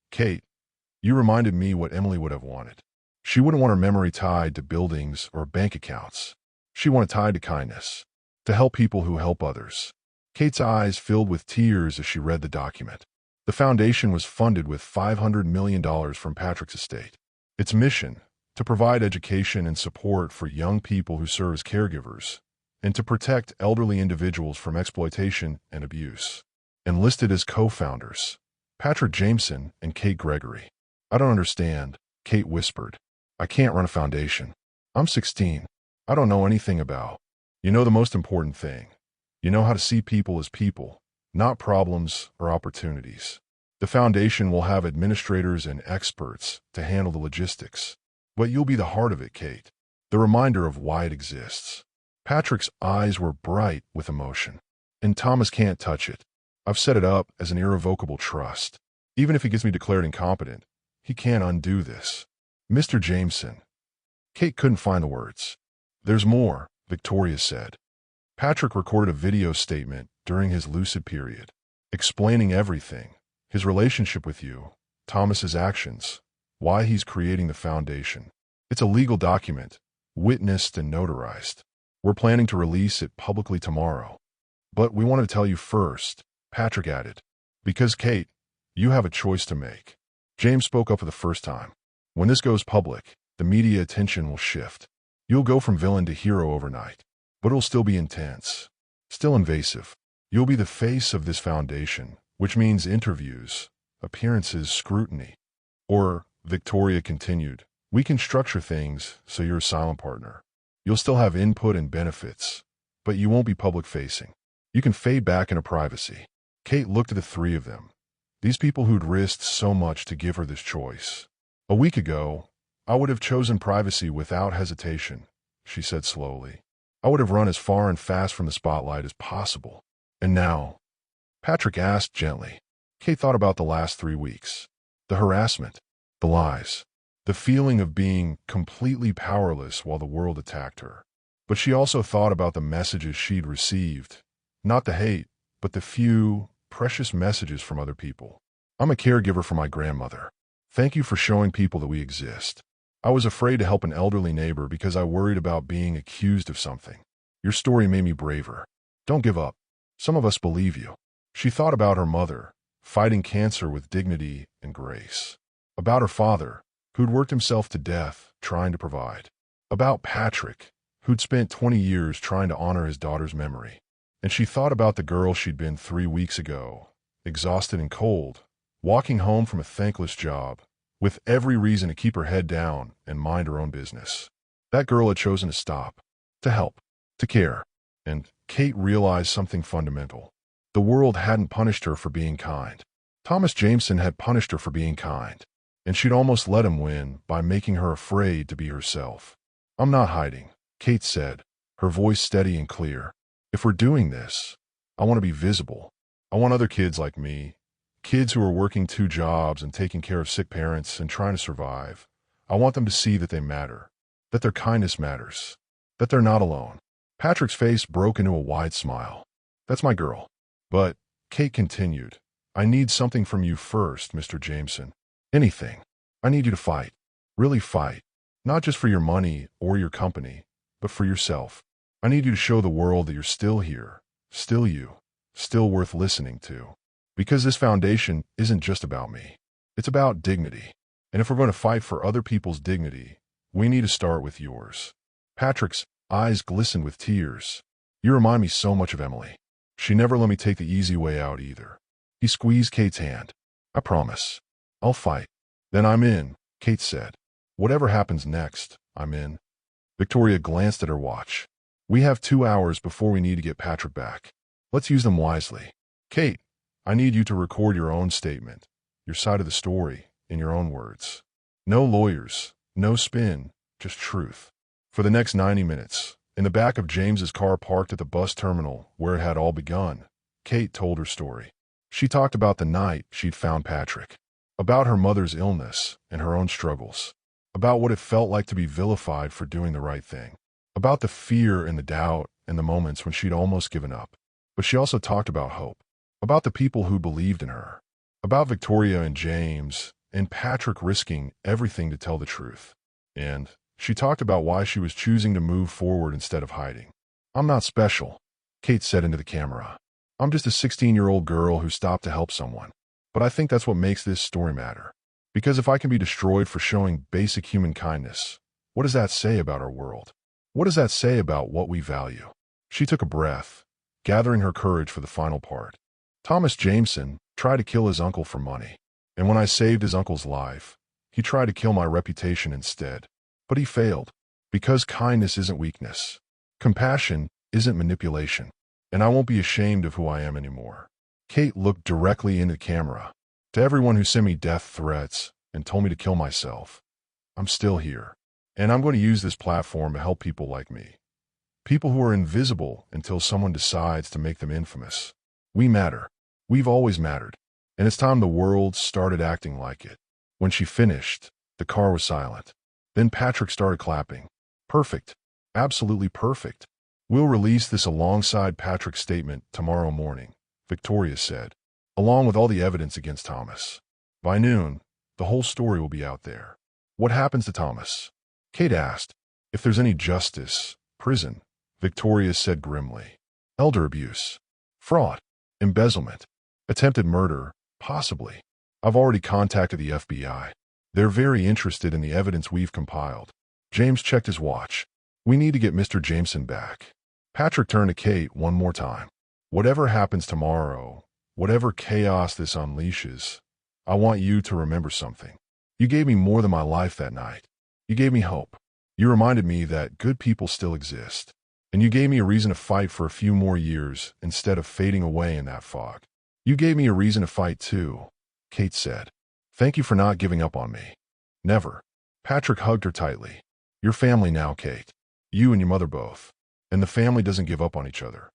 Kate, you reminded me what Emily would have wanted. She wouldn't want her memory tied to buildings or bank accounts. She wanted tied to kindness, to help people who help others." Kate's eyes filled with tears as she read the document. The foundation was funded with $500 million from Patrick's estate. Its mission, to provide education and support for young people who serve as caregivers, and to protect elderly individuals from exploitation and abuse. And listed as co-founders, Patrick Jameson and Kate Gregory. "I don't understand," Kate whispered. "I can't run a foundation. I'm 16. I don't know anything about. You know the most important thing. You know how to see people as people, not problems or opportunities. The foundation will have administrators and experts to handle the logistics. But you'll be the heart of it, Kate, the reminder of why it exists." Patrick's eyes were bright with emotion. "And Thomas can't touch it. I've set it up as an irrevocable trust. Even if he gets me declared incompetent, he can't undo this. Mr. Jameson." Kate couldn't find the words. "There's more," Victoria said. "Patrick recorded a video statement during his lucid period, explaining everything, his relationship with you, Thomas's actions, why he's creating the foundation. It's a legal document, witnessed and notarized. We're planning to release it publicly tomorrow. But we want to tell you first," Patrick added, "because, Kate, you have a choice to make." James spoke up for the first time. "When this goes public, the media attention will shift. You'll go from villain to hero overnight. But it'll still be intense, still invasive. You'll be the face of this foundation, which means interviews, appearances, scrutiny. Or," Victoria continued, "we can structure things so you're a silent partner. You'll still have input and benefits, but you won't be public-facing. You can fade back into privacy." Kate looked at the three of them, these people who'd risked so much to give her this choice. "A week ago, I would have chosen privacy without hesitation," she said slowly. "I would have run as far and fast from the spotlight as possible. And now?" Patrick asked gently. Kate thought about the last 3 weeks. The harassment, the lies, the feeling of being completely powerless while the world attacked her. But she also thought about the messages she'd received. Not the hate, but the few, precious messages from other people. I'm a caregiver for my grandmother. Thank you for showing people that we exist. I was afraid to help an elderly neighbor because I worried about being accused of something. Your story made me braver. Don't give up. Some of us believe you. She thought about her mother, fighting cancer with dignity and grace. About her father, who'd worked himself to death, trying to provide. About Patrick, who'd spent 20 years trying to honor his daughter's memory. And she thought about the girl she'd been 3 weeks ago, exhausted and cold, walking home from a thankless job, with every reason to keep her head down and mind her own business. That girl had chosen to stop, to help, to care. And Kate realized something fundamental. The world hadn't punished her for being kind. Thomas Jameson had punished her for being kind, and she'd almost let him win by making her afraid to be herself. I'm not hiding, Kate said, her voice steady and clear. If we're doing this, I want to be visible. I want other kids like me, kids who are working 2 jobs and taking care of sick parents and trying to survive. I want them to see that they matter, that their kindness matters, that they're not alone. Patrick's face broke into a wide smile. That's my girl. But, Kate continued, I need something from you first, Mr. Jameson. Anything. I need you to fight. Really fight. Not just for your money or your company, but for yourself. I need you to show the world that you're still here, still you, still worth listening to. Because this foundation isn't just about me. It's about dignity. And if we're going to fight for other people's dignity, we need to start with yours. Patrick's eyes glistened with tears. You remind me so much of Emily. She never let me take the easy way out either. He squeezed Kate's hand. I promise. I'll fight. Then I'm in, Kate said. Whatever happens next, I'm in. Victoria glanced at her watch. We have 2 hours before we need to get Patrick back. Let's use them wisely. Kate, I need you to record your own statement, your side of the story, in your own words. No lawyers, no spin, just truth. For the next 90 minutes, in the back of James's car parked at the bus terminal where it had all begun, Kate told her story. She talked about the night she'd found Patrick, about her mother's illness and her own struggles, about what it felt like to be vilified for doing the right thing, about the fear and the doubt and the moments when she'd almost given up. But she also talked about hope, about the people who believed in her, about Victoria and James and Patrick risking everything to tell the truth. And she talked about why she was choosing to move forward instead of hiding. I'm not special, Kate said into the camera. I'm just a 16-year-old girl who stopped to help someone. But I think that's what makes this story matter. Because if I can be destroyed for showing basic human kindness, what does that say about our world? What does that say about what we value? She took a breath, gathering her courage for the final part. Thomas Jameson tried to kill his uncle for money. And when I saved his uncle's life, he tried to kill my reputation instead. But he failed. Because kindness isn't weakness. Compassion isn't manipulation. And I won't be ashamed of who I am anymore. Kate looked directly into the camera. To everyone who sent me death threats and told me to kill myself, I'm still here. And I'm going to use this platform to help people like me. People who are invisible until someone decides to make them infamous. We matter. We've always mattered. And it's time the world started acting like it. When she finished, the car was silent. Then Patrick started clapping. Perfect. Absolutely perfect. We'll release this alongside Patrick's statement tomorrow morning, Victoria said, along with all the evidence against Thomas. By noon, the whole story will be out there. What happens to Thomas? Kate asked. If there's any justice, prison, Victoria said grimly. Elder abuse, fraud, embezzlement, attempted murder, possibly. I've already contacted the FBI. They're very interested in the evidence we've compiled. James checked his watch. We need to get Mr. Jameson back. Patrick turned to Kate one more time. Whatever happens tomorrow, whatever chaos this unleashes, I want you to remember something. You gave me more than my life that night. You gave me hope. You reminded me that good people still exist. And you gave me a reason to fight for a few more years instead of fading away in that fog. You gave me a reason to fight too, Kate said. Thank you for not giving up on me. Never. Patrick hugged her tightly. You're family now, Kate. You and your mother both. And the family doesn't give up on each other.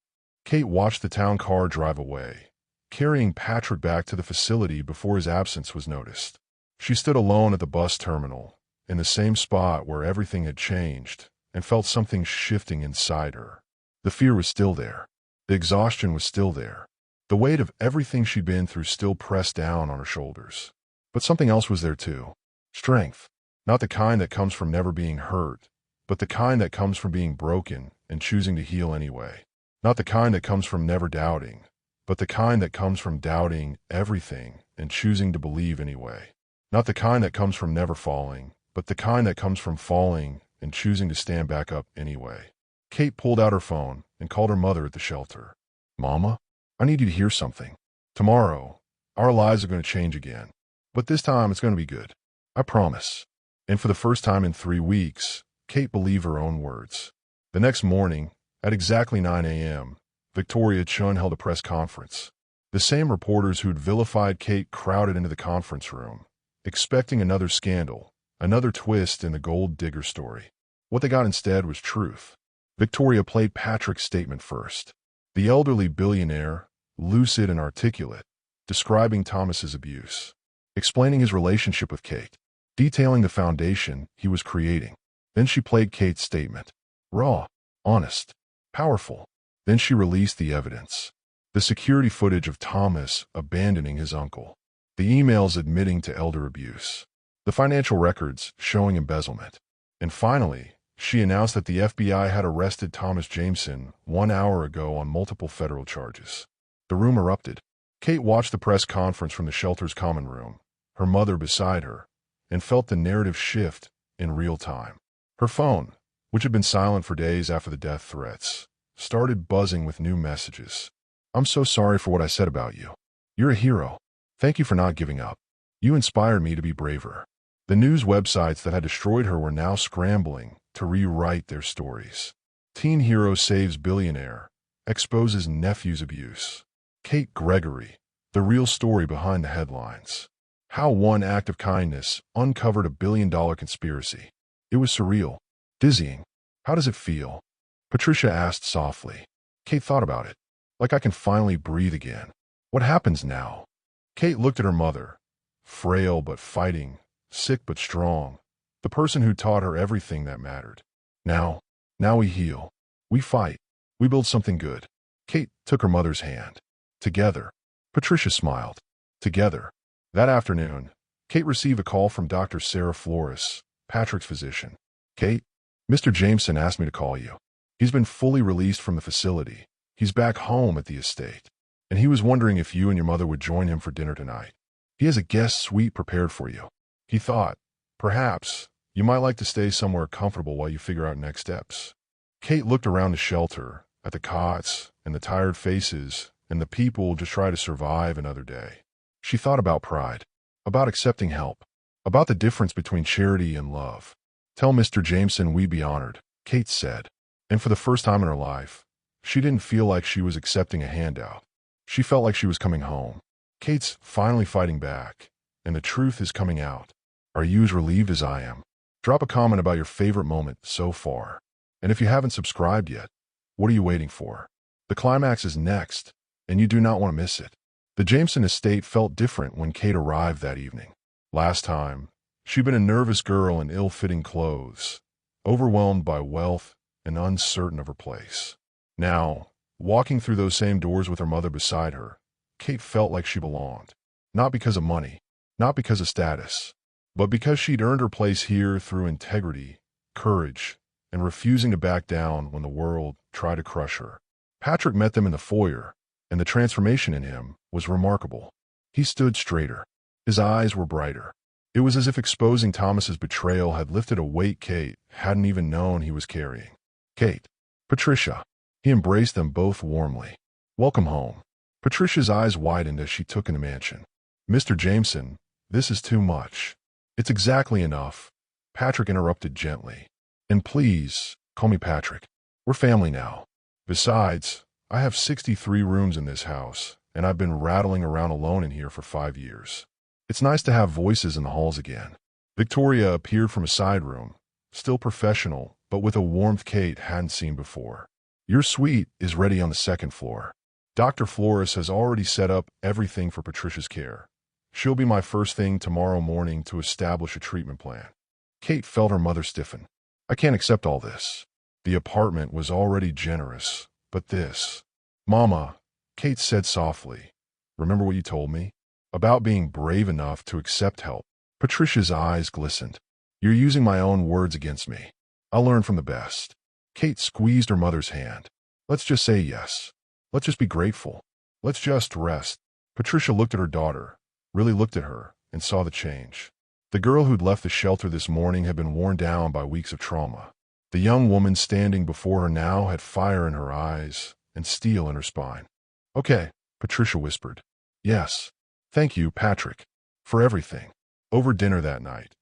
Kate watched the town car drive away, carrying Patrick back to the facility before his absence was noticed. She stood alone at the bus terminal, in the same spot where everything had changed, and felt something shifting inside her. The fear was still there. The exhaustion was still there. The weight of everything she'd been through still pressed down on her shoulders. But something else was there too. Strength. Not the kind that comes from never being hurt, but the kind that comes from being broken and choosing to heal anyway. Not the kind that comes from never doubting, but the kind that comes from doubting everything and choosing to believe anyway. Not the kind that comes from never falling, but the kind that comes from falling and choosing to stand back up anyway. Kate pulled out her phone and called her mother at the shelter. "Mama, I need you to hear something. Tomorrow, our lives are going to change again. But this time it's going to be good. I promise." And for the first time in 3 weeks, Kate believed her own words. The next morning, at exactly 9 a.m., Victoria Chun held a press conference. The same reporters who'd vilified Kate crowded into the conference room, expecting another scandal, another twist in the gold digger story. What they got instead was truth. Victoria played Patrick's statement first. The elderly billionaire, lucid and articulate, describing Thomas's abuse, explaining his relationship with Kate, detailing the foundation he was creating. Then she played Kate's statement. Raw, honest, powerful. Then she released the evidence. The security footage of Thomas abandoning his uncle. The emails admitting to elder abuse. The financial records showing embezzlement. And finally, she announced that the FBI had arrested Thomas Jameson 1 hour ago on multiple federal charges. The room erupted. Kate watched the press conference from the shelter's common room, her mother beside her, and felt the narrative shift in real time. Her phone, which had been silent for days after the death threats, started buzzing with new messages. "I'm so sorry for what I said about you. You're a hero. Thank you for not giving up. You inspired me to be braver." The news websites that had destroyed her were now scrambling to rewrite their stories. Teen hero saves billionaire, exposes nephew's abuse. Kate Gregory, the real story behind the headlines. How one act of kindness uncovered a billion-dollar conspiracy. It was surreal, dizzying. "How does it feel?" Patricia asked softly. Kate thought about it. "Like I can finally breathe again." "What happens now?" Kate looked at her mother, frail but fighting, sick but strong, the person who taught her everything that mattered. Now we heal. We fight. We build something good." Kate took her mother's hand. Together. Patricia smiled. Together. That afternoon, Kate received a call from Dr. Sarah Flores, Patrick's physician. "Kate, Mr. Jameson asked me to call you. He's been fully released from the facility. He's back home at the estate. And he was wondering if you and your mother would join him for dinner tonight. He has a guest suite prepared for you. He thought, perhaps, you might like to stay somewhere comfortable while you figure out next steps." Kate looked around the shelter, at the cots, and the tired faces, and the people just try to survive another day. She thought about pride, about accepting help, about the difference between charity and love. "Tell Mr. Jameson we'd be honored," Kate said. And for the first time in her life, she didn't feel like she was accepting a handout. She felt like she was coming home. Kate's finally fighting back, and the truth is coming out. Are you as relieved as I am? Drop a comment about your favorite moment so far. And if you haven't subscribed yet, what are you waiting for? The climax is next, and you do not want to miss it. The Jameson estate felt different when Kate arrived that evening. Last time, she'd been a nervous girl in ill-fitting clothes, overwhelmed by wealth and uncertain of her place. Now, walking through those same doors with her mother beside her, Kate felt like she belonged. Not because of money, not because of status, but because she'd earned her place here through integrity, courage, and refusing to back down when the world tried to crush her. Patrick met them in the foyer, and the transformation in him was remarkable. He stood straighter. His eyes were brighter. It was as if exposing Thomas's betrayal had lifted a weight Kate hadn't even known he was carrying. "Kate, Patricia." He embraced them both warmly. "Welcome home." Patricia's eyes widened as she took in the mansion. "Mr. Jameson, this is too much." "It's exactly enough," Patrick interrupted gently. "And please, call me Patrick. We're family now. Besides, I have 63 rooms in this house, and I've been rattling around alone in here for 5 years. It's nice to have voices in the halls again." Victoria appeared from a side room, still professional, but with a warmth Kate hadn't seen before. "Your suite is ready on the second floor. Dr. Flores has already set up everything for Patricia's care. She'll be my first thing tomorrow morning to establish a treatment plan." Kate felt her mother stiffen. "I can't accept all this." The apartment was already generous, but this... "Mama," Kate said softly, "Remember what you told me? About being brave enough to accept help." Patricia's eyes glistened. "You're using my own words against me. I'll learn from the best." Kate squeezed her mother's hand. "Let's just say yes. Let's just be grateful. Let's just rest." Patricia looked at her daughter, really looked at her, and saw the change. The girl who'd left the shelter this morning had been worn down by weeks of trauma. The young woman standing before her now had fire in her eyes and steel in her spine. "Okay," Patricia whispered. "Yes. Thank you, Patrick, for everything." Over dinner that night,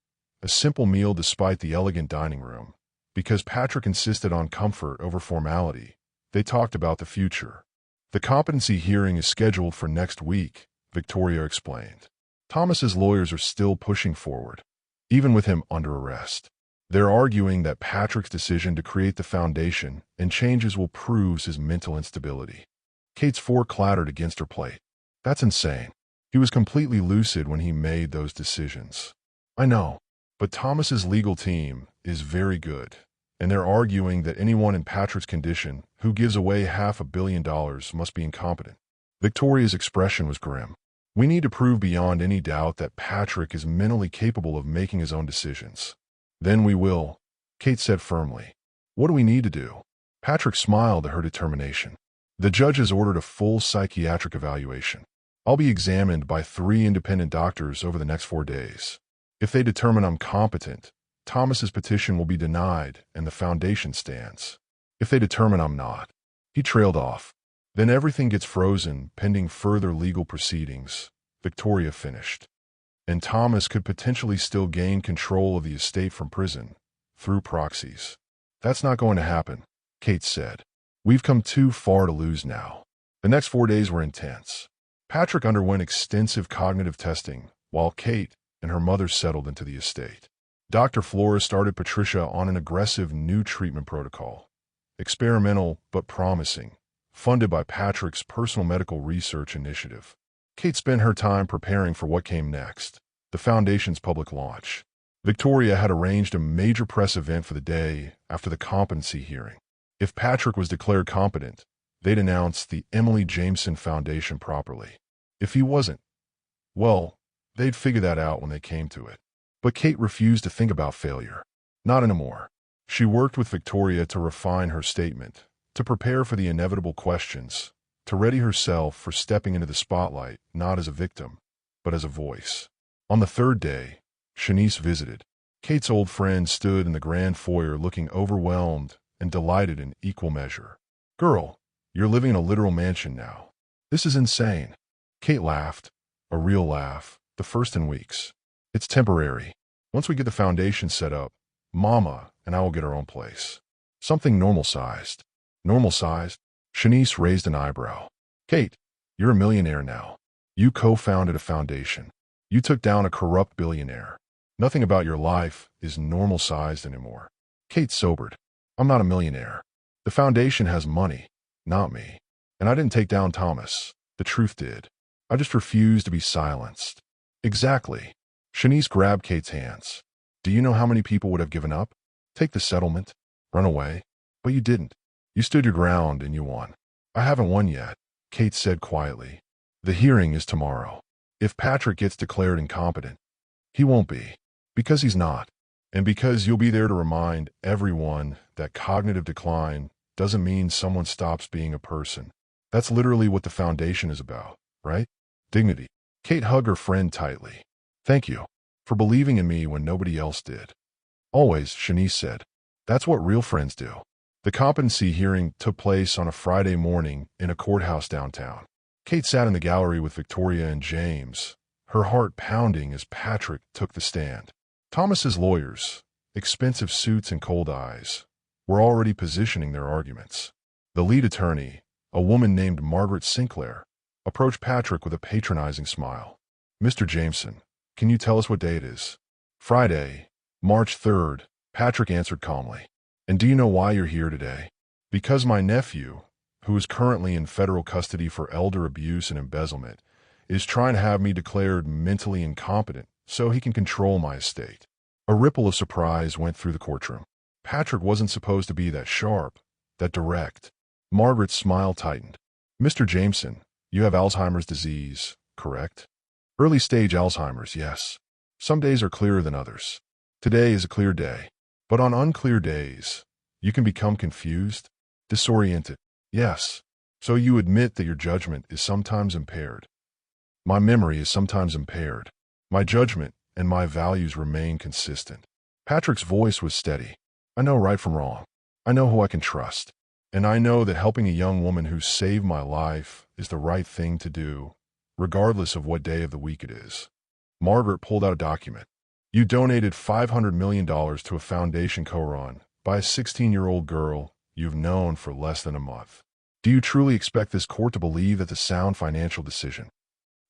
a simple meal despite the elegant dining room, because Patrick insisted on comfort over formality, they talked about the future. "The competency hearing is scheduled for next week," Victoria explained. "Thomas's lawyers are still pushing forward, even with him under arrest. They're arguing that Patrick's decision to create the foundation and changes will prove his mental instability." Kate's fork clattered against her plate. "That's insane. He was completely lucid when he made those decisions." "I know, but Thomas's legal team is very good, and they're arguing that anyone in Patrick's condition who gives away $500 million must be incompetent." Victoria's expression was grim. "We need to prove beyond any doubt that Patrick is mentally capable of making his own decisions. Then we will," Kate said firmly. "What do we need to do?" Patrick smiled at her determination. "The judge has ordered a full psychiatric evaluation. I'll be examined by 3 independent doctors over the next 4 days. If they determine I'm competent, Thomas's petition will be denied and the foundation stands. If they determine I'm not." He trailed off. "Then everything gets frozen pending further legal proceedings," Victoria finished. "And Thomas could potentially still gain control of the estate from prison, through proxies." "That's not going to happen," Kate said. "We've come too far to lose now." The next 4 days were intense. Patrick underwent extensive cognitive testing, while Kate and her mother settled into the estate. Dr. Flores started Patricia on an aggressive new treatment protocol. Experimental but promising, funded by Patrick's personal medical research initiative. Kate spent her time preparing for what came next, the foundation's public launch. Victoria had arranged a major press event for the day after the competency hearing. If Patrick was declared competent, they'd announce the Emily Jameson Foundation properly. If he wasn't, well, they'd figure that out when they came to it. But Kate refused to think about failure. Not anymore. She worked with Victoria to refine her statement, to prepare for the inevitable questions, to ready herself for stepping into the spotlight not as a victim, but as a voice. On the 3rd day, Shanice visited. Kate's old friend stood in the grand foyer looking overwhelmed and delighted in equal measure. "Girl, you're living in a literal mansion now. This is insane." Kate laughed, a real laugh, the first in weeks. "It's temporary. Once we get the foundation set up, Mama and I will get our own place. Something normal-sized." "Normal-sized?" Shanice raised an eyebrow. "Kate, you're a millionaire now. You co-founded a foundation. You took down a corrupt billionaire. Nothing about your life is normal-sized anymore." Kate sobered. "I'm not a millionaire. The foundation has money, not me. And I didn't take down Thomas. The truth did. I just refused to be silenced." "Exactly." Shanice grabbed Kate's hands. "Do you know how many people would have given up? Take the settlement? Run away? But you didn't. You stood your ground and you won." "I haven't won yet," Kate said quietly. "The hearing is tomorrow. If Patrick gets declared incompetent, he won't be. Because he's not. And because you'll be there to remind everyone that cognitive decline doesn't mean someone stops being a person. That's literally what the foundation is about, right? Dignity." Kate hugged her friend tightly. "Thank you for believing in me when nobody else did." "Always," Shanice said. "That's what real friends do." The competency hearing took place on a Friday morning in a courthouse downtown. Kate sat in the gallery with Victoria and James, her heart pounding as Patrick took the stand. Thomas's lawyers, expensive suits and cold eyes, were already positioning their arguments. The lead attorney, a woman named Margaret Sinclair, approached Patrick with a patronizing smile. "Mr. Jameson, can you tell us what day it is?" "Friday, March 3rd, Patrick answered calmly. "And do you know why you're here today?" "Because my nephew, who is currently in federal custody for elder abuse and embezzlement, is trying to have me declared mentally incompetent so he can control my estate." A ripple of surprise went through the courtroom. Patrick wasn't supposed to be that sharp, that direct. Margaret's smile tightened. "Mr. Jameson, You have Alzheimer's disease, correct? Early stage Alzheimer's, yes. Some days are clearer than others. Today is a clear day. But on unclear days, you can become confused, disoriented. Yes. So you admit that your judgment is sometimes impaired. My memory is sometimes impaired. My judgment and my values remain consistent. Patrick's voice was steady. I know right from wrong. I know who I can trust. And I know that helping a young woman who saved my life is the right thing to do, regardless of what day of the week it is. Margaret pulled out a document. You donated $500 million to a foundation co-run by a 16-year-old girl you've known for less than a month. Do you truly expect this court to believe that it's a sound financial decision?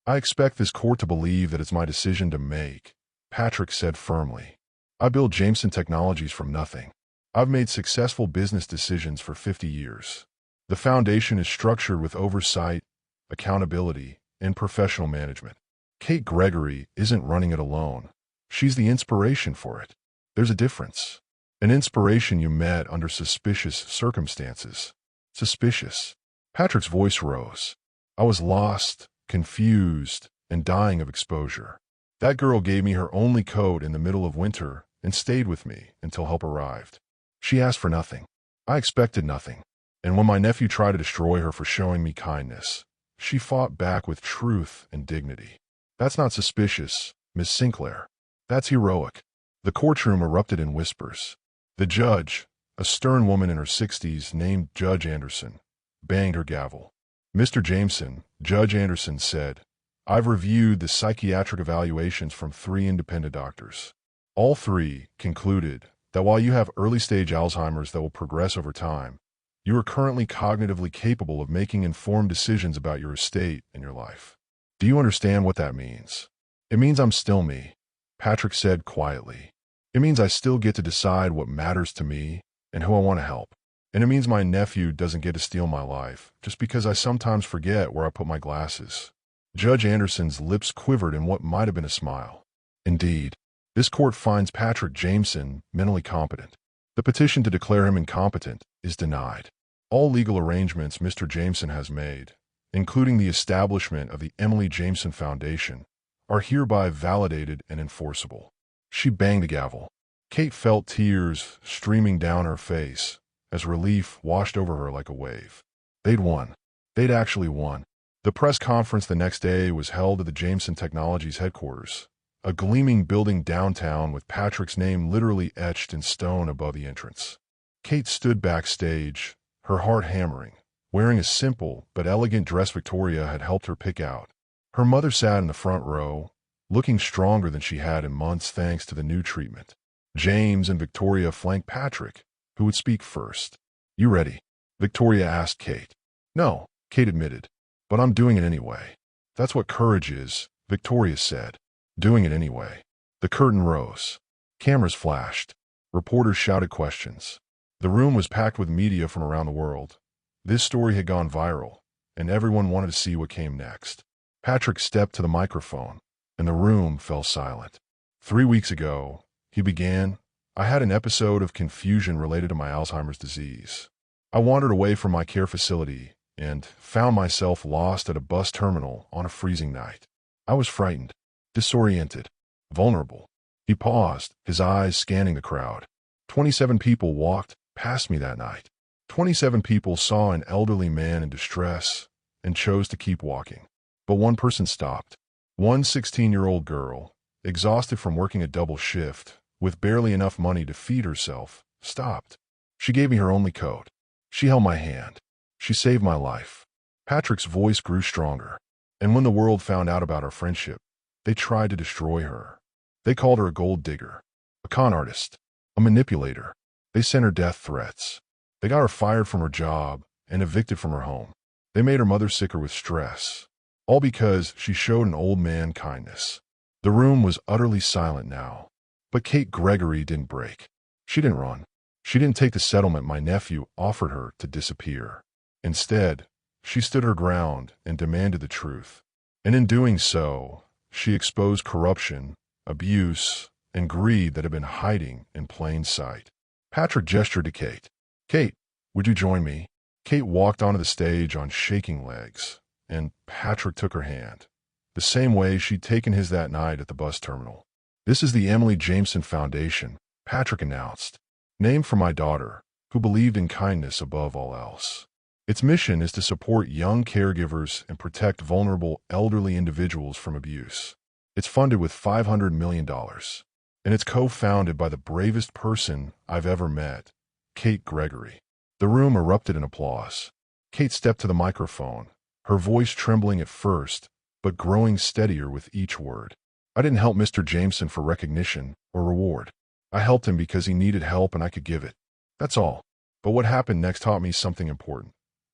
I expect this court to believe that it's my decision to make, Patrick said firmly. I built Jameson Technologies from nothing. I've made successful business decisions for 50 years. The foundation is structured with oversight, accountability, and professional management. Kate Gregory isn't running it alone. She's the inspiration for it. There's a difference. An inspiration you met under suspicious circumstances. Suspicious. Patrick's voice rose. I was lost, confused, and dying of exposure. That girl gave me her only coat in the middle of winter and stayed with me until help arrived. She asked for nothing. I expected nothing. And when my nephew tried to destroy her for showing me kindness, she fought back with truth and dignity. That's not suspicious, Miss Sinclair. That's heroic. The courtroom erupted in whispers. The judge, a stern woman in her 60s named Judge Anderson, banged her gavel. Mr. Jameson, Judge Anderson said, I've reviewed the psychiatric evaluations from 3 independent doctors. All 3 concluded that while you have early-stage Alzheimer's that will progress over time, you are currently cognitively capable of making informed decisions about your estate and your life. Do you understand what that means? It means I'm still me, Patrick said quietly. It means I still get to decide what matters to me and who I want to help. And it means my nephew doesn't get to steal my life just because I sometimes forget where I put my glasses. Judge Anderson's lips quivered in what might have been a smile. Indeed, this court finds Patrick Jameson mentally competent. The petition to declare him incompetent is denied. All legal arrangements Mr. Jameson has made, including the establishment of the Emily Jameson Foundation, are hereby validated and enforceable. She banged the gavel. Kate felt tears streaming down her face as relief washed over her like a wave. They'd won. They'd actually won. The press conference the next day was held at the Jameson Technologies headquarters, a gleaming building downtown with Patrick's name literally etched in stone above the entrance. Kate stood backstage, her heart hammering, wearing a simple but elegant dress Victoria had helped her pick out. Her mother sat in the front row, looking stronger than she had in months thanks to the new treatment. James and Victoria flanked Patrick, who would speak first. You ready? Victoria asked Kate. No, Kate admitted, but I'm doing it anyway. That's what courage is, Victoria said. Doing it anyway. The curtain rose. Cameras flashed. Reporters shouted questions. The room was packed with media from around the world. This story had gone viral, and everyone wanted to see what came next. Patrick stepped to the microphone, and the room fell silent. 3 weeks ago, he began, I had an episode of confusion related to my Alzheimer's disease. I wandered away from my care facility and found myself lost at a bus terminal on a freezing night. I was frightened, disoriented, vulnerable. He paused, his eyes scanning the crowd. 27 people walked past me that night. 27 people saw an elderly man in distress and chose to keep walking. But one person stopped. One 16-year-old girl, exhausted from working a double shift, with barely enough money to feed herself, stopped. She gave me her only coat. She held my hand. She saved my life. Patrick's voice grew stronger. And when the world found out about our friendship, they tried to destroy her. They called her a gold digger, a con artist, a manipulator. They sent her death threats. They got her fired from her job and evicted from her home. They made her mother sicker with stress, all because she showed an old man kindness. The room was utterly silent now. But Kate Gregory didn't break. She didn't run. She didn't take the settlement my nephew offered her to disappear. Instead, she stood her ground and demanded the truth. And in doing so, she exposed corruption, abuse, and greed that had been hiding in plain sight. Patrick gestured to Kate. Kate, would you join me? Kate walked onto the stage on shaking legs, and Patrick took her hand, the same way she'd taken his that night at the bus terminal. "This is the Emily Jameson Foundation," Patrick announced, "named for my daughter, who believed in kindness above all else. Its mission is to support young caregivers and protect vulnerable elderly individuals from abuse. It's funded with $500 million, and it's co-founded by the bravest person I've ever met, Kate Gregory." The room erupted in applause. Kate stepped to the microphone, her voice trembling at first, but growing steadier with each word. "I didn't help Mr. Jameson for recognition or reward. I helped him because he needed help and I could give it. That's all. But what happened next taught me something important.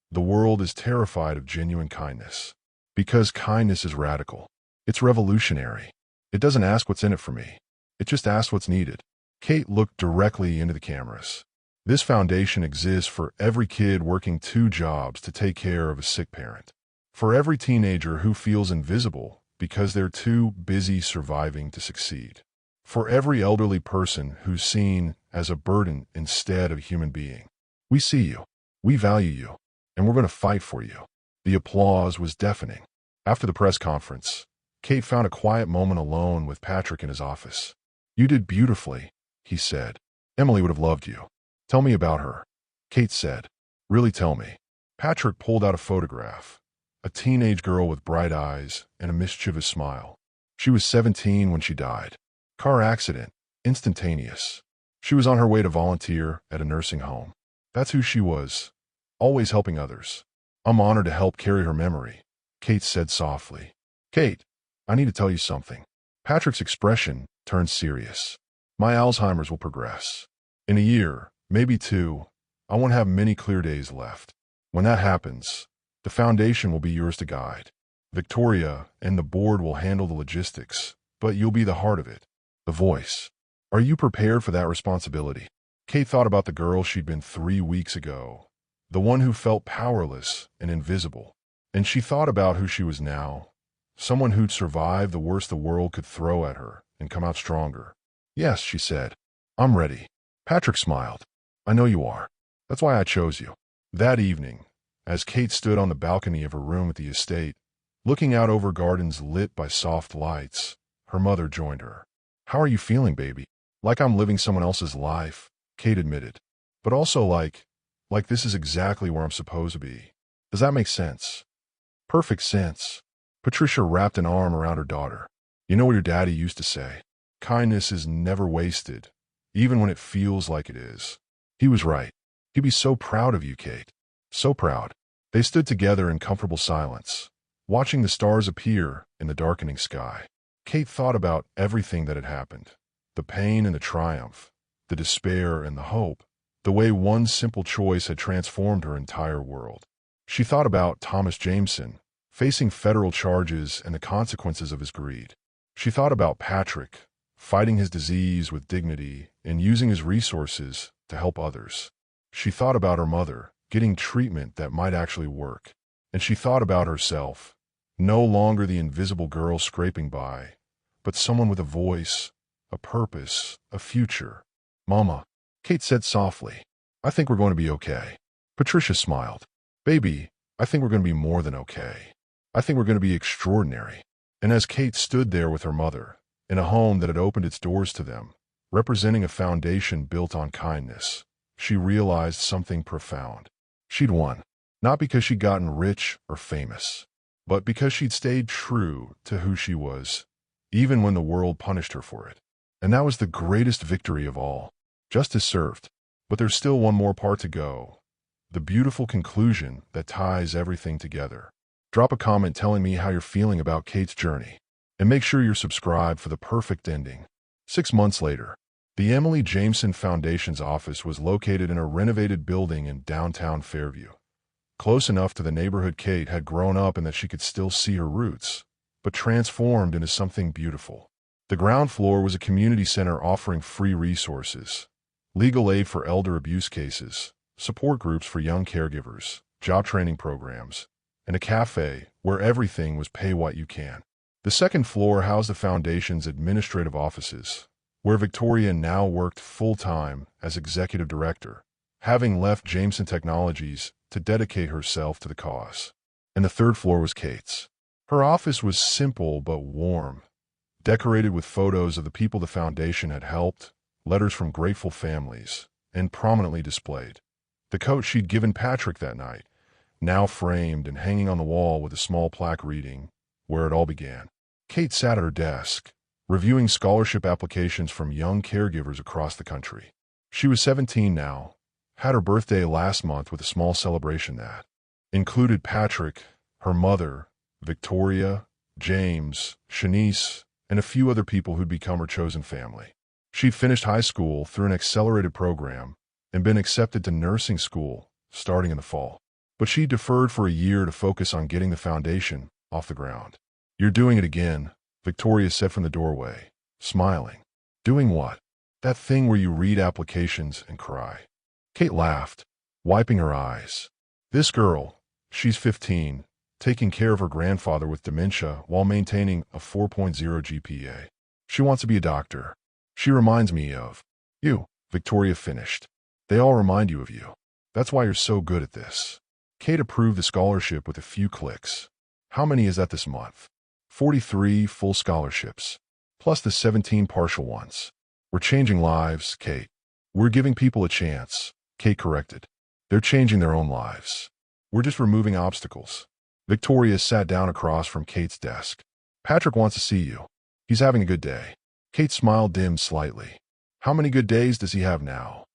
The world is terrified of genuine kindness. Because kindness is radical. It's revolutionary. It doesn't ask what's in it for me. It just asks what's needed." Kate looked directly into the cameras. "This foundation exists for every kid working 2 jobs to take care of a sick parent. For every teenager who feels invisible because they're too busy surviving to succeed. For every elderly person who's seen as a burden instead of a human being. We see you. We value you. And we're going to fight for you." The applause was deafening. After the press conference, Kate found a quiet moment alone with Patrick in his office. "You did beautifully," he said. "Emily would have loved you." "Tell me about her," Kate said. "Really tell me." Patrick pulled out a photograph. A teenage girl with bright eyes and a mischievous smile. "She was 17 when she died. Car accident, instantaneous. She was on her way to volunteer at a nursing home. That's who she was, always helping others. I'm honored to help carry her memory," Kate said softly. "Kate, I need to tell you something." Patrick's expression turned serious. "My Alzheimer's will progress. In a year, maybe 2, I won't have many clear days left. When that happens, the foundation will be yours to guide. Victoria and the board will handle the logistics, but you'll be the heart of it, the voice. Are you prepared for that responsibility?" Kate thought about the girl she'd been 3 weeks ago, the one who felt powerless and invisible. And she thought about who she was now, someone who'd survived the worst the world could throw at her and come out stronger. "Yes," she said. "I'm ready." Patrick smiled. "I know you are. That's why I chose you." That evening, as Kate stood on the balcony of her room at the estate, looking out over gardens lit by soft lights, her mother joined her. "How are you feeling, baby?" "Like I'm living someone else's life," Kate admitted. "But also like this is exactly where I'm supposed to be. Does that make sense?" "Perfect sense." Patricia wrapped an arm around her daughter. "You know what your daddy used to say? Kindness is never wasted, even when it feels like it is." He was right. He'd be so proud of you, Kate. So proud. They stood together in comfortable silence, watching the stars appear in the darkening sky. Kate thought about everything that had happened. The pain and the triumph, the despair and the hope, the way one simple choice had transformed her entire world. She thought about Thomas Jameson, facing federal charges and the consequences of his greed. She thought about Patrick, fighting his disease with dignity and using his resources to help others. She thought about her mother, getting treatment that might actually work. And she thought about herself, no longer the invisible girl scraping by, but someone with a voice, a purpose, a future. "Mama," Kate said softly, "I think we're going to be okay." Patricia smiled. "Baby, I think we're going to be more than okay. I think we're going to be extraordinary." And as Kate stood there with her mother, in a home that had opened its doors to them, representing a foundation built on kindness, she realized something profound. She'd won, not because she'd gotten rich or famous, but because she'd stayed true to who she was, even when the world punished her for it. And that was the greatest victory of all. Justice served. But there's still one more part to go. The beautiful conclusion that ties everything together. Drop a comment telling me how you're feeling about Kate's journey. And make sure you're subscribed for the perfect ending. 6 months later, the Emily Jameson Foundation's office was located in a renovated building in downtown Fairview. Close enough to the neighborhood Kate had grown up in that she could still see her roots, but transformed into something beautiful. The ground floor was a community center offering free resources, legal aid for elder abuse cases, support groups for young caregivers, job training programs, and a cafe where everything was pay what you can. The second floor housed the foundation's administrative offices, where Victoria now worked full-time as executive director, having left Jameson Technologies to dedicate herself to the cause. and the third floor was Kate's. Her office was simple but warm, decorated with photos of the people the foundation had helped, letters from grateful families, and prominently displayed the coat she'd given Patrick that night, now framed and hanging on the wall with a small plaque reading, "Where it all began." Kate sat at her desk, reviewing scholarship applications from young caregivers across the country. She was 17 now, had her birthday last month with a small celebration that included Patrick, her mother, Victoria, James, Shanice, and a few other people who'd become her chosen family. She'd finished high school through an accelerated program and been accepted to nursing school starting in the fall. But she deferred for a year to focus on getting the foundation off the ground. "You're doing it again," Victoria said from the doorway, smiling. "Doing what?" "That thing where you read applications and cry." Kate laughed, wiping her eyes. This girl, she's 15, taking care of her grandfather with dementia while maintaining a 4.0 GPA. She wants to be a doctor. "She reminds me of you," Victoria finished. "They all remind you of you. That's why you're so good at this." Kate approved the scholarship with a few clicks. "How many is that this month?" 43 full scholarships, plus the 17 partial ones. "We're changing lives, Kate." "We're giving people a chance," Kate corrected. "They're changing their own lives. We're just removing obstacles." Victoria sat down across from Kate's desk. "Patrick wants to see you. He's having a good day." Kate's smile dimmed slightly. "How many good days does he have now?"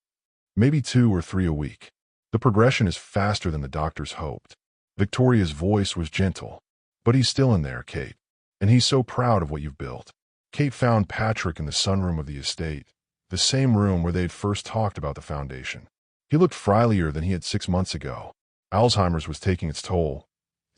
"Maybe 2 or 3 a week. The progression is faster than the doctors hoped." Victoria's voice was gentle. "But he's still in there, Kate. And he's so proud of what you've built." Kate found Patrick in the sunroom of the estate, the same room where they'd first talked about the foundation. He looked frielier than he had 6 months ago. Alzheimer's was taking its toll,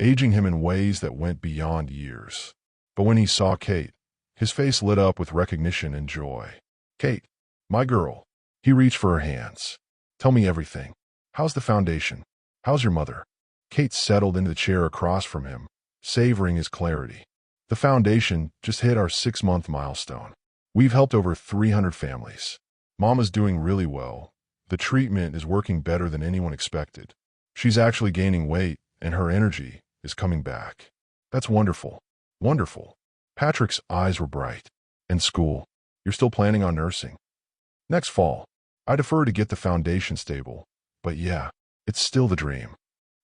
aging him in ways that went beyond years. But when he saw Kate, his face lit up with recognition and joy. "Kate, my girl." He reached for her hands. "Tell me everything. How's the foundation? How's your mother?" Kate settled into the chair across from him, savoring his clarity. "The foundation just hit our 6-month milestone. We've helped over 300 families. Mama's doing really well. The treatment is working better than anyone expected. She's actually gaining weight, and her energy is coming back." "That's wonderful. Wonderful." Patrick's eyes were bright. "And school? You're still planning on nursing?" "Next fall. I defer to get the foundation stable. But yeah, it's still the dream."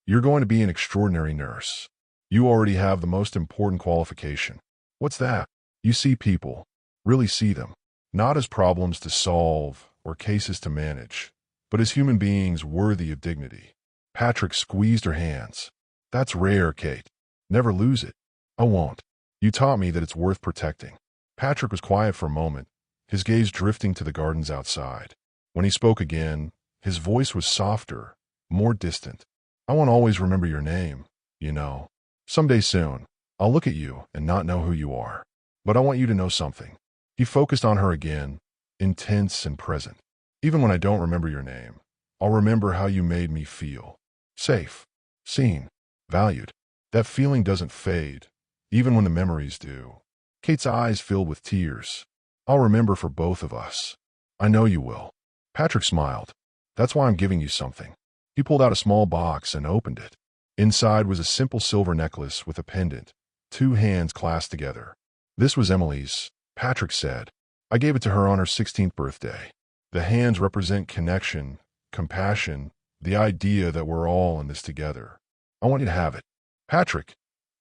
"You're going to be an extraordinary nurse. You already have the most important qualification." "What's that?" "You see people. Really see them. Not as problems to solve or cases to manage, but as human beings worthy of dignity." Patrick squeezed her hands. "That's rare, Kate. Never lose it." "I won't. You taught me that it's worth protecting." Patrick was quiet for a moment, his gaze drifting to the gardens outside. When he spoke again, his voice was softer, more distant. "I won't always remember your name, you know. Someday soon, I'll look at you and not know who you are. But I want you to know something." He focused on her again, intense and present. "Even when I don't remember your name, I'll remember how you made me feel. Safe, seen, valued. That feeling doesn't fade, even when the memories do." Kate's eyes filled with tears. "I'll remember for both of us. I know you will." Patrick smiled. "That's why I'm giving you something." He pulled out a small box and opened it. Inside was a simple silver necklace with a pendant, 2 hands clasped together. "This was Emily's," Patrick said. "I gave it to her on her 16th birthday. The hands represent connection, compassion, the idea that we're all in this together. I want you to have it." "Patrick,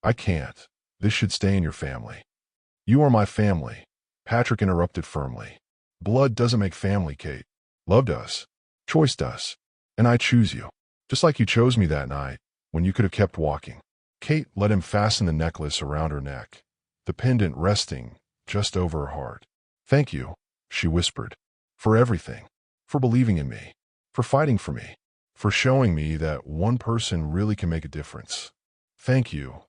I can't. This should stay in your family." "You are my family," Patrick interrupted firmly. "Blood doesn't make family, Kate. Love does. Choice does. And I choose you. Just like you chose me that night, when you could have kept walking." Kate let him fasten the necklace around her neck, the pendant resting just over her heart. "Thank you," she whispered, "for everything. For believing in me. For fighting for me. For showing me that one person really can make a difference." "Thank you,"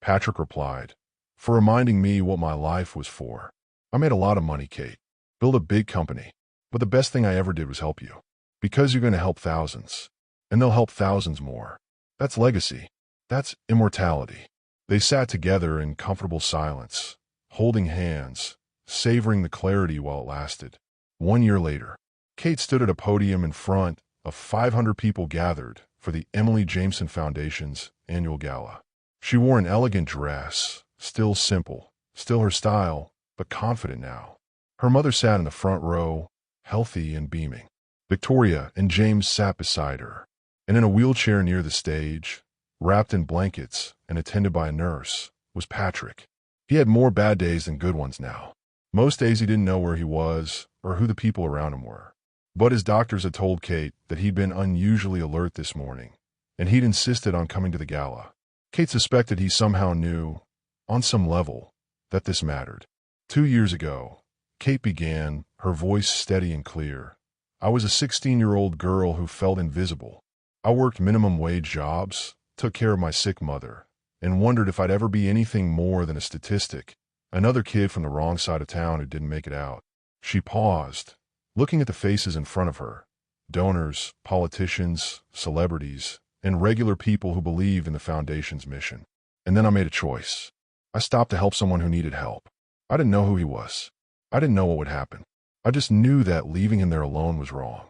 Patrick replied, "for reminding me what my life was for. I made a lot of money, Kate. Built a big company. But the best thing I ever did was help you. Because you're going to help thousands. And they'll help thousands more. That's legacy. That's immortality." They sat together in comfortable silence, holding hands, savoring the clarity while it lasted. 1 year later, Kate stood at a podium in front of 500 people gathered for the Emily Jameson Foundation's annual gala. She wore an elegant dress, still simple, still her style, but confident now. Her mother sat in the front row, healthy and beaming. Victoria and James sat beside her, and in a wheelchair near the stage, wrapped in blankets and attended by a nurse, was Patrick. He had more bad days than good ones now. Most days he didn't know where he was or who the people around him were. But his doctors had told Kate that he'd been unusually alert this morning, and he'd insisted on coming to the gala. Kate suspected he somehow knew, on some level, that this mattered. 2 years ago, Kate began, her voice steady and clear. I was a 16-year-old girl who felt invisible. I worked minimum wage jobs, took care of my sick mother, and wondered if I'd ever be anything more than a statistic, another kid from the wrong side of town who didn't make it out. She paused, looking at the faces in front of her, donors, politicians, celebrities, and regular people who believed in the Foundation's mission. And then I made a choice. I stopped to help someone who needed help. I didn't know who he was. I didn't know what would happen. I just knew that leaving him there alone was wrong.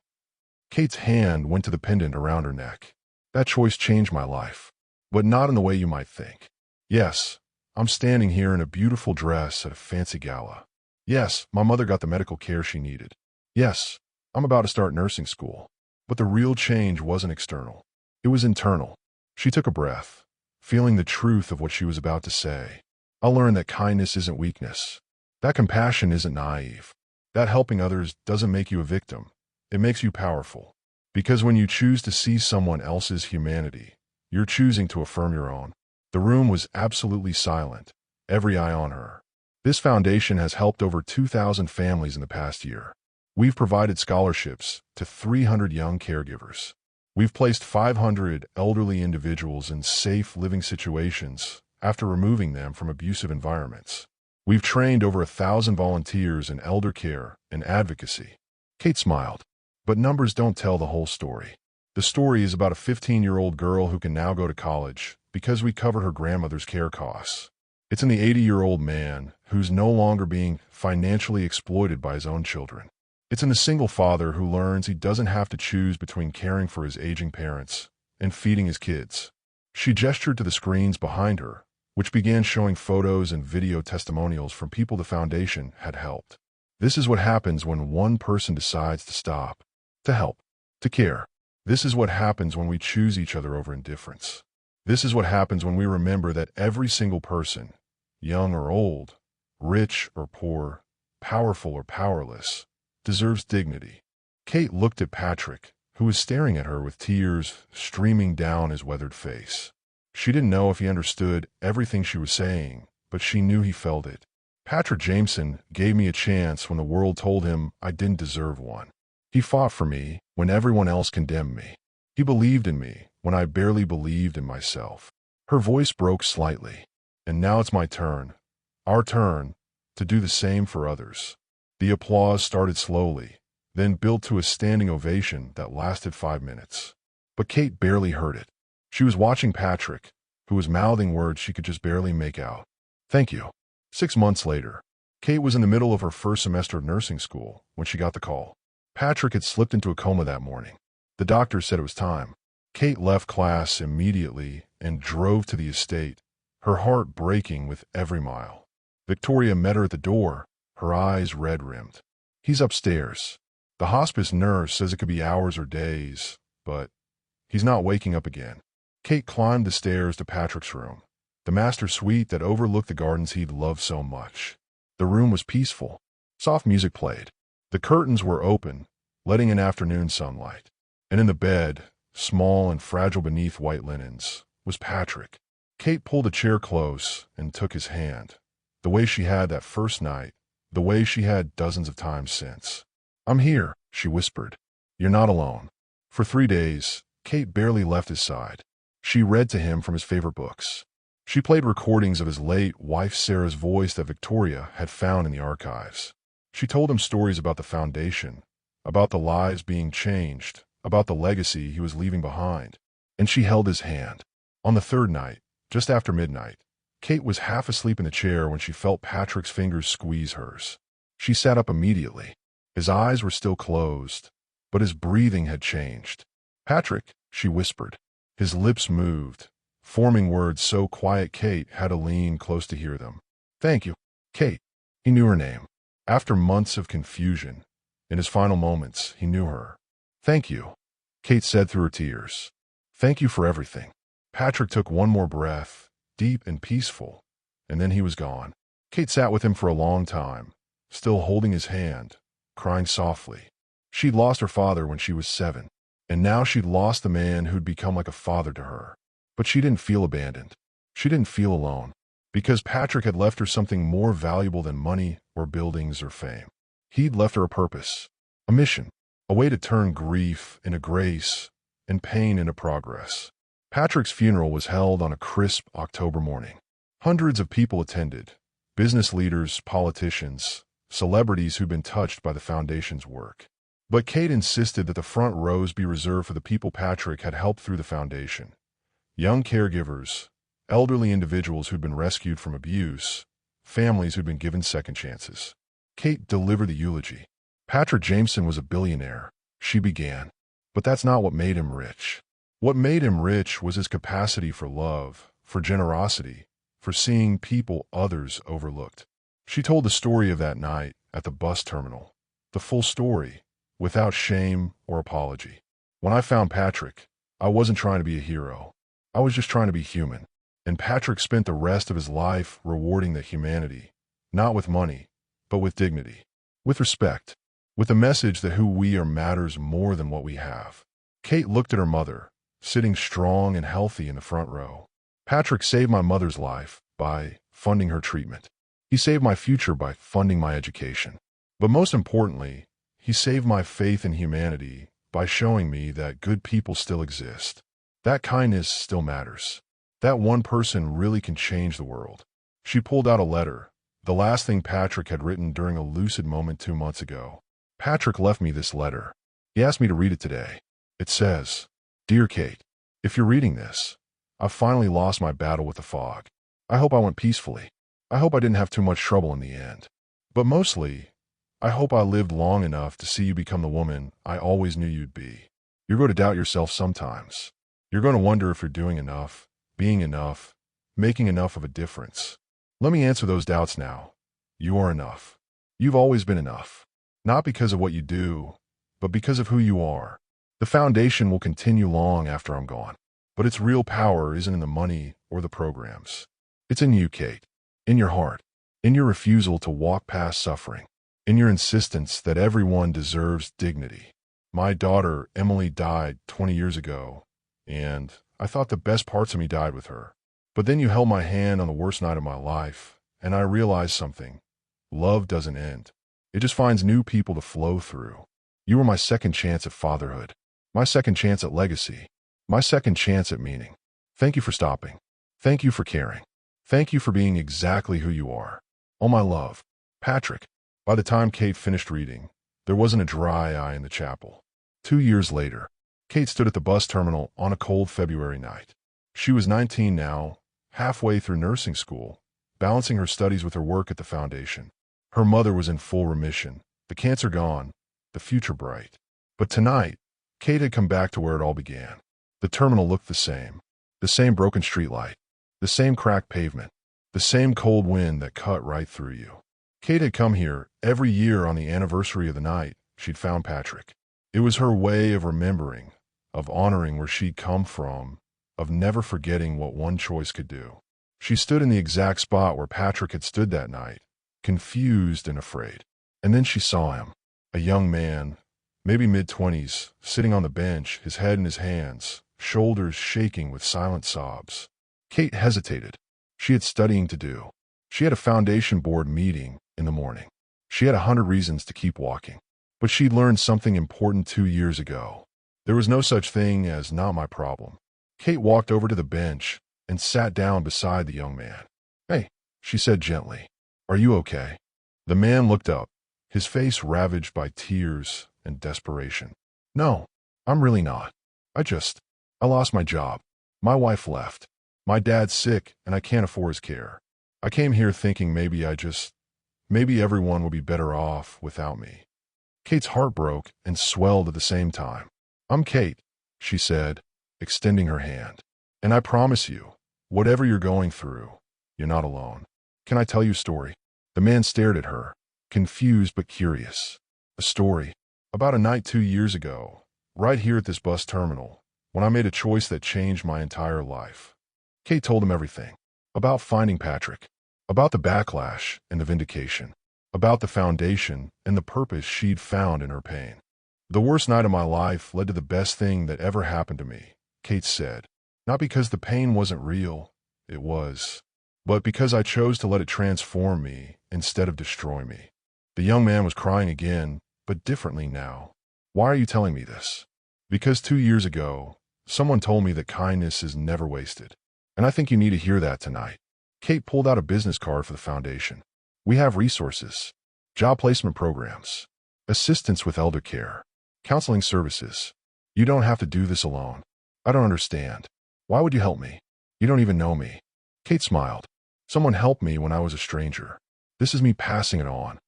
Kate's hand went to the pendant around her neck. That choice changed my life, but not in the way you might think. Yes, I'm standing here in a beautiful dress at a fancy gala. Yes, my mother got the medical care she needed. Yes, I'm about to start nursing school. But the real change wasn't external. It was internal. She took a breath, feeling the truth of what she was about to say. I learned that kindness isn't weakness. That compassion isn't naive. That helping others doesn't make you a victim. It makes you powerful. Because when you choose to see someone else's humanity, you're choosing to affirm your own. The room was absolutely silent, every eye on her. This foundation has helped over 2,000 families in the past year. We've provided scholarships to 300 young caregivers. We've placed 500 elderly individuals in safe living situations after removing them from abusive environments. We've trained over 1,000 volunteers in elder care and advocacy. Kate smiled. But numbers don't tell the whole story. The story is about a 15-year-old girl who can now go to college because we covered her grandmother's care costs. It's in the 80-year-old man who's no longer being financially exploited by his own children. It's in the single father who learns he doesn't have to choose between caring for his aging parents and feeding his kids. She gestured to the screens behind her, which began showing photos and video testimonials from people the foundation had helped. This is what happens when one person decides to stop, to help, to care. This is what happens when we choose each other over indifference. This is what happens when we remember that every single person, young or old, rich or poor, powerful or powerless, deserves dignity. Kate looked at Patrick, who was staring at her with tears streaming down his weathered face. She didn't know if he understood everything she was saying, but she knew he felt it. Patrick Jameson gave me a chance when the world told him I didn't deserve one. He fought for me when everyone else condemned me. He believed in me when I barely believed in myself. Her voice broke slightly. And now it's my turn, our turn, to do the same for others. The applause started slowly, then built to a standing ovation that lasted 5 minutes. But Kate barely heard it. She was watching Patrick, who was mouthing words she could just barely make out. Thank you. 6 months later, Kate was in the middle of her first semester of nursing school when she got the call. Patrick had slipped into a coma that morning. The doctor said it was time. Kate left class immediately and drove to the estate, her heart breaking with every mile. Victoria met her at the door, her eyes red-rimmed. He's upstairs. The hospice nurse says it could be hours or days, but he's not waking up again. Kate climbed the stairs to Patrick's room, the master suite that overlooked the gardens he'd loved so much. The room was peaceful. Soft music played. The curtains were open, letting in afternoon sunlight. And in the bed, small and fragile beneath white linens, was Patrick. Kate pulled a chair close and took his hand, the way she had that first night, the way she had dozens of times since. I'm here, she whispered. You're not alone. For 3 days, Kate barely left his side. She read to him from his favorite books. She played recordings of his late wife Sarah's voice that Victoria had found in the archives. She told him stories about the foundation, about the lives being changed, about the legacy he was leaving behind. And she held his hand. On the 3rd night, just after midnight, Kate was half asleep in the chair when she felt Patrick's fingers squeeze hers. She sat up immediately. His eyes were still closed, but his breathing had changed. Patrick, she whispered. His lips moved, forming words so quiet Kate had to lean close to hear them. "Thank you, Kate." He knew her name. After months of confusion, in his final moments, he knew her. "Thank you," Kate said through her tears. "Thank you for everything." Patrick took one more breath, deep and peaceful, and then he was gone. Kate sat with him for a long time, still holding his hand, crying softly. She'd lost her father when she was 7, and now she'd lost the man who'd become like a father to her. But she didn't feel abandoned. She didn't feel alone, because Patrick had left her something more valuable than money or buildings or fame. He'd left her a purpose, a mission, a way to turn grief into grace and pain into progress. Patrick's funeral was held on a crisp October morning. Hundreds of people attended, business leaders, politicians, celebrities who'd been touched by the foundation's work. But Kate insisted that the front rows be reserved for the people Patrick had helped through the foundation. Young caregivers, elderly individuals who'd been rescued from abuse, families who'd been given second chances. Kate delivered the eulogy. "Patrick Jameson was a billionaire," she began. "But that's not what made him rich. What made him rich was his capacity for love, for generosity, for seeing people others overlooked." She told the story of that night at the bus terminal, the full story, without shame or apology. "When I found Patrick, I wasn't trying to be a hero. I was just trying to be human." And Patrick spent the rest of his life rewarding that humanity, not with money, but with dignity, with respect, with the message that who we are matters more than what we have. Kate looked at her mother, sitting strong and healthy in the front row. "Patrick saved my mother's life by funding her treatment. He saved my future by funding my education. But most importantly, he saved my faith in humanity by showing me that good people still exist. That kindness still matters. That one person really can change the world." She pulled out a letter, the last thing Patrick had written during a lucid moment 2 months ago. "Patrick left me this letter. He asked me to read it today. It says, 'Dear Kate, if you're reading this, I've finally lost my battle with the fog. I hope I went peacefully. I hope I didn't have too much trouble in the end. But mostly, I hope I lived long enough to see you become the woman I always knew you'd be. You're going to doubt yourself sometimes. You're going to wonder if you're doing enough, being enough, making enough of a difference. Let me answer those doubts now. You are enough. You've always been enough. Not because of what you do, but because of who you are. The foundation will continue long after I'm gone. But its real power isn't in the money or the programs. It's in you, Kate. In your heart. In your refusal to walk past suffering. In your insistence that everyone deserves dignity. My daughter, Emily, died 20 years ago, and I thought the best parts of me died with her. But then you held my hand on the worst night of my life, and I realized something. Love doesn't end. It just finds new people to flow through. You were my second chance at fatherhood. My second chance at legacy. My second chance at meaning. Thank you for stopping. Thank you for caring. Thank you for being exactly who you are. Oh, my love. Patrick." By the time Kate finished reading, there wasn't a dry eye in the chapel. 2 years later, Kate stood at the bus terminal on a cold February night. She was 19 now, halfway through nursing school, balancing her studies with her work at the foundation. Her mother was in full remission, the cancer gone, the future bright. But tonight, Kate had come back to where it all began. The terminal looked the same broken streetlight, the same cracked pavement, the same cold wind that cut right through you. Kate had come here every year on the anniversary of the night she'd found Patrick. It was her way of remembering, of honoring where she'd come from, of never forgetting what one choice could do. She stood in the exact spot where Patrick had stood that night, confused and afraid. And then she saw him, a young man, maybe mid-20s, sitting on the bench, his head in his hands, shoulders shaking with silent sobs. Kate hesitated. She had studying to do. She had a foundation board meeting in the morning. She had 100 reasons to keep walking. But she'd learned something important 2 years ago. There was no such thing as not my problem. Kate walked over to the bench and sat down beside the young man. "Hey," she said gently, "are you okay?" The man looked up, his face ravaged by tears and desperation. "No, I'm really not. I lost my job. My wife left. My dad's sick and I can't afford his care. I came here thinking maybe everyone would be better off without me." Kate's heart broke and swelled at the same time. "I'm Kate," she said, extending her hand. And I promise you, whatever you're going through, you're not alone. Can I tell you a story? The man stared at her, confused but curious. A story about a night 2 years ago, right here at this bus terminal, when I made a choice that changed my entire life. Kate told him everything. About finding Patrick, about the backlash and the vindication, about the foundation and the purpose she'd found in her pain. The worst night of my life led to the best thing that ever happened to me, Kate said. Not because the pain wasn't real, it was, but because I chose to let it transform me instead of destroy me. The young man was crying again, but differently now. Why are you telling me this? Because 2 years ago, someone told me that kindness is never wasted. And I think you need to hear that tonight. Kate pulled out a business card for the foundation. We have resources, job placement programs, assistance with elder care, counseling services. You don't have to do this alone. I don't understand. Why would you help me? You don't even know me. Kate smiled. Someone helped me when I was a stranger. This is me passing it on.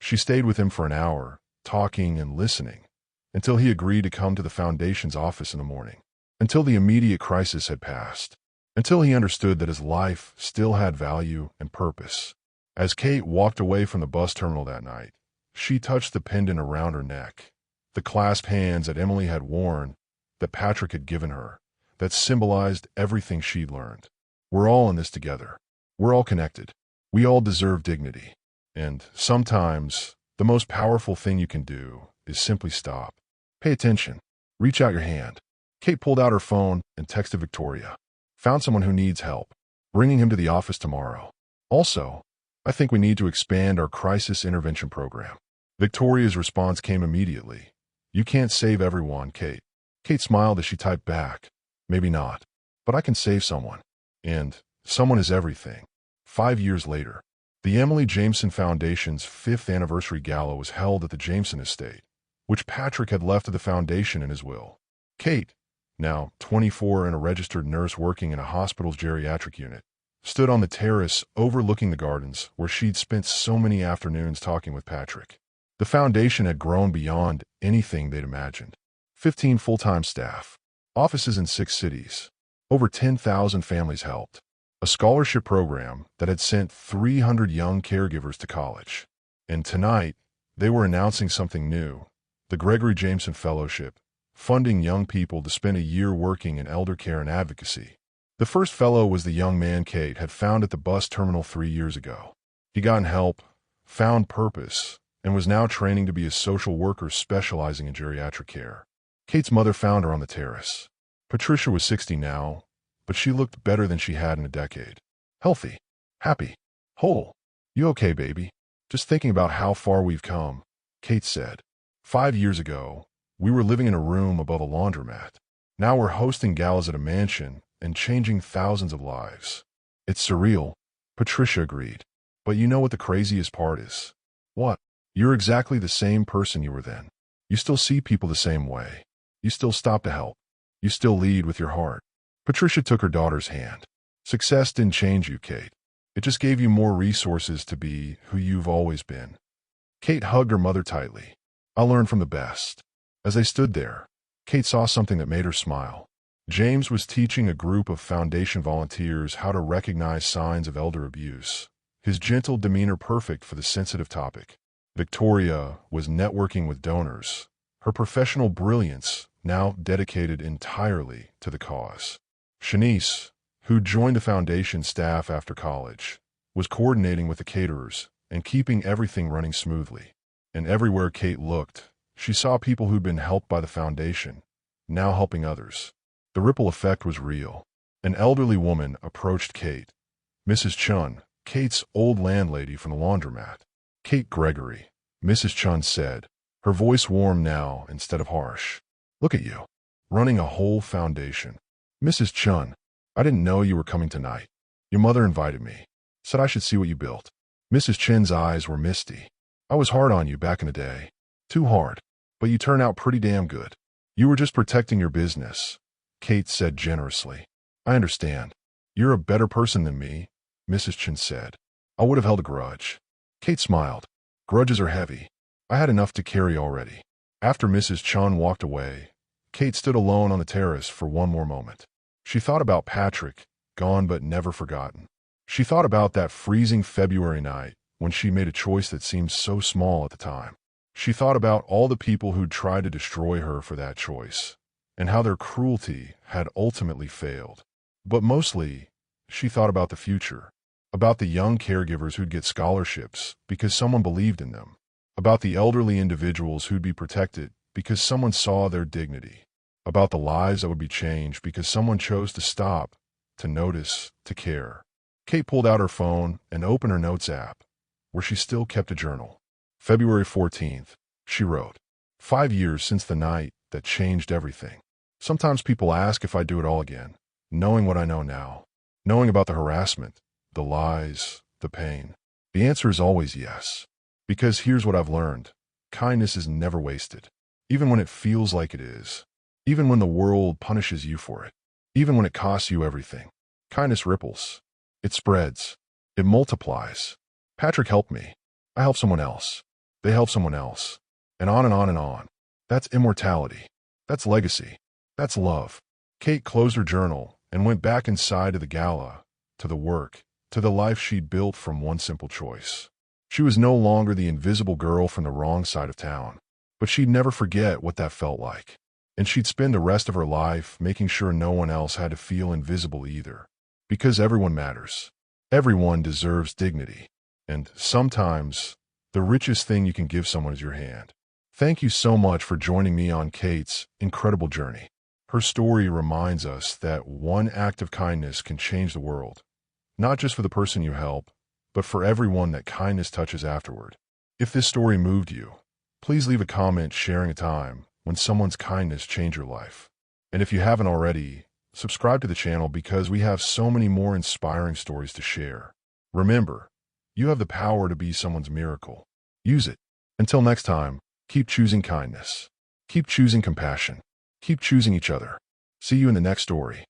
She stayed with him for an hour, talking and listening, until he agreed to come to the foundation's office in the morning, until the immediate crisis had passed, until he understood that his life still had value and purpose. As Kate walked away from the bus terminal that night, she touched the pendant around her neck, the clasped hands that Emily had worn, that Patrick had given her, that symbolized everything she'd learned. We're all in this together. We're all connected. We all deserve dignity. And sometimes, the most powerful thing you can do is simply stop. Pay attention. Reach out your hand. Kate pulled out her phone and texted Victoria. Found someone who needs help. Bringing him to the office tomorrow. Also, I think we need to expand our crisis intervention program. Victoria's response came immediately. You can't save everyone, Kate. Kate smiled as she typed back. Maybe not, but I can save someone. And someone is everything. 5 years later, the Emily Jameson Foundation's 5th anniversary gala was held at the Jameson estate, which Patrick had left to the foundation in his will. Kate, now 24 and a registered nurse working in a hospital's geriatric unit, stood on the terrace overlooking the gardens where she'd spent so many afternoons talking with Patrick. The foundation had grown beyond anything they'd imagined. 15 full-time staff, offices in 6 cities, over 10,000 families helped, a scholarship program that had sent 300 young caregivers to college. And tonight, they were announcing something new, the Gregory Jameson Fellowship, funding young people to spend a year working in elder care and advocacy. The first fellow was the young man Kate had found at the bus terminal 3 years ago. He got help, found purpose, and was now training to be a social worker specializing in geriatric care. Kate's mother found her on the terrace. Patricia was 60 now, but she looked better than she had in a decade. Healthy, happy, whole. You okay, baby? Just thinking about how far we've come, Kate said. 5 years ago, we were living in a room above a laundromat. Now we're hosting galas at a mansion and changing thousands of lives. It's surreal, Patricia agreed. But you know what the craziest part is? What? You're exactly the same person you were then. You still see people the same way. You still stop to help. You still lead with your heart. Patricia took her daughter's hand. Success didn't change you, Kate. It just gave you more resources to be who you've always been. Kate hugged her mother tightly. I learned from the best. As they stood there, Kate saw something that made her smile. James was teaching a group of foundation volunteers how to recognize signs of elder abuse, his gentle demeanor perfect for the sensitive topic. Victoria was networking with donors, her professional brilliance now dedicated entirely to the cause. Shanice, who joined the foundation staff after college, was coordinating with the caterers and keeping everything running smoothly. And everywhere Kate looked, she saw people who'd been helped by the foundation, now helping others. The ripple effect was real. An elderly woman approached Kate. Mrs. Chun, Kate's old landlady from the laundromat. Kate Gregory, Mrs. Chun said, her voice warm now instead of harsh. Look at you, running a whole foundation. Mrs. Chun, I didn't know you were coming tonight. Your mother invited me, said I should see what you built. Mrs. Chin's eyes were misty. I was hard on you back in the day. Too hard. But you turned out pretty damn good. You were just protecting your business, Kate said generously. I understand. You're a better person than me, Mrs. Chin said. I would have held a grudge. Kate smiled. Grudges are heavy. I had enough to carry already. After Mrs. Chun walked away, Kate stood alone on the terrace for one more moment. She thought about Patrick, gone but never forgotten. She thought about that freezing February night when she made a choice that seemed so small at the time. She thought about all the people who'd tried to destroy her for that choice, and how their cruelty had ultimately failed. But mostly, she thought about the future, about the young caregivers who'd get scholarships because someone believed in them, about the elderly individuals who'd be protected because someone saw their dignity, about the lives that would be changed because someone chose to stop, to notice, to care. Kate pulled out her phone and opened her notes app, where she still kept a journal. February 14th, she wrote, 5 years since the night that changed everything. Sometimes people ask if I do it all again, knowing what I know now, knowing about the harassment, the lies, the pain. The answer is always yes. Because here's what I've learned. Kindness is never wasted. Even when it feels like it is. Even when the world punishes you for it. Even when it costs you everything. Kindness ripples. It spreads. It multiplies. Patrick helped me. I help someone else. They help someone else. And on and on and on. That's immortality. That's legacy. That's love. Kate closed her journal and went back inside to the gala, to the work, to the life she'd built from one simple choice. She was no longer the invisible girl from the wrong side of town, but she'd never forget what that felt like. And she'd spend the rest of her life making sure no one else had to feel invisible either. Because everyone matters. Everyone deserves dignity. And sometimes, the richest thing you can give someone is your hand. Thank you so much for joining me on Kate's incredible journey. Her story reminds us that one act of kindness can change the world, not just for the person you help, but for everyone that kindness touches afterward. If this story moved you, please leave a comment sharing a time when someone's kindness changed your life. And if you haven't already, subscribe to the channel because we have so many more inspiring stories to share. Remember, you have the power to be someone's miracle. Use it. Until next time, keep choosing kindness. Keep choosing compassion. Keep choosing each other. See you in the next story.